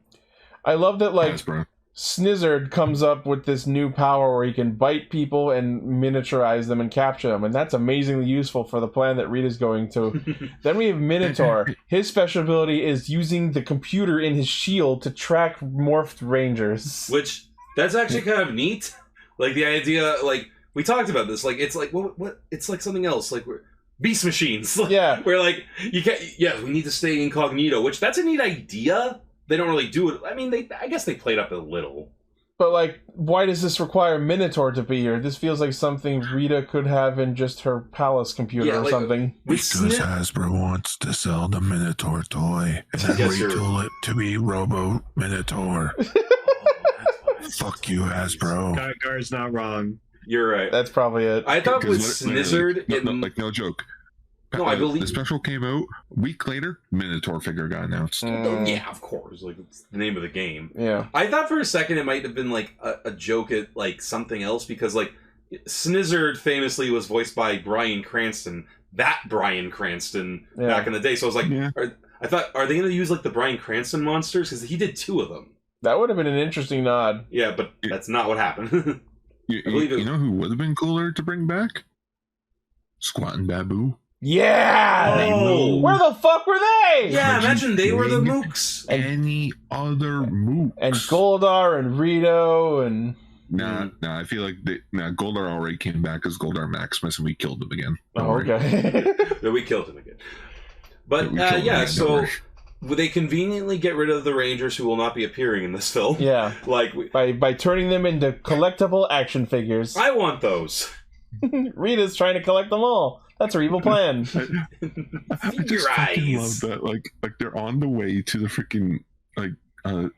I love that, like, Hasbro. Snizzard comes up with this new power where he can bite people and miniaturize them and capture them, and that's amazingly useful for the plan that Rita's going to. Then we have Minotaur. His special ability is using the computer in his shield to track morphed rangers. Which, that's actually kind of neat. Like, the idea, like, we talked about this, like, it's like, what? It's like something else, like, we're beast machines. Like, yeah. Where, like, you can't, we need to stay incognito, which, that's a neat idea. They don't really do it. I mean, I guess they played up a little. But, like, why does this require Minotaur to be here? This feels like something Rita could have in just her palace computer or something. Because Hasbro wants to sell the Minotaur toy and retool it to be Robo Minotaur. Fuck you, Hasbro. Gar's not wrong. You're right. That's probably it. I thought with Snizzard... no joke. No, I believe the special came out a week later. Minotaur figure got announced. Yeah, of course. Like, it's the name of the game. Yeah. I thought for a second it might have been like a joke at like something else, because like Snizzard famously was voiced by Bryan Cranston. That Bryan Cranston back in the day. So I was like, I thought, are they going to use like the Bryan Cranston monsters? Because he did 2 of them. That would have been an interesting nod. Yeah, but that's not what happened. You know who would have been cooler to bring back? Squat and Babu. Yeah! Oh. Where the fuck were they? Yeah, imagine they were the mooks. Any other mook. And Goldar and Rito and... Nah, I feel like Goldar already came back as Goldar Maximus and we killed him again. Oh, okay. No, we killed him again. But, so they conveniently get rid of the Rangers who will not be appearing in this film. Yeah. Like by turning them into collectible action figures. I want those. Rita's trying to collect them all. That's her evil plan. I just fucking love that. Like they're on the way to the freaking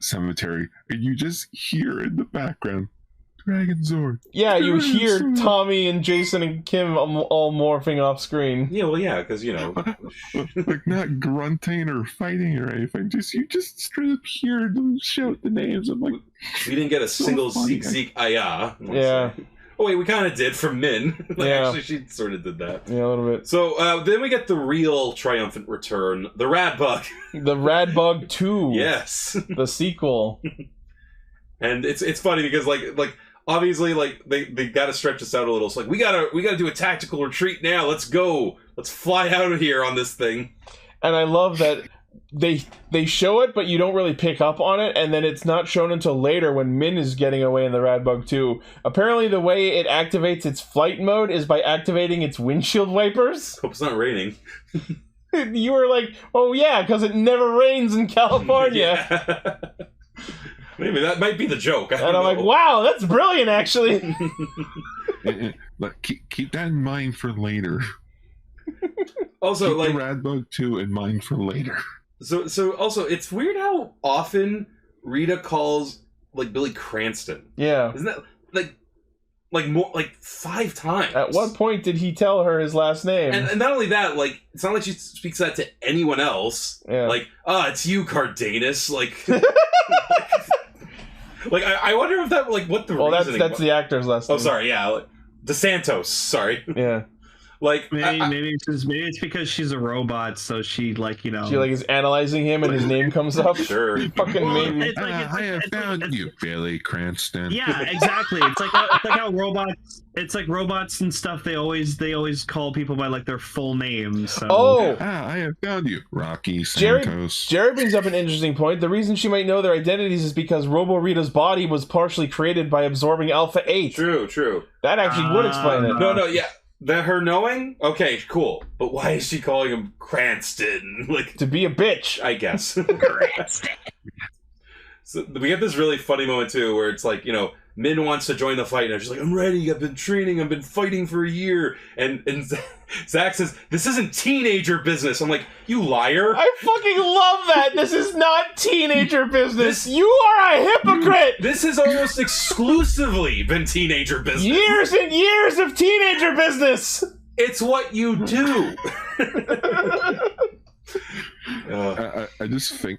cemetery, and you just hear in the background, Dragon Zord. Yeah, you Dragon hear Zord. Tommy and Jason and Kim all morphing off screen. Yeah, well, yeah, because like not grunting or fighting or anything. You just straight up hear them shout the names. I'm like, we didn't get a single Zeke Zeke Aya. Yeah. Oh wait, we kind of did from Min. Yeah. Actually, she sort of did that. Yeah, a little bit. So then we get the real triumphant return, the Rad Bug. The Rad Bug 2. Yes. The sequel. And it's funny because like obviously like they got to stretch this out a little. So like we gotta do a tactical retreat now. Let's go. Let's fly out of here on this thing. And I love that they show it, but you don't really pick up on it, and then it's not shown until later when Min is getting away in the Radbug 2. Apparently the way it activates its flight mode is by activating its windshield wipers. Hope it's not raining. You were like, oh yeah, because it never rains in California. Yeah. Maybe that might be the joke. And I'm like, wow, that's brilliant, actually. But keep that in mind for later. Also, keep like the Radbug 2 in mind for later. So also, it's weird how often Rita calls like Billy Cranston. Yeah, isn't that like more like 5 times? At what point did he tell her his last name? And not only that, like it's not like she speaks that to anyone else. Yeah. Like, it's you, Cardenas. Like, like I wonder if that like what the reasoning. That's the actor's last name. Oh, sorry, yeah, like, DeSantos. Sorry. Yeah. Like maybe it's because she's a robot, so she she is analyzing him and his name comes up. Sure, fucking maybe. I have found you, Billy Cranston. Yeah, exactly. It's like how robots. It's like robots and stuff. They always call people by like their full name. So. Oh, I have found you, Rocky Santos. Jerry brings up an interesting point. The reason she might know their identities is because Robo Rita's body was partially created by absorbing Alpha 8. True. That actually would explain it. No, yeah. That her knowing? Okay, cool. But why is she calling him Cranston? Like to be a bitch, I guess. Cranston. So we get this really funny moment too, where it's like, Min wants to join the fight, and she's like, "I'm ready. I've been training. I've been fighting for a year." And Zach says, "This isn't teenager business." I'm like, "You liar!" I fucking love that. This is not teenager business. You are a hypocrite. This has almost exclusively been teenager business. Years and years of teenager business. It's what you do. I just think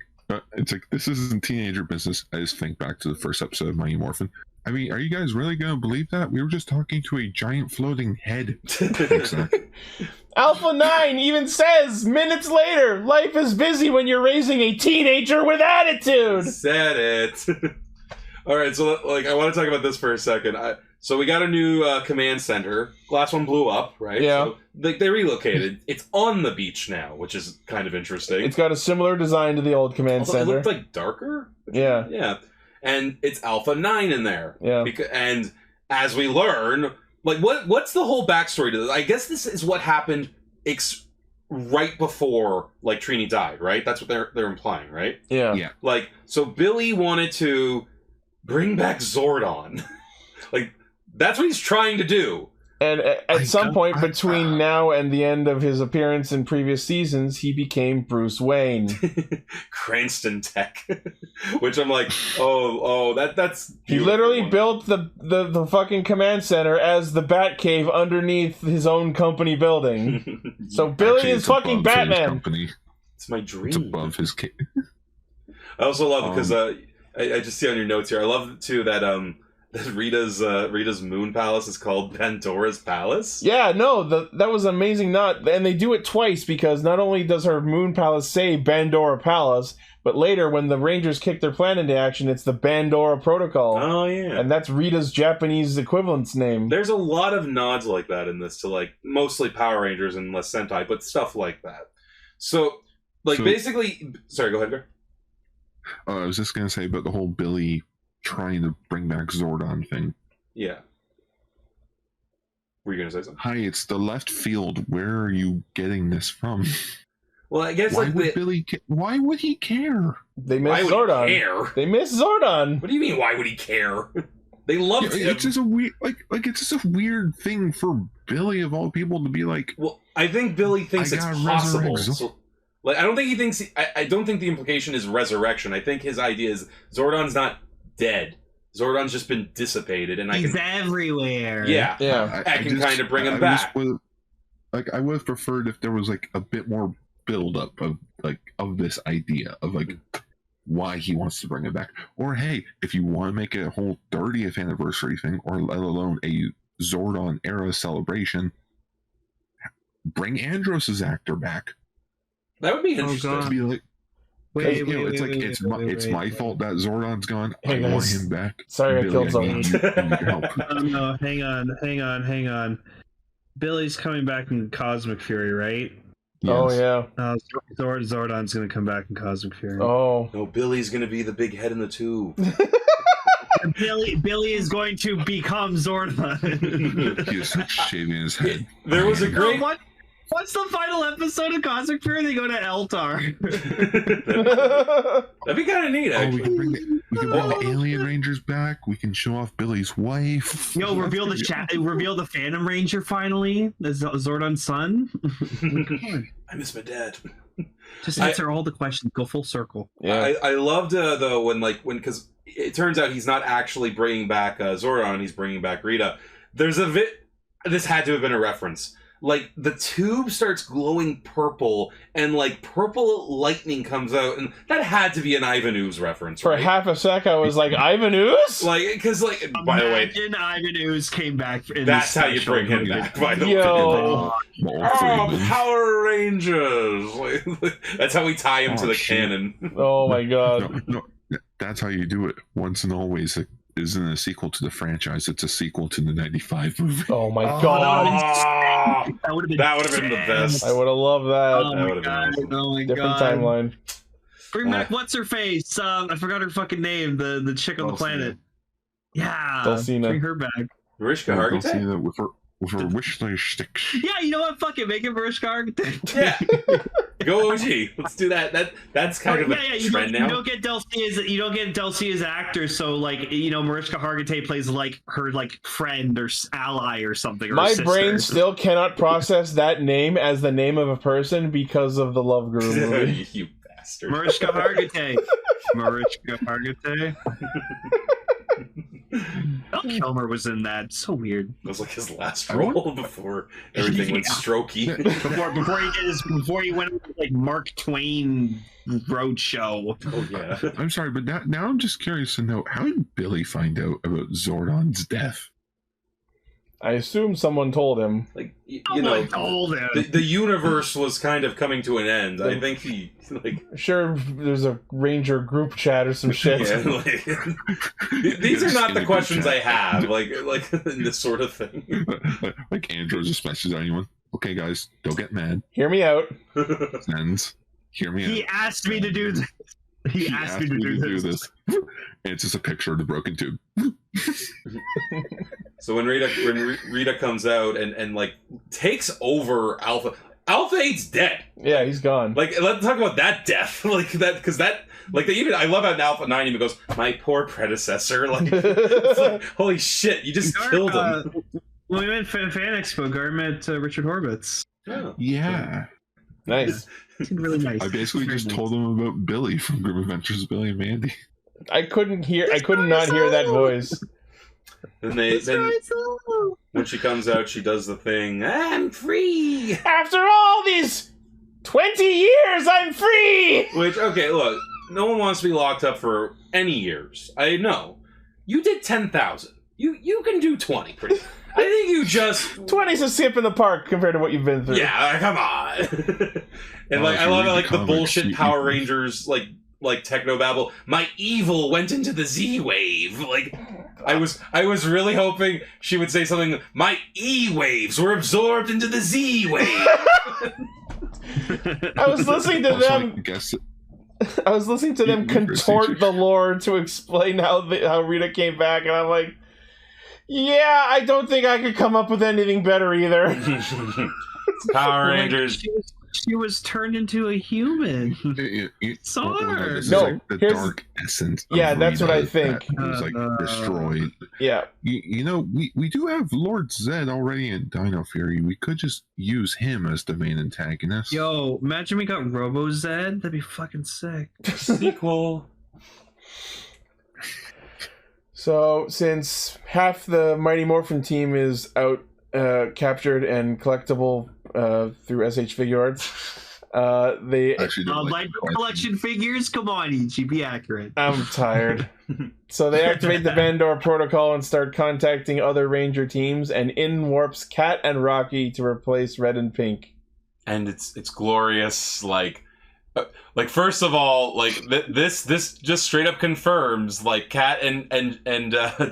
it's like this isn't teenager business. I just think back to the first episode of Mighty Morphin. I mean, are you guys really going to believe that? We were just talking to a giant floating head. Alpha 9 even says, minutes later, life is busy when you're raising a teenager with attitude. Said it. All right, so I want to talk about this for a second. So we got a new command center. Last one blew up, right? Yeah. So they relocated. It's on the beach now, which is kind of interesting. It's got a similar design to the old command center. It looked like darker. Yeah. Yeah. And it's Alpha 9 in there. Yeah. And as we learn, like, what's the whole backstory to this? I guess this is what happened right before, like, Trini died, right? That's what they're implying, right? Yeah. Yeah. Like, so Billy wanted to bring back Zordon. Like, that's what he's trying to do. And at some point between now and the end of his appearance in previous seasons, he became Bruce Wayne. Cranston Tech. Which I'm like, that's he literally built the fucking command center as the Batcave underneath his own company building. So Billy Actually, is fucking Batman. It's my dream. It's above his case. I also love it because I just see on your notes here. I love too that Rita's moon palace is called Pandora's Palace. Yeah, no, that was amazing. And they do it twice because not only does her moon palace say Pandora Palace, but later when the Rangers kick their plan into action, it's the Pandora Protocol. Oh yeah, and that's Rita's Japanese equivalent's name. There's a lot of nods like that in this to like mostly Power Rangers and less Sentai, but stuff like that. So basically, sorry, go ahead, Gar. I was just gonna say about the whole Billy trying to bring back Zordon thing. Yeah. Were you going to say something? Hi, it's the left field. Where are you getting this from? Well, I guess why would he care? They miss Zordon. They miss Zordon. What do you mean? Why would he care? They loved him. It's just a weird, it's just a weird thing for Billy of all people to be like. Well, I think Billy thinks it's possible. Like, I don't think he thinks... I don't think the implication is resurrection. I think his idea is Zordon's not dead. Zordon's just been dissipated, and he's everywhere. Yeah, yeah. I can kind of bring him back. I would have preferred if there was like a bit more build up of this idea of like why he wants to bring it back. Or hey, if you want to make it a whole 30th anniversary thing, or let alone a Zordon era celebration, bring Andros's actor back. That would be interesting. It'd be like, it's my fault that Zordon's gone. Hey, I want him back. Sorry, I killed someone. No, hang on. Billy's coming back in Cosmic Fury, right? Yes. Oh yeah. Zordon's gonna come back in Cosmic Fury. Oh no, Billy's gonna be the big head in the tube. Billy is going to become Zordon. He's shaving his head. There was a great. What's the final episode of Cosmic Fury? They go to Eltar. That'd be kind of neat, actually. We can bring the Alien Rangers back. We can show off Billy's wife. Yo, reveal the Phantom Ranger finally. That's Zordon's son. I miss my dad. Just answer all the questions. Go full circle. Yeah, I loved though when because it turns out he's not actually bringing back Zordon. He's bringing back Rita. There's a This had to have been a reference. Like, the tube starts glowing purple, and, like, purple lightning comes out, and that had to be an Ivan Ooze reference, For right? half a sec, I was like, Ivan Ooze? Like, because, like, by the way... Imagine Ivan Ooze came back in That's how you bring him back, by the way. Yo! Power Rangers! Like, that's how we tie him to the cannon. Oh, my God. No, that's how you do it. Once and always, it isn't a sequel to the franchise. It's a sequel to the 95 movie. Oh, my God. That would have been the best. I would have loved that. Oh my god! Oh my Different god! timeline. Bring back what's her face? I forgot her fucking name. The chick on the planet. Yeah, Dulcina. bring her back. Mariska Hargitay? Dulcina with her wish stick. Yeah, you know what? Fuck it, make it Mariska Hargitay. Yeah, go OG. Let's do that. That's kind of a trend now. You don't get Dulcina's actor, so like Mariska Hargitay plays like her friend or ally or something. Or My brain still cannot process that name as the name of a person because of the Love Guru movie. You bastard. Mariska Hargitay. Mariska Hargitay. Val Kilmer was in that. So weird. It was like his last role before everything went strokey. before he went with like Mark Twain Roadshow. Oh yeah. I'm sorry, but now I'm just curious to know, how did Billy find out about Zordon's death? I assume someone told him. Like told him. The universe was kind of coming to an end. I think he Sure, there's a Ranger group chat or some shit. Yeah, these are not the questions I have. Like this sort of thing. Like Andrew just messages anyone. Okay, guys, don't get mad. Hear me out. Sends. Hear me out. He asked me to do this. He asked me to do this. And it's just a picture of the broken tube. So when Rita comes out and like takes over Alpha 8's dead. Yeah, he's gone. Like, let's talk about that death. Like that, because that, like, they even, I love how Alpha 9 even goes, my poor predecessor. Like, it's like, holy shit, you just killed him. When we went Fan Expo, Gar met Richard Horvitz. Oh. Yeah. Nice. Really nice. I basically just told them about Billy from Group Adventures, Billy and Mandy. I could not hear that voice. Then when she comes out, she does the thing, I'm free! After all these 20 years, I'm free! Which, okay, look, no one wants to be locked up for any years. I know. You did 10,000. You can do 20, pretty. I think you just... 20's a skip in the park compared to what you've been through. Yeah, come on. And like, I love it, like the bullshit Power Rangers, like technobabble. My evil went into the Z-wave. Like, I was really hoping she would say something. My E-waves were absorbed into the Z-wave. I was listening to them. I was listening to them contort the lore to explain how Rita came back, and I'm like, yeah, I don't think I could come up with anything better either. Power Rangers. she was turned into a human. Saw her. This is No, like the here's- dark essence. Of Yeah, that's what I Rita think. that was like destroyed. Yeah. You know, we do have Lord Zed already in Dino Fury. We could just use him as the main antagonist. Yo, imagine we got Robo Zed. That'd be fucking sick. Sequel. So, since half the Mighty Morphin team is out captured and collectible through SH Figure Arts, they... Like collection figures? Come on, Ichi, be accurate. I'm tired. So they activate the Bandor protocol and start contacting other Ranger teams, and in warps Cat and Rocky to replace Red and Pink. And it's glorious. Like first of all, like this just straight up confirms like Kat and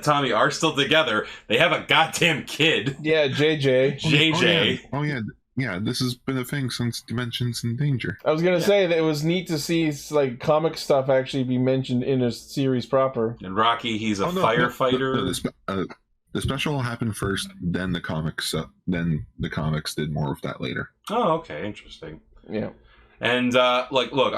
Tommy are still together. They have a goddamn kid. Yeah, JJ. Oh yeah. This has been a thing since Dimensions in Danger. I was gonna say that it was neat to see like comic stuff actually be mentioned in a series proper. And Rocky, he's a firefighter. The special happened first, then the comics. Then the comics did more of that later. Oh, okay, interesting. Yeah. And like, look,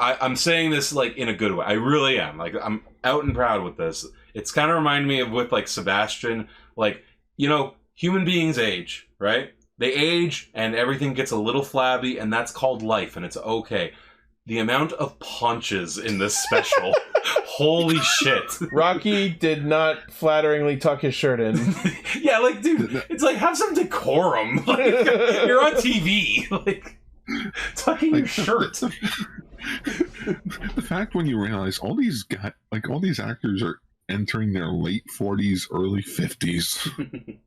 I'm saying this like in a good way. I really am. Like, I'm out and proud with this. It's kind of reminding me of with like Sebastian. Like, you know, human beings age, right? They age and everything gets a little flabby, and that's called life, and it's okay. The amount of punches in this special, holy shit. Rocky did not flatteringly tuck his shirt in. Yeah, like, dude, it's like, have some decorum. Like, you're on TV. Like, tucking your shirt. The fact when you realize all these guys, like all these actors are entering their late 40s, early 50s.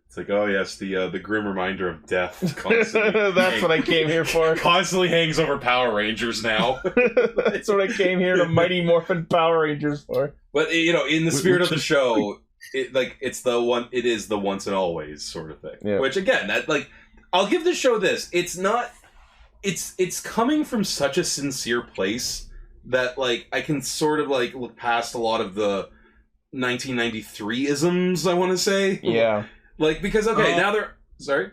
It's like, oh yes, the grim reminder of death. Constantly That's what I came here for. Constantly hangs over Power Rangers now. That's what I came here to Mighty Morphin Power Rangers for. But you know, in the spirit of the show, it is the once and always sort of thing. Yeah. Which again, that like, I'll give the show this. It's not. It's coming from such a sincere place that like I can sort of like look past a lot of the 1993 isms. I want to say. Yeah. Like, because, okay, now they're... Sorry?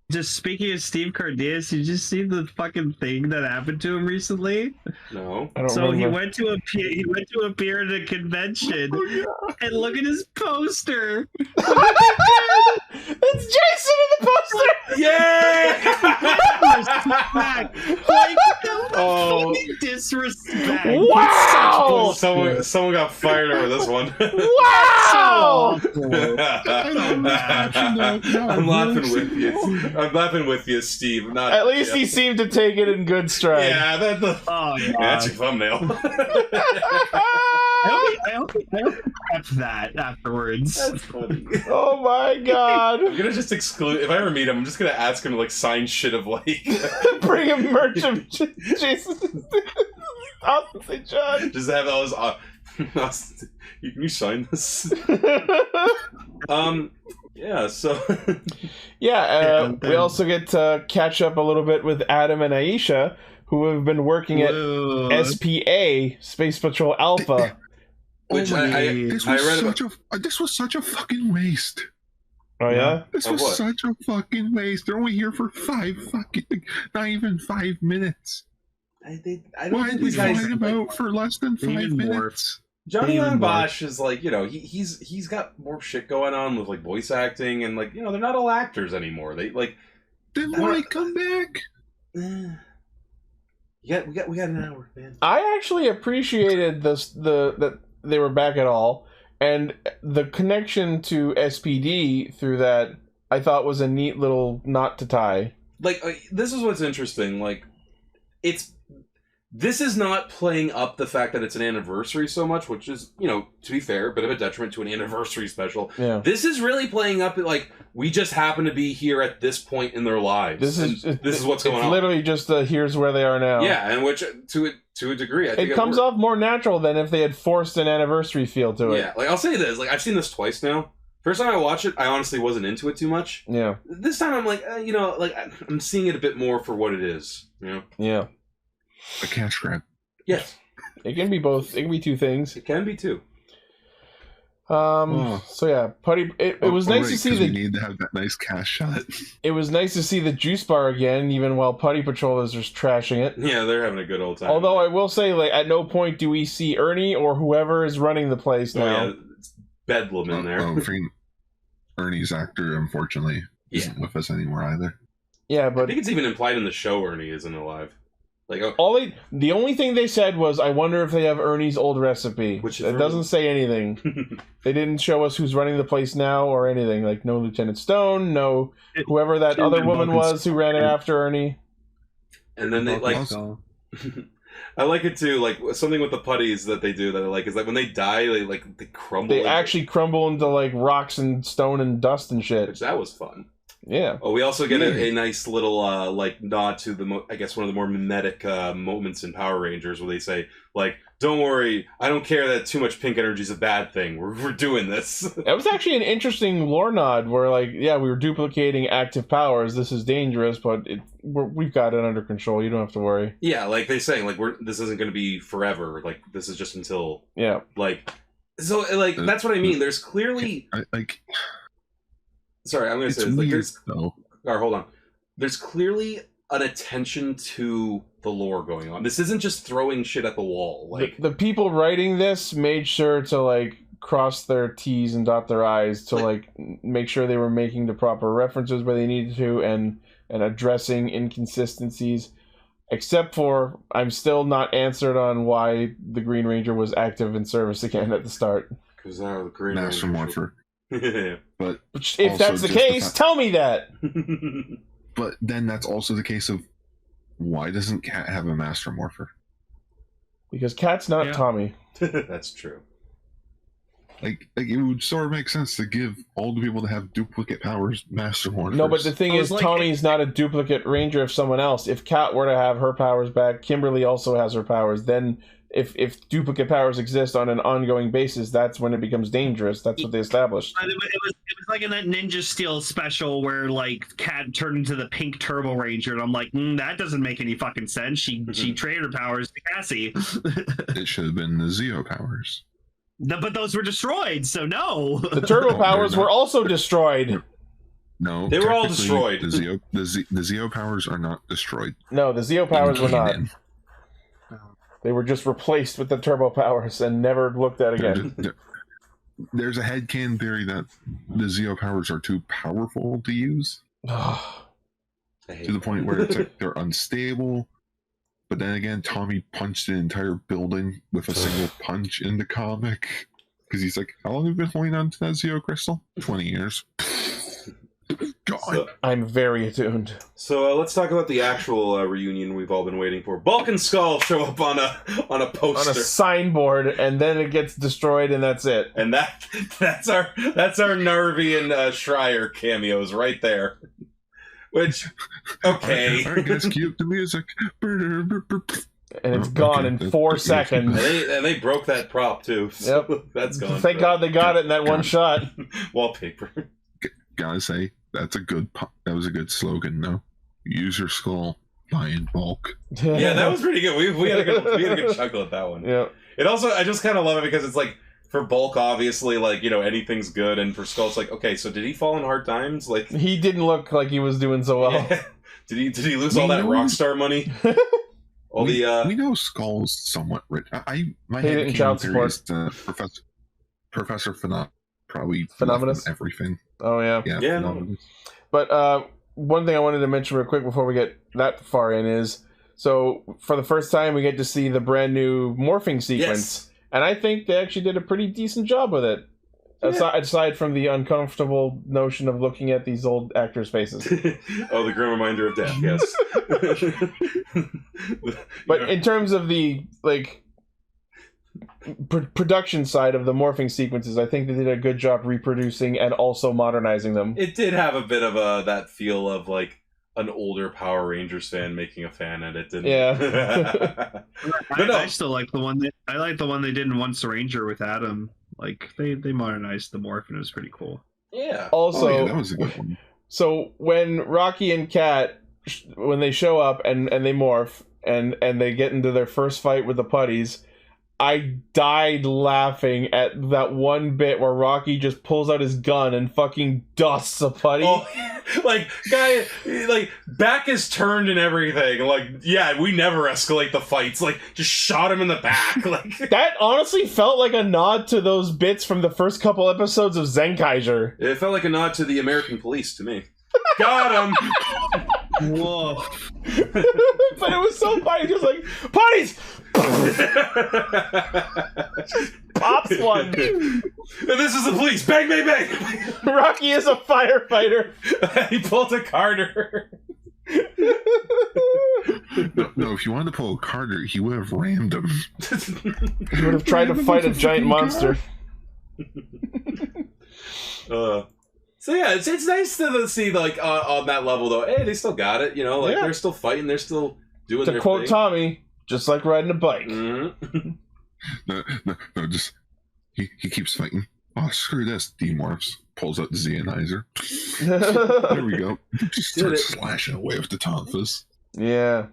Just speaking of Steve Cardenas, you just see the fucking thing that happened to him recently? No. I don't so remember. he went to appear at a convention, and look at his poster. It's Jason in the poster! Yeah! Like, no disrespect. Wow! Someone got fired over this one. Wow! I'm laughing with you. I'm laughing with you, Steve. Not, At least he seemed to take it in good stride. Yeah, that's your thumbnail. I hope he kept that afterwards. That's funny. Oh my god. I'm gonna just exclude... If I ever meet him, I'm just gonna ask him to, like, sign shit of, like... Bring him merch of Jason. Austin St. John. Just have all his... Austin, can you sign this? Yeah, so... we also get to catch up a little bit with Adam and Aisha, who have been working at SPA, Space Patrol Alpha. Which this was such a fucking waste. Oh yeah? This was such a fucking waste. They're only here for not even 5 minutes. I don't Why think did these they guys... fight about for less than 5 minutes? Johnny Young Bosch is like, you know, he's got more shit going on with like voice acting, and like, you know, they're not all actors anymore. They like... Then why come back? Yeah, we got an hour, man. I actually appreciated that they were back at all, and the connection to SPD through that I thought was a neat little knot to tie. Like, this is what's interesting. Like, this is not playing up the fact that it's an anniversary so much, which is, you know, to be fair, a bit of a detriment to an anniversary special. Yeah. This is really playing up, like, we just happen to be here at this point in their lives. This is what's going on. It's literally just here's where they are now. Yeah, and which, to a degree, I think it comes off more natural than if they had forced an anniversary feel to it. Yeah, like, I'll say this, like, I've seen this twice now. First time I watched it, I honestly wasn't into it too much. Yeah. This time I'm like, you know, like, I'm seeing it a bit more for what it is, you know? Yeah. A cash grab. Yes. It can be both. It can be two things. It can be two. So yeah, Putty. It was nice to see we need to have that nice cast shot. It was nice to see the juice bar again, even while Putty Patrol is just trashing it. Yeah, they're having a good old time. Although I will say, like, at no point do we see Ernie or whoever is running the place now. Oh, yeah, it's bedlam in there. Ernie's actor, unfortunately, isn't with us anymore either. Yeah, but I think it's even implied in the show Ernie isn't alive. Like, the only thing they said was, I wonder if they have Ernie's old recipe. Which it doesn't say anything. They didn't show us who's running the place now or anything. Like, no Lieutenant Stone, no whoever that other woman was who ran it after Ernie. And then they, like... I like it too, like, something with the putties that they do that I like is that when they die, they crumble. They actually crumble into, like, rocks and stone and dust and shit. Which, that was fun. Yeah. Oh, we also get a nice little like nod to I guess one of the more mimetic moments in Power Rangers where they say, like, "Don't worry, I don't care that too much pink energy is a bad thing. We're doing this." That was actually an interesting lore nod where, like, yeah, we were duplicating active powers. This is dangerous, but we've got it under control. You don't have to worry. Yeah, like they say, like this isn't going to be forever. Like this is just until like so like that's what I mean. There's clearly Sorry, I'm going to say this. Like, there's... Or, hold on. There's clearly an attention to the lore going on. This isn't just throwing shit at the wall. Like the people writing this made sure to, like, cross their T's and dot their I's to, like make sure they were making the proper references where they needed to and addressing inconsistencies. Except for, I'm still not answered on why the Green Ranger was active in service again at the start. Because the Green Master Morpher. But if that's the case, tell me that. But then that's also the case of why doesn't Cat have a Master Morpher? Because Cat's not Tommy. That's true. Like it would sort of make sense to give all the people that have duplicate powers Master Morphers. No, but the thing is, Tommy's not a duplicate Ranger of someone else. If Cat were to have her powers back, Kimberly also has her powers. Then if duplicate powers exist on an ongoing basis, that's when it becomes dangerous. That's what they established. It was like in that Ninja Steel special where, like, Cat turned into the pink Turbo Ranger, and I'm like, that doesn't make any fucking sense. She traded her powers to Cassie. It should have been the Zeo powers. But those were destroyed, so no. The Turbo powers were also destroyed. No, they were all destroyed. The Zeo powers are not destroyed. No, the Zeo powers were not. They were just replaced with the Turbo powers and never looked at again. There's a headcanon theory that the Zeo powers are too powerful to use. To the point where it's like they're unstable. But then again, Tommy punched an entire building with a single punch in the comic. Because he's like, how long have you been holding on to that Zeo crystal? 20 years. God. So, I'm very attuned. So let's talk about the actual reunion we've all been waiting for. Bulk and Skull show up on a poster, on a signboard, and then it gets destroyed, and that's it. And that's our Narvi and Schreier cameos right there. Which, okay, I guess cue the music, and it's gone in 4 seconds. And they broke that prop too. So yep, that's gone. Thank God they got it in that one shot. Wallpaper. Gotta say, that was a good slogan, though. Use your skull, buy in bulk. Yeah, that was pretty good. We had a good chuckle at that one. Yeah. It also, I just kind of love it because it's like, for Bulk, obviously, like, you know, anything's good, and for Skull, it's like, okay, so did he fall in hard times? Like, he didn't look like he was doing so well. Yeah. Did he lose all that Rockstar money? We know Skull's somewhat rich. My head child support. Professor probably Phenomenus? Everything. Oh yeah. Yeah. No. But one thing I wanted to mention real quick before we get that far in is, so for the first time we get to see the brand new morphing sequence. Yes. And I think they actually did a pretty decent job with it. Yeah. Aside from the uncomfortable notion of looking at these old actors' faces. Oh, the grim reminder of death, yes. But in terms of the, like, production side of the morphing sequences, I think they did a good job reproducing and also modernizing them. It did have a bit of that feel of, like, an older Power Rangers fan making a fan edit, didn't it? Yeah. I still like the one they did in Once a Ranger with Adam. Like, they modernized the Morphin. It was pretty cool. Yeah. Also, that was a good one. So when Rocky and Kat, when they show up and they morph and they get into their first fight with the putties, I died laughing at that one bit where Rocky just pulls out his gun and fucking dusts a putty. Oh, like, guy, like, back is turned and everything. Like, yeah, we never escalate the fights. Like, just shot him in the back. Like, that honestly felt like a nod to those bits from the first couple episodes of Zenkaiger. It felt like a nod to the American police to me. Got him! Whoa. But it was so funny, just like, putties! Pops one. And this is the police. Bang, bang, bang. Rocky is a firefighter. He pulled a Carter. No, if you wanted to pull a Carter, he would have rammed him. He would have tried to fight a giant monster. So yeah, it's nice to see, like, on that level though. Hey, they still got it, you know, like, they're still fighting, they're still doing their thing. To quote Tommy, just like riding a bike. Mm-hmm. No, just he keeps fighting. Oh, screw this! Demorphs, pulls out the Zeonizer. There we go. Just starts slashing away with the tonfas. Yeah.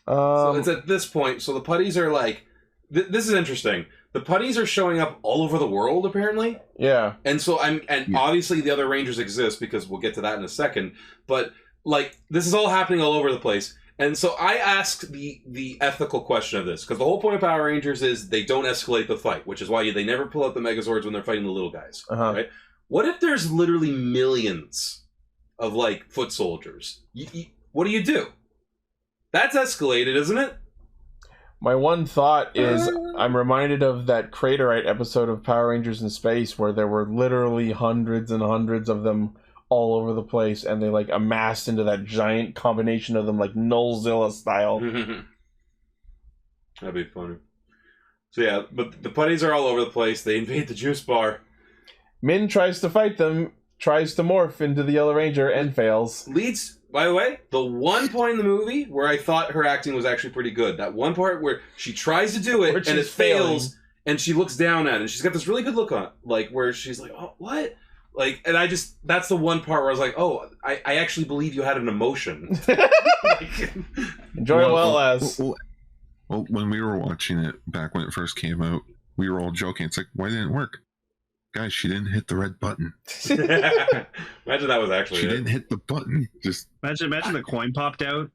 So it's at this point. So the putties are like, this is interesting. The putties are showing up all over the world, apparently. Yeah. And so obviously the other Rangers exist, because we'll get to that in a second. But like, this is all happening all over the place. And so I asked the ethical question of this, because the whole point of Power Rangers is they don't escalate the fight, which is why they never pull out the Megazords when they're fighting the little guys. Right? What if there's literally millions of, like, foot soldiers? What do? That's escalated, isn't it? My one thought is, I'm reminded of that Craterite episode of Power Rangers in Space where there were literally hundreds and hundreds of them all over the place, and they, like, amassed into that giant combination of them, like Nullzilla style. That'd be funny. So yeah, but the putties are all over the place. They invade the juice bar. Min tries to fight them, tries to morph into the Yellow Ranger, and fails. Leads, by the way, the one point in the movie where I thought her acting was actually pretty good. That one part where she tries to do it, and it fails, and she looks down at it, and she's got this really good look on it, like, where she's like, oh, what? Like, and that's the one part where I was like, oh, I actually believe you had an emotion. Enjoy it well, as. Well, when we were watching it back when it first came out, we were all joking. It's like, why didn't it work? Guys, she didn't hit the red button. Imagine that was actually She didn't hit the button. Just imagine the coin popped out.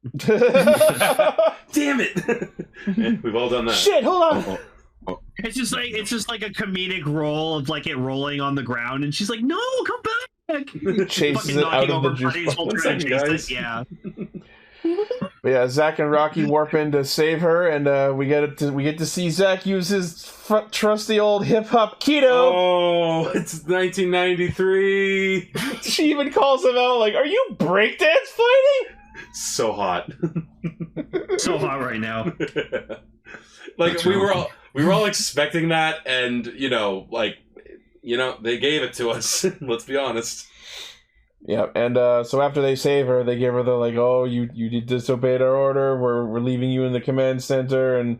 Damn it! We've all done that. Shit, hold on. It's just like a comedic roll of, like, it rolling on the ground, and she's like, "No, come back!" Chases it out of the juice bar. Guys. Yeah. But yeah, Zack and Rocky warp in to save her, and we get to see Zack use his trusty old hip hop keto. Oh, it's 1993. She even calls him out, like, "Are you breakdance fighting?" So hot. So hot right now. Like, we were all expecting that, and they gave it to us. Let's be honest. Yeah, and so after they save her, they give her the, like, oh, you disobeyed our order. We're leaving you in the command center, and,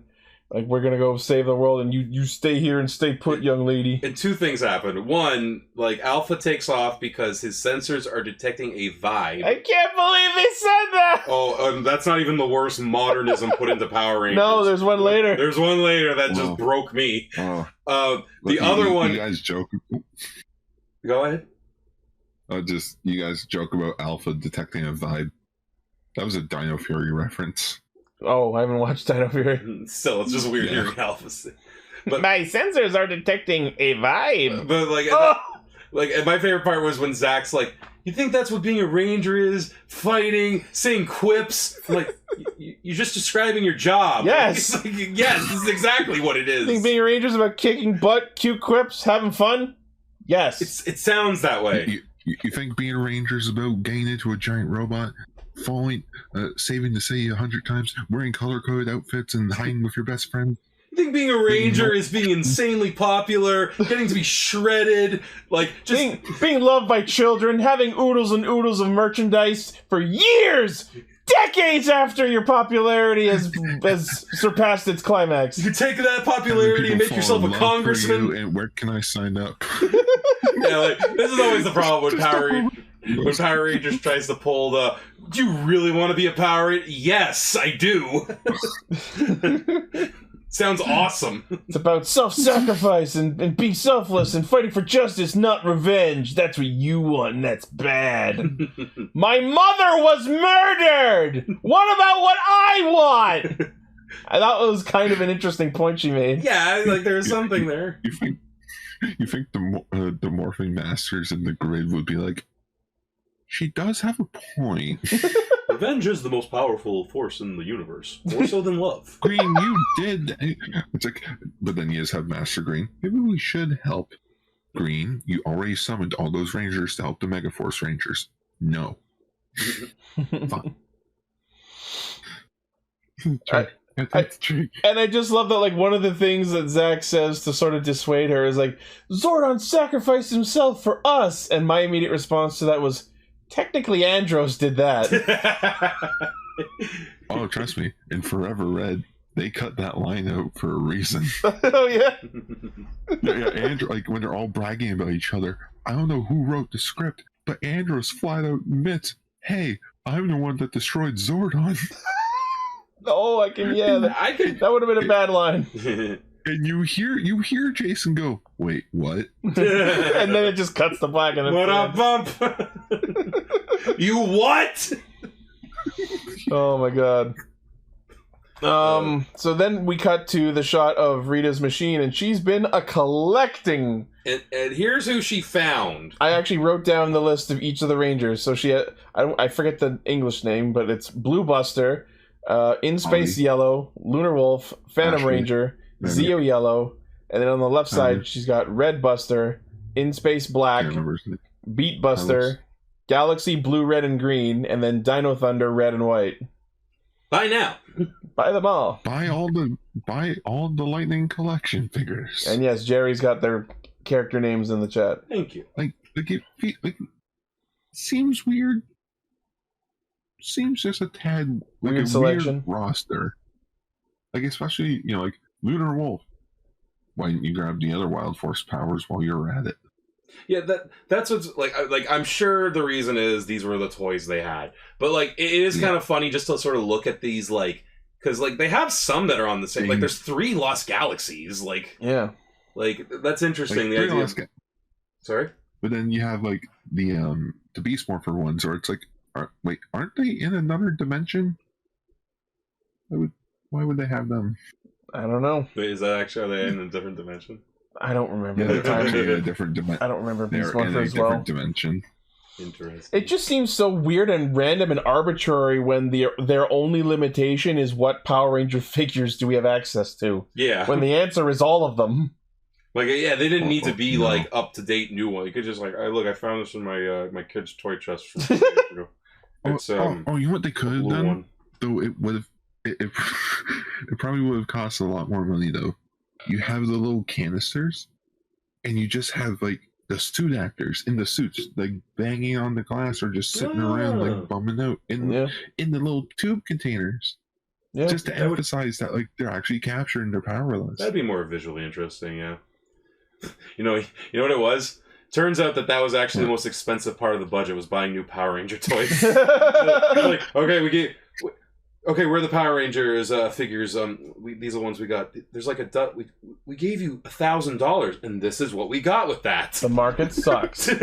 like, we're gonna go save the world, and you stay here and stay put, young lady. And two things happen. One, like, Alpha takes off because his sensors are detecting a vibe. I can't believe they said that. Oh, that's not even the worst modernism put into Power Rangers. No, there's one later. There's one later that just broke me. The other one. You guys joke. Go ahead. You guys joke about Alpha detecting a vibe. That was a Dino Fury reference. Oh, I haven't watched Dino Fury. Still, it's just weird hearing Alpha say. But my sensors are detecting a vibe. But and my favorite part was when Zach's like, "You think that's what being a ranger is? Fighting, saying quips? Like, you're just describing your job." Yes. Like, yes, this is exactly what it is. You think being a ranger is about kicking butt, cute quips, having fun? Yes. It sounds that way. You think being a ranger is about getting into a giant robot, falling, saving the city 100 times, wearing color-coded outfits, and hiding with your best friend? You think being a ranger is being insanely popular, getting to be shredded, like, just being loved by children, having oodles and oodles of merchandise for years, decades after your popularity has surpassed its climax. You take that popularity and make yourself a congressman. And where can I sign up? Yeah, like, this is always the problem when Power Rangers tries to pull the, "Do you really want to be a Power Ranger?" Yes, I do. Sounds awesome. It's about self-sacrifice and being selfless and fighting for justice, not revenge. That's what you want, and that's bad. My mother was murdered! What about what I want? I thought it was kind of an interesting point she made. Yeah, like there's something there. You think the Morphin Masters in the grid would be like, she does have a point. Revenge is the most powerful force in the universe, more so than love. Green, you did. It's like, but then you just have Master Green. Maybe we should help Green. You already summoned all those Rangers to help the Megaforce Rangers. No. Fine. And I just love that, like, one of the things that Zack says to sort of dissuade her is like, Zordon sacrificed himself for us, and my immediate response to that was, technically Andros did that. Oh, trust me, in Forever Red, they cut that line out for a reason. Oh yeah. Yeah, Andros, like when they're all bragging about each other, I don't know who wrote the script, but Andros flat out admits, hey, I'm the one that destroyed Zordon. Oh, I can. That would have been a bad line. And you hear Jason go, wait, what? And then it just cuts to black. And what up, bump? You what? Oh my god. So then we cut to the shot of Rita's machine, and she's been collecting. And here's who she found. I actually wrote down the list of each of the Rangers. So she had, I forget the English name, but it's Blue Buster, In Space Yellow, Lunar Wolf, Phantom Ranger, Zeo Yellow, and then on the left side she's got Red Buster, In Space Black, Beat Buster, Galaxy Blue, Red, and Green, and then Dino Thunder Red and White. Buy now. Buy them all. Buy all the Lightning Collection figures. And yes, Jerry's got their character names in the chat. Thank you. Like seems weird. Seems just a tad like weird a selection weird roster. Like especially, you know, like Lunar Wolf. Why didn't you grab the other Wild Force powers while you're at it? Yeah, that's what's like I'm sure the reason is these were the toys they had. But like it is kind of funny just to sort of look at these, like, because like they have some that are on the same, like there's 3 Lost Galaxies, like, yeah, like that's interesting. Like, the idea sorry, but then you have like the Beast Morpher ones, or it's like, aren't they in another dimension? Why would they have them? I don't know. Wait, is that actually, are they in a different dimension? I don't remember. Yeah, they're actually in a different dimension. I don't remember Beast They're in Morpher a as well. different dimension. Interesting. It just seems so weird and random and arbitrary when their only limitation is what Power Ranger figures do we have access to. Yeah. When the answer is all of them. Like, yeah, they didn't need to be like up to date new one. You could just like, look, I found this in my my kid's toy chest from 2 years ago. It's, you know what they could have done? One. Though it would have, it probably would have cost a lot more money though. You have the little canisters, and you just have like the suit actors in the suits, like banging on the glass or just sitting around like bumming out in the little tube containers. Yeah, just to emphasize that like they're actually capturing their powerless. That'd be more visually interesting, yeah. You know what it was? Turns out that was actually the most expensive part of the budget, was buying new Power Ranger toys. Like, okay, we're the Power Rangers figures. These are the ones we got. There's like we gave you $1,000, and this is what we got with that. The market sucks. I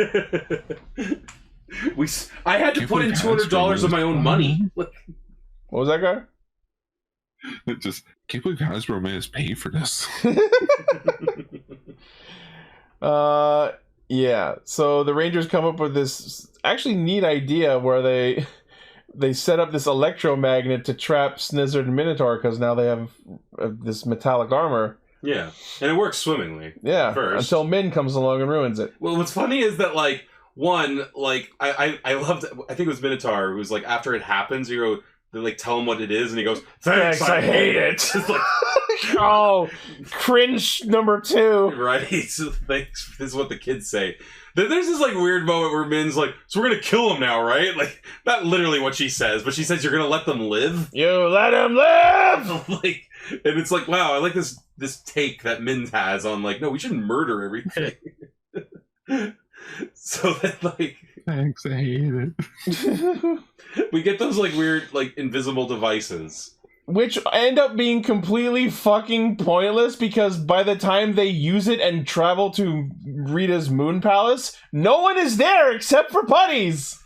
had to put in $200 of my own money. Look. What was that guy? It just can't believe Hasbro made us pay for this. Yeah. So the Rangers come up with this actually neat idea where they set up this electromagnet to trap Snizzard and Minotaur, because now they have this metallic armor. Yeah, and it works swimmingly. Yeah, first. Until Min comes along and ruins it. Well, what's funny is that I loved, I think it was Minotaur, who was like, after it happens, they like tell him what it is, and he goes, "Thanks, I hate it." Like, oh, cringe number 2. Right? So thanks. This is what the kids say. Then there's this like weird moment where Min's like, "So we're gonna kill him now, right?" Like, not literally what she says, but she says, "You're gonna let them live." You let them live. Like, and it's like, wow, I like this take that Min has on like, no, we shouldn't murder everything. So that like, thanks, I hate it. We get those like weird like invisible devices which end up being completely fucking pointless because by the time they use it and travel to Rita's moon palace, no one is there except for putties.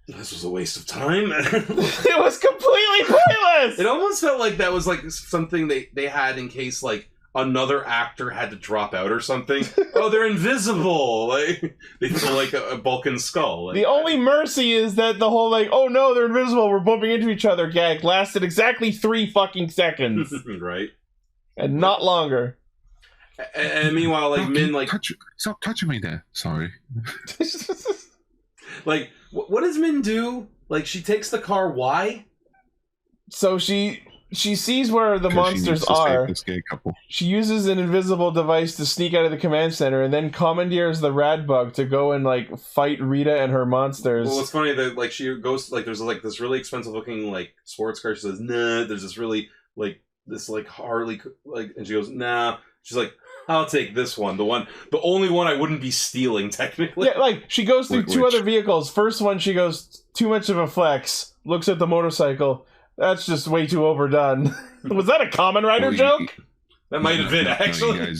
This was a waste of time. It was completely pointless. It almost felt like that was like something they had in case like another actor had to drop out or something. Oh, they're invisible. Like they feel like a Vulcan skull. Like, the only mercy is that the whole like, oh no, they're invisible, we're bumping into each other gag lasted exactly 3 fucking seconds. Right. And not longer. And meanwhile, like Min, like stop touching me there. Sorry. Like, what does Min do? Like, she takes the car. Why? So she sees where the monsters are. She uses an invisible device to sneak out of the command center, and then commandeers the rad bug to go and like fight Rita and her monsters. Well, it's funny that like she goes like there's like this really expensive looking like sports car. She says, "Nah." There's this really like this like Harley like, and she goes, "Nah." She's like, I'll take this one. The only one I wouldn't be stealing, technically. Yeah, like, she goes through two other vehicles. First one, she goes, too much of a flex. Looks at the motorcycle. That's just way too overdone. Was that a Kamen Rider joke? That might have been, actually.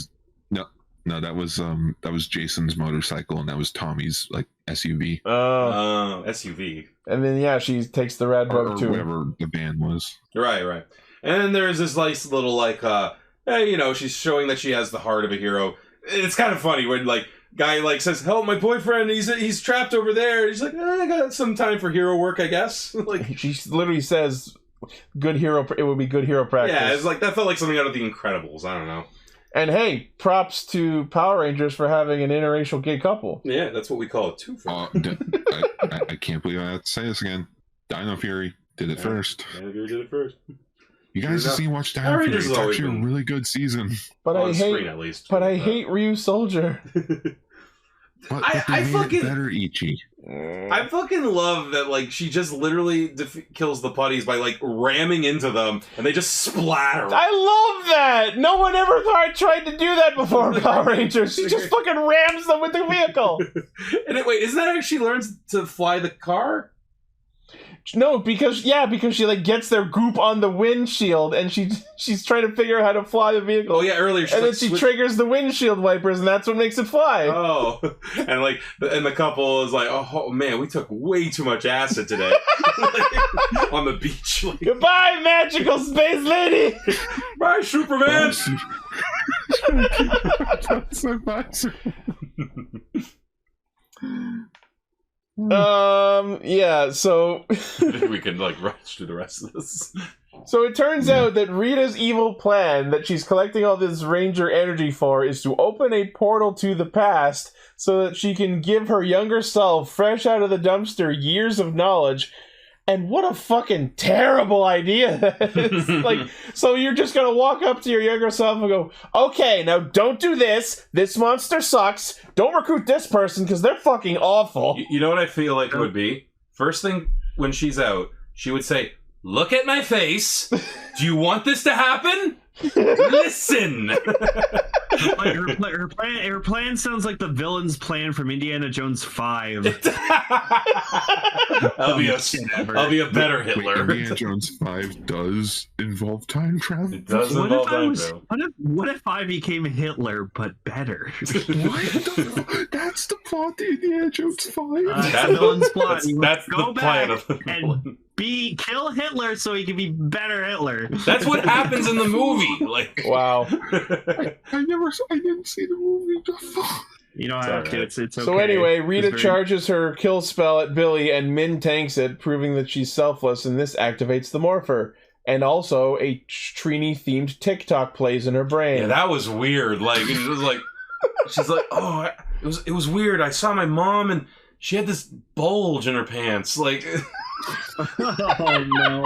No, that was Jason's motorcycle, and that was Tommy's, like, SUV. Oh. SUV. And then, yeah, she takes the rad bug, too. Or whatever the van was. Right. And then there's this nice little, like, you know, she's showing that she has the heart of a hero. It's kind of funny when, like, guy, like, says, help my boyfriend, he's trapped over there. He's like, I got some time for hero work, I guess. Like, she literally says, it would be good hero practice. Yeah, it's like, that felt like something out of The Incredibles. I don't know. And hey, props to Power Rangers for having an interracial gay couple. Yeah, that's what we call it, too. I can't believe I have to say this again. Dino Fury did it first. Dino Fury did it first. You guys have seen Watch Dino Fury. It's actually a really good season. But I hate Ryu Soldier. But I fucking better Ichi. I fucking love that, like, she just literally kills the putties by, like, ramming into them, and they just splatter. I love that! No one ever tried to do that before in Power Rangers. She just fucking rams them with the vehicle. And wait, isn't that how she learns to fly the car? No, because she like gets their goop on the windshield, and she's trying to figure out how to fly the vehicle. Oh yeah, earlier. And then she triggers the windshield wipers, and that's what makes it fly. Oh, and like, and the couple is like, oh man, we took way too much acid today on the beach. Like, goodbye, magical space lady. Bye, Superman. Yeah, so we can like rush through the rest of this. So it turns out that Rita's evil plan that she's collecting all this Ranger energy for is to open a portal to the past so that she can give her younger self, fresh out of the dumpster, years of knowledge. And what a fucking terrible idea that is. Like, so you're just gonna walk up to your younger self and go, okay, now don't do this. This monster sucks. Don't recruit this person because they're fucking awful. You know what I feel like it would be? First thing when she's out, she would say, look at my face. Do you want this to happen? Listen. Her plan sounds like the villain's plan from Indiana Jones 5. I'll be a better Hitler. Wait, Indiana Jones 5 does involve time travel. It does involve time travel. What if I became Hitler but better? What? That's the plot to Indiana Jones 5. That's the villain's plot. That's the plan of the villain. Kill Hitler so he can be better Hitler. That's what happens in the movie. Like, wow. I didn't see the movie. You don't have to. It's okay. So anyway, Rita charges her kill spell at Billy, and Min tanks it, proving that she's selfless, and this activates the Morpher. And also, a Trini-themed TikTok plays in her brain. Yeah, that was weird. Like, it was like, she's like, oh, it was weird. I saw my mom, and she had this bulge in her pants. Like, oh no.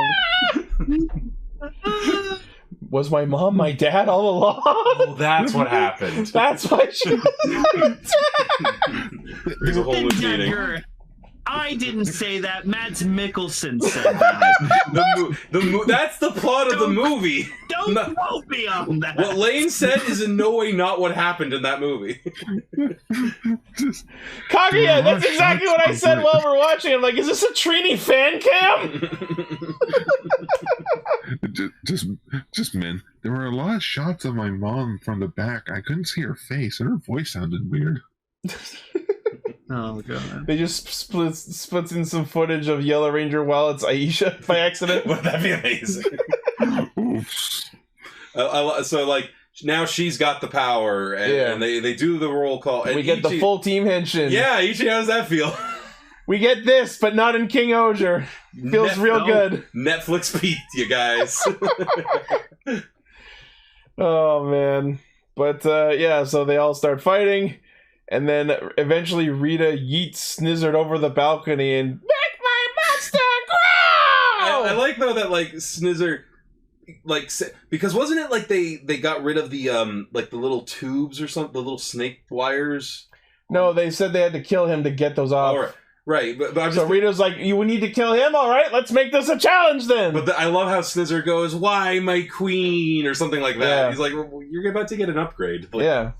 Was my mom my dad all along? Oh, that's what happened. That's why she was There's a whole new meaning. I didn't say that. Mads Mikkelsen said that. That's the plot of the movie. Don't quote me on that. What Lane said is in no way not what happened in that movie. Kaguya, that's exactly what I said while we're watching. I'm like, is this a Trini fan cam? just men. There were a lot of shots of my mom from the back. I couldn't see her face, and her voice sounded weird. Oh god! They just splits in some footage of Yellow Ranger while it's Aisha by accident. Wouldn't that be amazing? Oops. So like now she's got the power, and they do the roll call. And we get the full team henshin. Yeah, Ichi, how does that feel? We get this, but not in King-Ohger. Feels real good. Netflix peaked, you guys. Oh man, but yeah, so they all start fighting. And then eventually Rita yeets Snizzard over the balcony and make my monster grow! I like though that like Snizzard, like, because wasn't it like they got rid of the like the little tubes or something, the little snake wires? No, they said they had to kill him to get those off. Oh, right. But I'm so Rita's like, you need to kill him? All right, let's make this a challenge then. But I love how Snizzard goes, "Why my queen?" or something like that. Yeah. He's like, well, "You're about to get an upgrade." Like, yeah.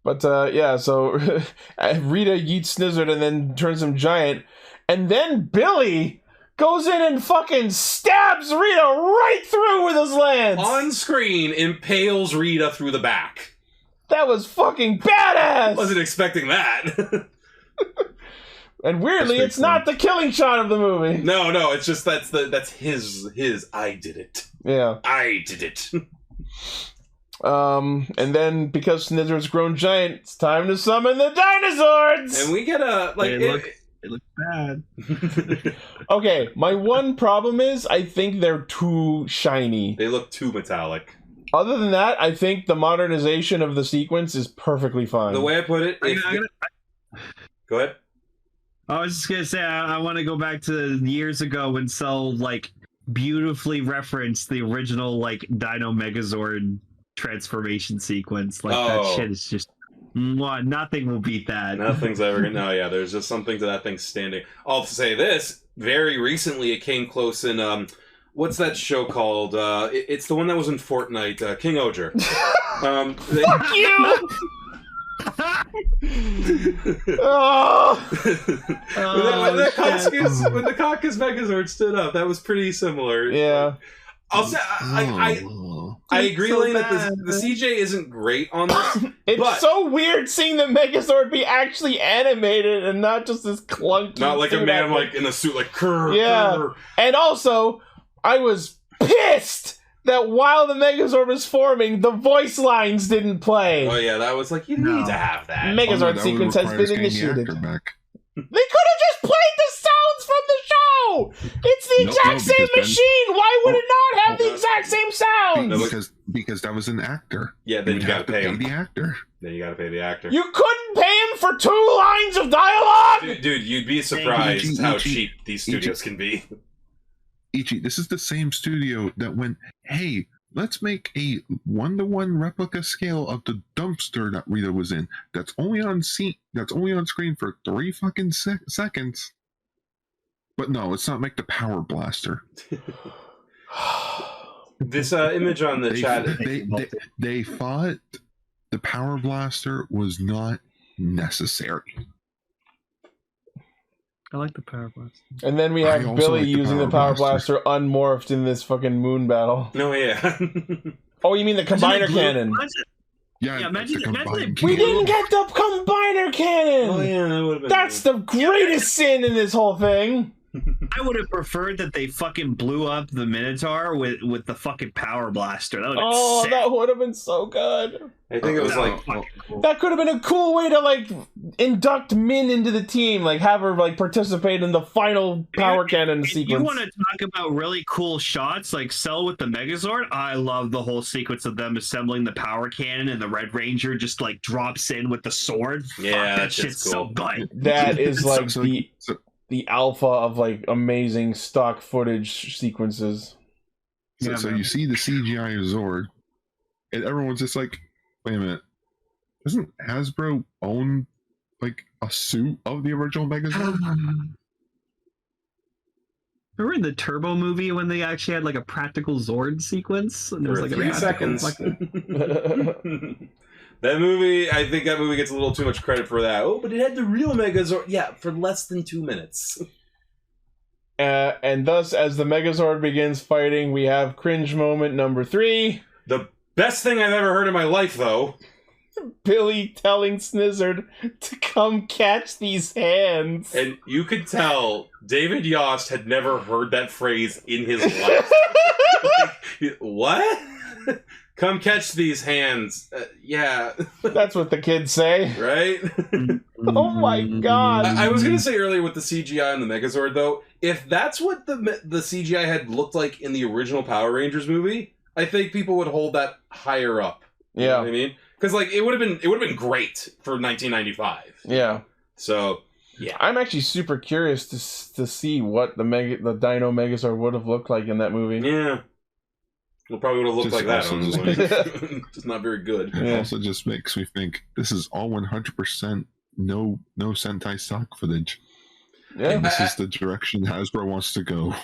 But yeah, so Rita yeets Snizzard and then turns him giant. And then Billy goes in and fucking stabs Rita right through with his lance. On screen, impales Rita through the back. That was fucking badass! Wasn't expecting that. And weirdly, it's not the killing shot of the movie. No, it's just that's his I did it. Yeah. I did it. And then because Snizzard's grown giant, it's time to summon the dinosaurs. And we get a like it looks bad. Okay, my one problem is I think they're too shiny. They look too metallic. Other than that, I think the modernization of the sequence is perfectly fine. The way I put it, go ahead. I was just gonna say I want to go back to years ago when Cell like beautifully referenced the original like Dino Megazord transformation sequence. Like that shit is just nothing will beat that. Nothing's ever gonna. No, yeah, there's just something to that thing standing. I'll say this: very recently, it came close in. What's that show called? It's the one that was in Fortnite, King-Ohger. Fuck you! When the Caucus Megazord stood up, that was pretty similar. Yeah. I'll say I agree, Lane, that the CJ isn't great on this. It's so weird seeing the Megazord be actually animated and not just this clunky. Not like a man like in a suit, like curr. Yeah, curr. And also I was pissed that while the Megazord was forming, the voice lines didn't play. Oh yeah, that was like you need to have that. Megazord sequence has been initiated. They could have just played the sounds from the show! It's the exact same machine! Why would it not have the exact same sounds? Because that was an actor. Yeah, then you gotta pay him. The actor. Then you gotta pay the actor. You couldn't pay him for 2 lines of dialogue? Dude, you'd be surprised how cheap these studios can be. Ichi, this is the same studio that went, hey, let's make a 1-to-1 replica scale of the dumpster that Rita was in. That's only on screen for 3 fucking seconds. But no, let's not make the power blaster. This image on the chat. They thought the power blaster was not necessary. I like the power blaster. And then we have Billy using the power blaster unmorphed in this fucking moon battle. No, yeah. Oh, you mean the combiner cannon? Yeah, imagine we didn't get the combiner cannon! Oh, yeah, that would have been That's the greatest sin in this whole thing! I would have preferred that they fucking blew up the Minotaur with the fucking power blaster. That would have been sick. That would have been so good. I think it was that could have been a cool way to like induct Min into the team, like have her like participate in the final power cannon sequence. You want to talk about really cool shots like Cell with the Megazord? I love the whole sequence of them assembling the power cannon and the Red Ranger just like drops in with the sword. Yeah, that shit's cool. so good. That is like the alpha of like amazing stock footage sequences. So you see the CGI Zord, and everyone's just like, wait a minute, doesn't Hasbro own like a suit of the original Megazord. Remember in the Turbo movie when they actually had like a practical Zord sequence? And there was like 3 a seconds. That movie, I think that movie gets a little too much credit for that. Oh, but it had the real Megazord. Yeah, for less than 2 minutes. And thus, as the Megazord begins fighting, we have cringe moment number 3. The best thing I've ever heard in my life, though. Billy telling Snizzard to come catch these hands. And you could tell David Yost had never heard that phrase in his life. Like, what? Come catch these hands. Yeah. That's what the kids say. Right? Oh my god. I was going to say earlier with the CGI on the Megazord, though, if that's what the CGI had looked like in the original Power Rangers movie, I think people would hold that higher up. Yeah. You know what I mean? Because like it would have been great for 1995. Yeah. So yeah, I'm actually super curious to see what the Dino Megazord would have looked like in that movie. Yeah. It probably would have looked Just like that. also Honestly. Just not very good. It also just makes me think this is all 100% no Sentai stock footage. Yeah. And this is the direction Hasbro wants to go.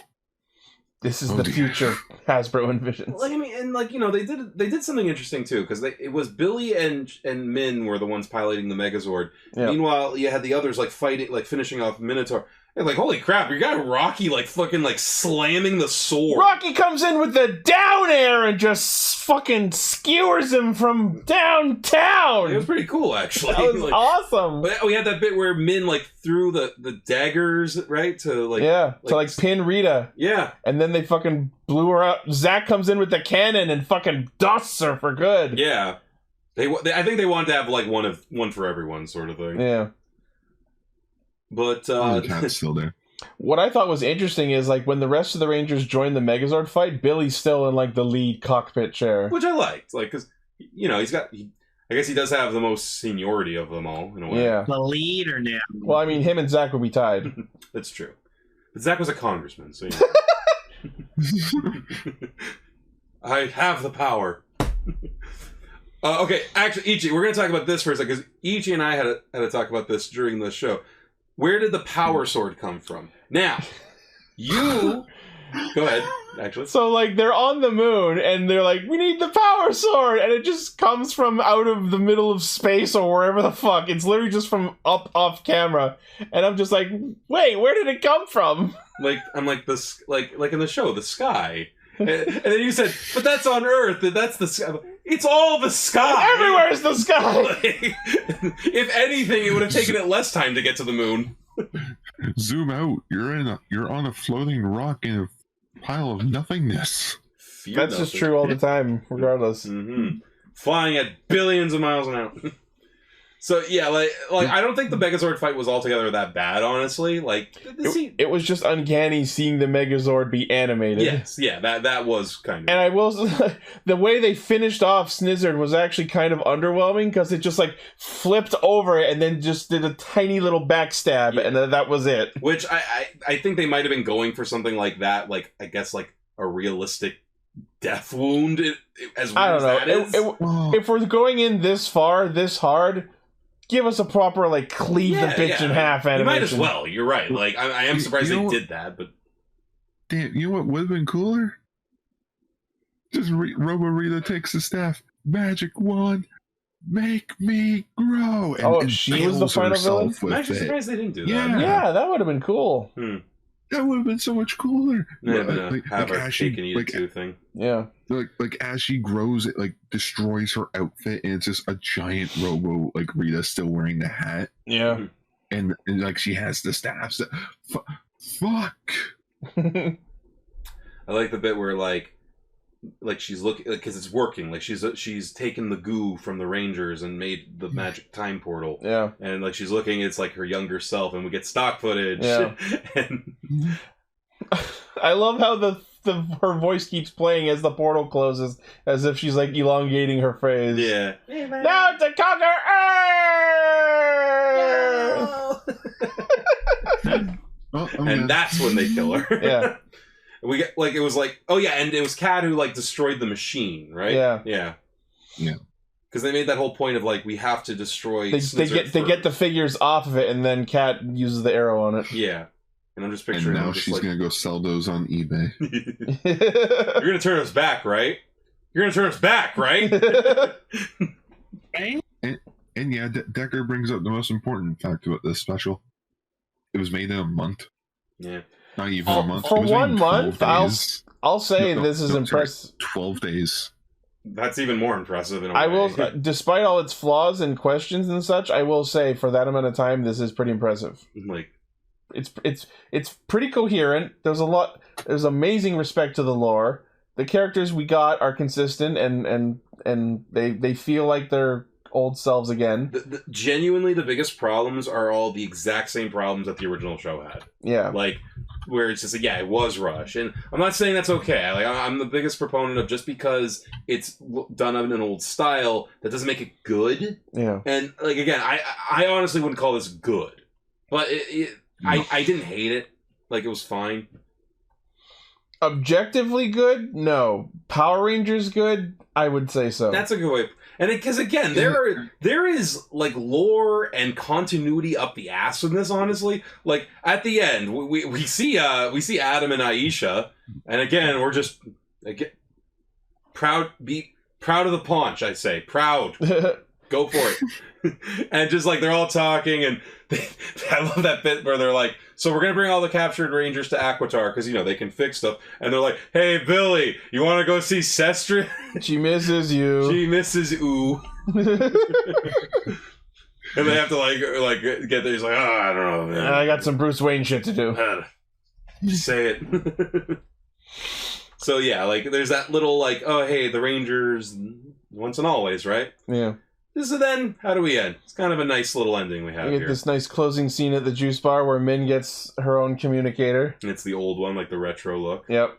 This is the future Hasbro envisions. Like I mean, and like you know, they did something interesting too because it was Billy and Min were the ones piloting the Megazord. Yeah. Meanwhile, you had the others like fighting, like finishing off Minotaur. And like, holy crap, you got Rocky like fucking like slamming the sword. Rocky comes in with the down air and just fucking skewers him from downtown. It was pretty cool, actually. That was like, awesome. But we had that bit where Min like threw the daggers, right? To like to pin Rita. Yeah. And then they fucking blew her up. Zach comes in with the cannon and fucking dusts her for good. Yeah. I think they wanted to have like one for everyone sort of thing. Yeah. But the cat's still there. What I thought was interesting is like when the rest of the Rangers joined the Megazord fight, Billy's still in like the lead cockpit chair, which I liked, like because you know I guess he does have the most seniority of them all in a way. Yeah, the leader now. Well, I mean, him and Zach would be tied. That's true, but Zach was a congressman, so. I have the power. Okay, actually, Ichi, we're going to talk about this for a second because Ichi and I had to talk about this during the show. Where did the power sword come from? Now, you... Go ahead, actually. So, like, they're on the moon, and they're like, we need the power sword! And it just comes from out of the middle of space or wherever the fuck. It's literally just from up off camera. And I'm just like, wait, where did it come from? Like, I'm like, this, like in the show, the sky. And then you said, but that's on Earth, that's the sky. It's all the sky. Everywhere is the sky. Like, if anything, it would have taken it less time to get to the moon. Zoom out. You're on a floating rock in a pile of nothingness. That's just true all the time, regardless. Mm-hmm. Flying at billions of miles an hour. So yeah, like I don't think the Megazord fight was altogether that bad, honestly. Like it was just uncanny seeing the Megazord be animated. Yes, yeah, that was kind of. And I will the way they finished off Snizzard was actually kind of underwhelming because it just like flipped over and then just did a tiny little backstab, and that was it. Which I think they might have been going for something like that, like I guess like a realistic death wound. As weird I don't know. As that is. If we're going in this far, this hard. Give us a proper, like, cleave the bitch in half animation. You might as well. You're right. Like, I am surprised they did that, but... Damn, you know what would have been cooler? Just Robo Rita takes the staff. Magic wand, make me grow. And she was the final villain? I'm actually surprised they didn't do that. Yeah, that would have been cool. That would have been so much cooler. Yeah, have a cake and eat it too thing. Yeah. Like as she grows, it like destroys her outfit, and it's just a giant Robo like Rita still wearing the hat. Yeah. And like she has the staff. So, fuck. I like the bit where like she's looking because it's working. Like she's taken the goo from the Rangers and made the magic time portal. Yeah. And like she's looking, it's like her younger self, and we get stock footage. Yeah. And I love how her voice keeps playing as the portal closes, as if she's like elongating her phrase. Yeah. Now to conquer Earth! And that's when they kill her. Yeah. We get like it was like and it was Cat who like destroyed the machine, right? Yeah. Yeah. Yeah. Because they made that whole point of like we have to destroy. They get the figures off of it, and then Kat uses the arrow on it. Yeah, and I'm just picturing. And now she's gonna go sell those on eBay. You're gonna turn us back, right? You're gonna turn us back, right? And yeah, Decker brings up the most important fact about this special. It was made in a month. Yeah, not even a month. For 1 month, I'll say this is impressive. 12 days. That's even more impressive. In a way. I will, despite all its flaws and questions and such, I will say for that amount of time, this is pretty impressive. Like, it's pretty coherent. There's amazing respect to the lore. The characters we got are consistent, and they feel like they're old selves again. Genuinely, the biggest problems are all the exact same problems that the original show had. Yeah, like. Where it's just like, yeah, it was rushed, and I'm not saying that's okay. Like, I'm the biggest proponent of just because it's done in an old style, that doesn't make it good. Yeah. And like again, I honestly wouldn't call this good, but I didn't hate it. Like, it was fine. Objectively good? No. Power Rangers good? I would say so. That's a good way. And because again, there is like lore and continuity up the ass in this. Honestly, like at the end, we see Adam and Aisha, and again we're just proud. Be proud of the paunch. I say proud. Go for it. And just like they're all talking, and I love that bit where they're like, so we're gonna bring all the captured Rangers to Aquitar because they can fix stuff, and they're like, hey Billy, you want to go see Sestra? She misses you. She misses ooh. And they have to like get there. He's like, oh, I don't know, man. I got some Bruce Wayne shit to do. Just say it. So yeah, like there's that little like, oh hey, the Rangers once and always, right? Yeah. So then, how do we end? It's kind of a nice little ending we have here. This nice closing scene at the juice bar where Min gets her own communicator. And it's the old one, like the retro look. Yep.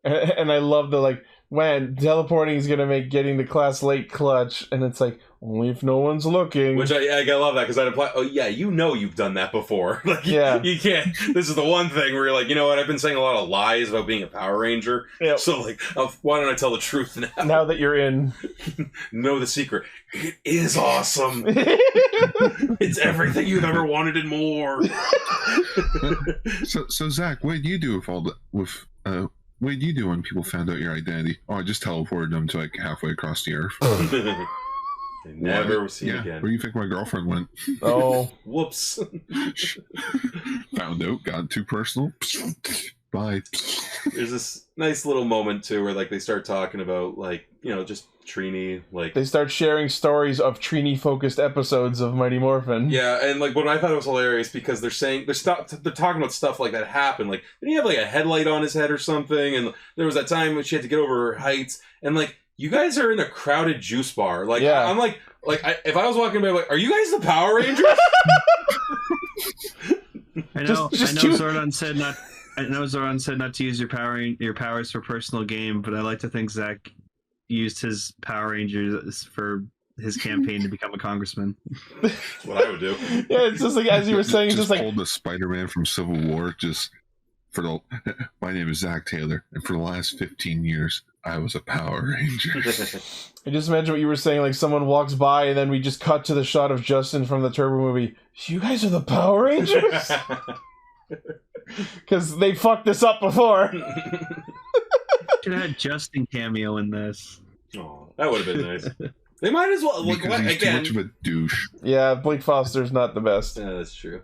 And I love the like, when teleporting is gonna make getting to class late clutch, and it's like, only if no one's looking. Which I love that, because I'd apply. Oh yeah, you've done that before. Like, yeah, you can't. This is the one thing where you're like, you know what? I've been saying a lot of lies about being a Power Ranger. Yep. So like, why don't I tell the truth now? Now that you're in, know the secret. It is awesome. It's everything you've ever wanted and more. So Zach, what did you do what did you do when people found out your identity? Oh, I just teleported them to like halfway across the earth. Never seen again. Where do you think my girlfriend went? Oh, whoops! Found out, got too personal. Bye. There's this nice little moment too, where like they start talking about like just Trini. Like they start sharing stories of Trini-focused episodes of Mighty Morphin. Yeah, and like what I thought was hilarious because they're saying they're talking about stuff like that happened. Like, didn't he have like a headlight on his head or something? And there was that time when she had to get over her heights, and like. You guys are in a crowded juice bar. Like, yeah. I'm like, if I was walking by, like, are you guys the Power Rangers? I know Zordon said not to use your powers for personal gain, but I like to think Zach used his Power Rangers for his campaign to become a congressman. That's what I would do. Yeah, it's just like as you were saying, just like pulled the Spider-Man from Civil War. My name is Zach Taylor, and for the last 15 years. I was a Power Ranger. I just imagine what you were saying, like someone walks by and then we just cut to the shot of Justin from the Turbo movie. You guys are the Power Rangers? Because they fucked this up before. Should have had Justin cameo in this. Oh, that would have been nice. They might as well. Look, because he's too much of a douche. Yeah, Blake Foster's not the best. Yeah, that's true.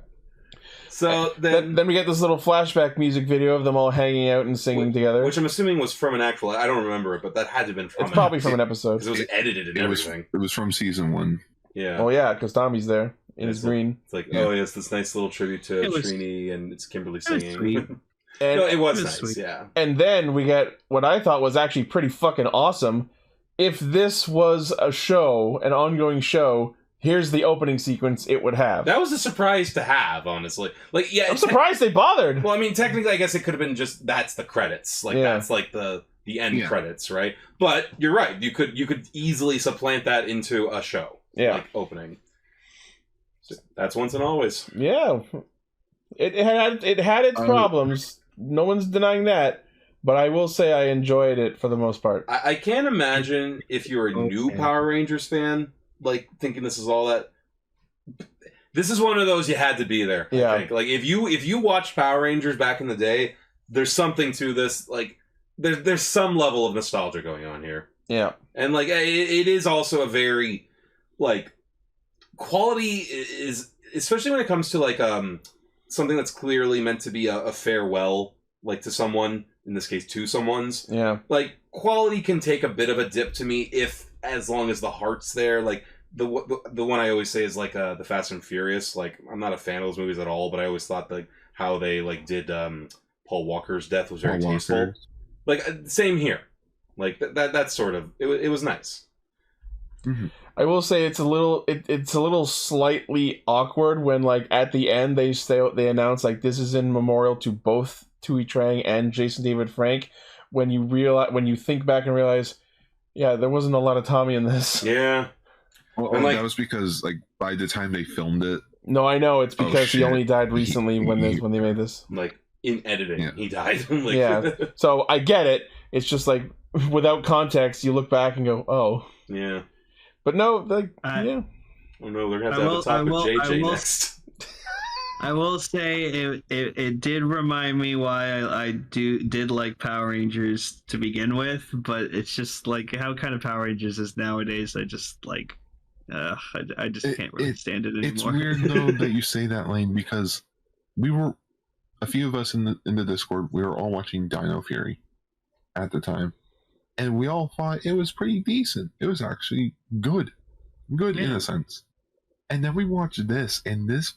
So then we get this little flashback music video of them all hanging out and singing together. Which I'm assuming was from an actual... I don't remember it, but that had to have been from It's probably from an episode. Because it was edited and everything. It was from season 1. Yeah. Oh yeah, because Tommy's there in his green. It's like, oh yes, this nice little tribute to Trini, and it's Kimberly singing. And it was nice, sweet. Yeah. And then we get what I thought was actually pretty fucking awesome. If this was a show, an ongoing show... Here's the opening sequence it would have. That was a surprise to have, honestly. Like, yeah, I'm surprised they bothered. Well, I mean, technically, I guess it could have been just that's the credits, like that's like the end credits, right? But you're right. You could easily supplant that into a show, like opening. So that's once and always. Yeah, it had its problems. No one's denying that. But I will say I enjoyed it for the most part. I can't imagine if you're a new Power Rangers fan, like, thinking this is all that. This is one of those you had to be there. Yeah. I think. Like, if you watched Power Rangers back in the day, there's something to this. Like, there's some level of nostalgia going on here. Yeah. And, like, it is also a very, like, quality is, especially when it comes to, like, something that's clearly meant to be a farewell, like, to someone, in this case, to someone's. Yeah. Like, quality can take a bit of a dip to me as long as the heart's there. Like, the one I always say is, like, the Fast and Furious. Like, I'm not a fan of those movies at all, but I always thought, like, how they, like, did Paul Walker's death was very tasteful. Like, same here. Like, that's sort of, it was nice. Mm-hmm. I will say it's a little slightly awkward when, like, at the end they announce, like, this is in memorial to both Tui Trang and Jason David Frank. When you think back and realize, yeah, there wasn't a lot of Tommy in this. Yeah. Well, that was because, like, by the time they filmed it. No, I know it's because he only died recently when they made this. Like, in editing, he died. Like, yeah. So I get it. It's just like, without context, you look back and go, oh. Yeah. But no, like, yeah. Oh no, they're gonna have to talk with JJ next. I will say it did remind me why I did like Power Rangers to begin with, but it's just like how kind of Power Rangers is nowadays. I just like, I just can't really stand it anymore. It's weird though that you say that, Lane, because we were a few of us in the Discord. We were all watching Dino Fury at the time. And we all thought it was pretty decent. It was actually good in a sense. And then we watched this, and this,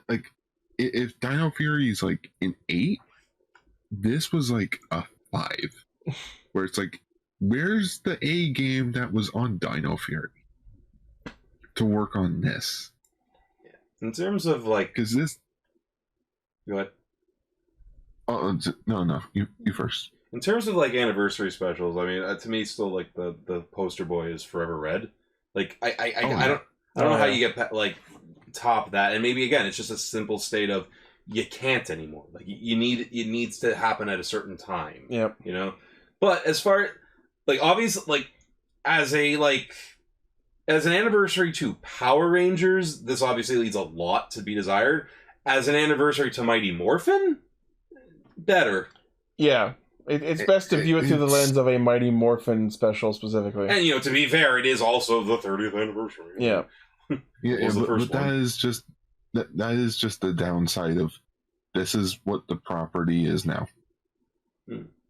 like, if Dino Fury is like an 8, this was like a 5. Where it's like, where's the A game that was on Dino Fury to work on this? In terms of, like, because this. Go ahead. Oh no! You first. In terms of, like, anniversary specials, I mean, to me, still, like, the poster boy is Forever Red. Like, I don't know how you get, like, top that, and maybe again it's just a simple state of you can't anymore. Like, it needs to happen at a certain time. Yep. You know, but as far, like, obviously, like, as an anniversary to Power Rangers, this obviously leaves a lot to be desired. As an anniversary to Mighty Morphin, better. Yeah. It's best to view it through the lens of a Mighty Morphin special specifically. And, you know, to be fair, it is also the 30th anniversary. Yeah. But that is just the downside of this is what the property is now.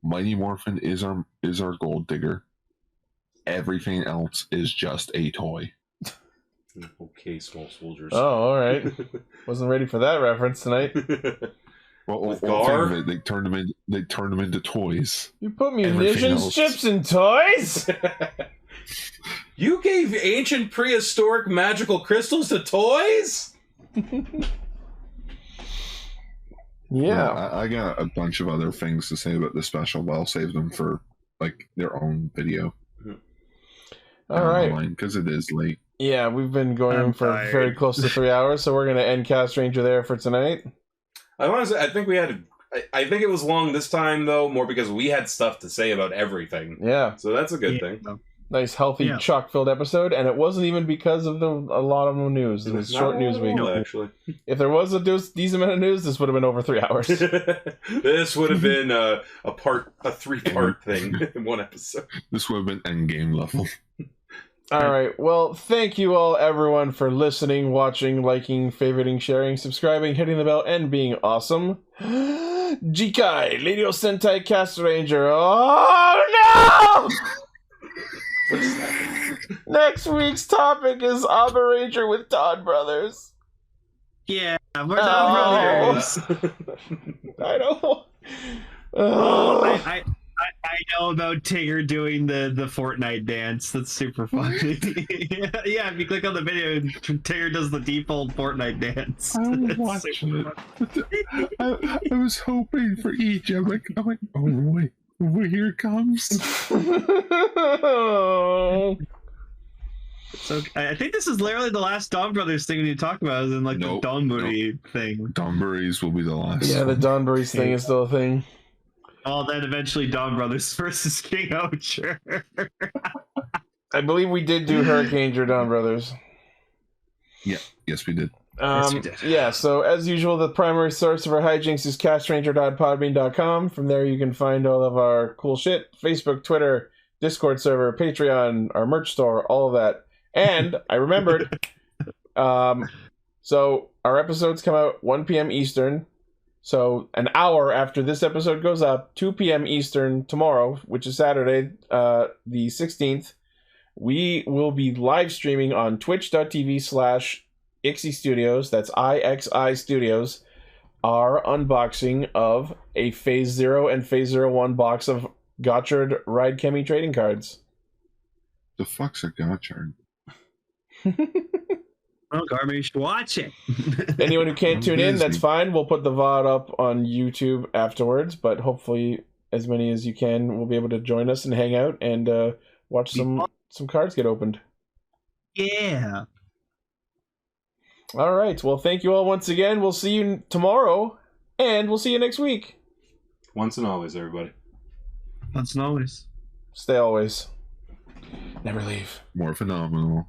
Mighty Morphin is our gold digger. Everything else is just a toy. Okay, small soldiers. Oh, all right. Wasn't ready for that reference tonight. Well, they turned them into toys. You put munitions, chips, and toys. You gave ancient prehistoric magical crystals to toys? Yeah. I got a bunch of other things to say about the special, but I'll save them for, like, their own video. All right. Because it is late. Yeah, we've been going for very close to 3 hours, so we're going to end Castranger there for tonight. I want to say, I think it was long this time, though, more because we had stuff to say about everything. Yeah. So that's a good thing. Nice, healthy, chock-filled episode, and it wasn't even because of a lot of news. It was a short news week. Actually. If there was a decent amount of news, this would have been over 3 hours. This would have been a 3-part thing in one episode. This would have been endgame level. All right. Well, thank you all, everyone, for listening, watching, liking, favoriting, sharing, subscribing, hitting the bell, and being awesome. Jikai, Radio Sentai Castranger. Oh, no! Next week's topic is Operator with Todd Brothers. Yeah, we're Todd Brothers. I know. I know about Tigger doing the Fortnite dance. That's super funny. Yeah, if you click on the video, Tigger does the default Fortnite dance. I'm watching it. I was hoping for each. I'm like, oh boy, here it comes. So I think this is literally the last Dawn Brothers thing we need to talk about, is in like the Donbury thing. Donbury's will be the last. Yeah, the Donbury's thing is still a thing. Oh, then eventually Dawn Brothers versus King-Ohger. I believe we did do Hurricane Dawn Brothers. Yeah, yes we did. Yeah, so as usual, the primary source of our hijinks is castranger.podbean.com. From there you can find all of our cool shit. Facebook, Twitter, Discord server, Patreon, our merch store, all of that. And I remembered, so our episodes come out 1 p.m. Eastern. So an hour after this episode goes up, 2 p.m. Eastern tomorrow, which is Saturday, the 16th, we will be live streaming on twitch.tv/Ixie Studios, that's IXI Studios, our unboxing of a Phase 0 and Phase 01 box of Gotchard Ride Chemi trading cards. The fuck's a Gotchard? Well, Garmin, you should watch it. Anyone who can't tune in, that's fine. We'll put the VOD up on YouTube afterwards, but hopefully as many as you can will be able to join us and hang out and watch some cards get opened. Yeah. All right. Well, thank you all once again. We'll see you tomorrow, and we'll see you next week. Once and always, everybody. Once and always. Stay always. Never leave. More phenomenal.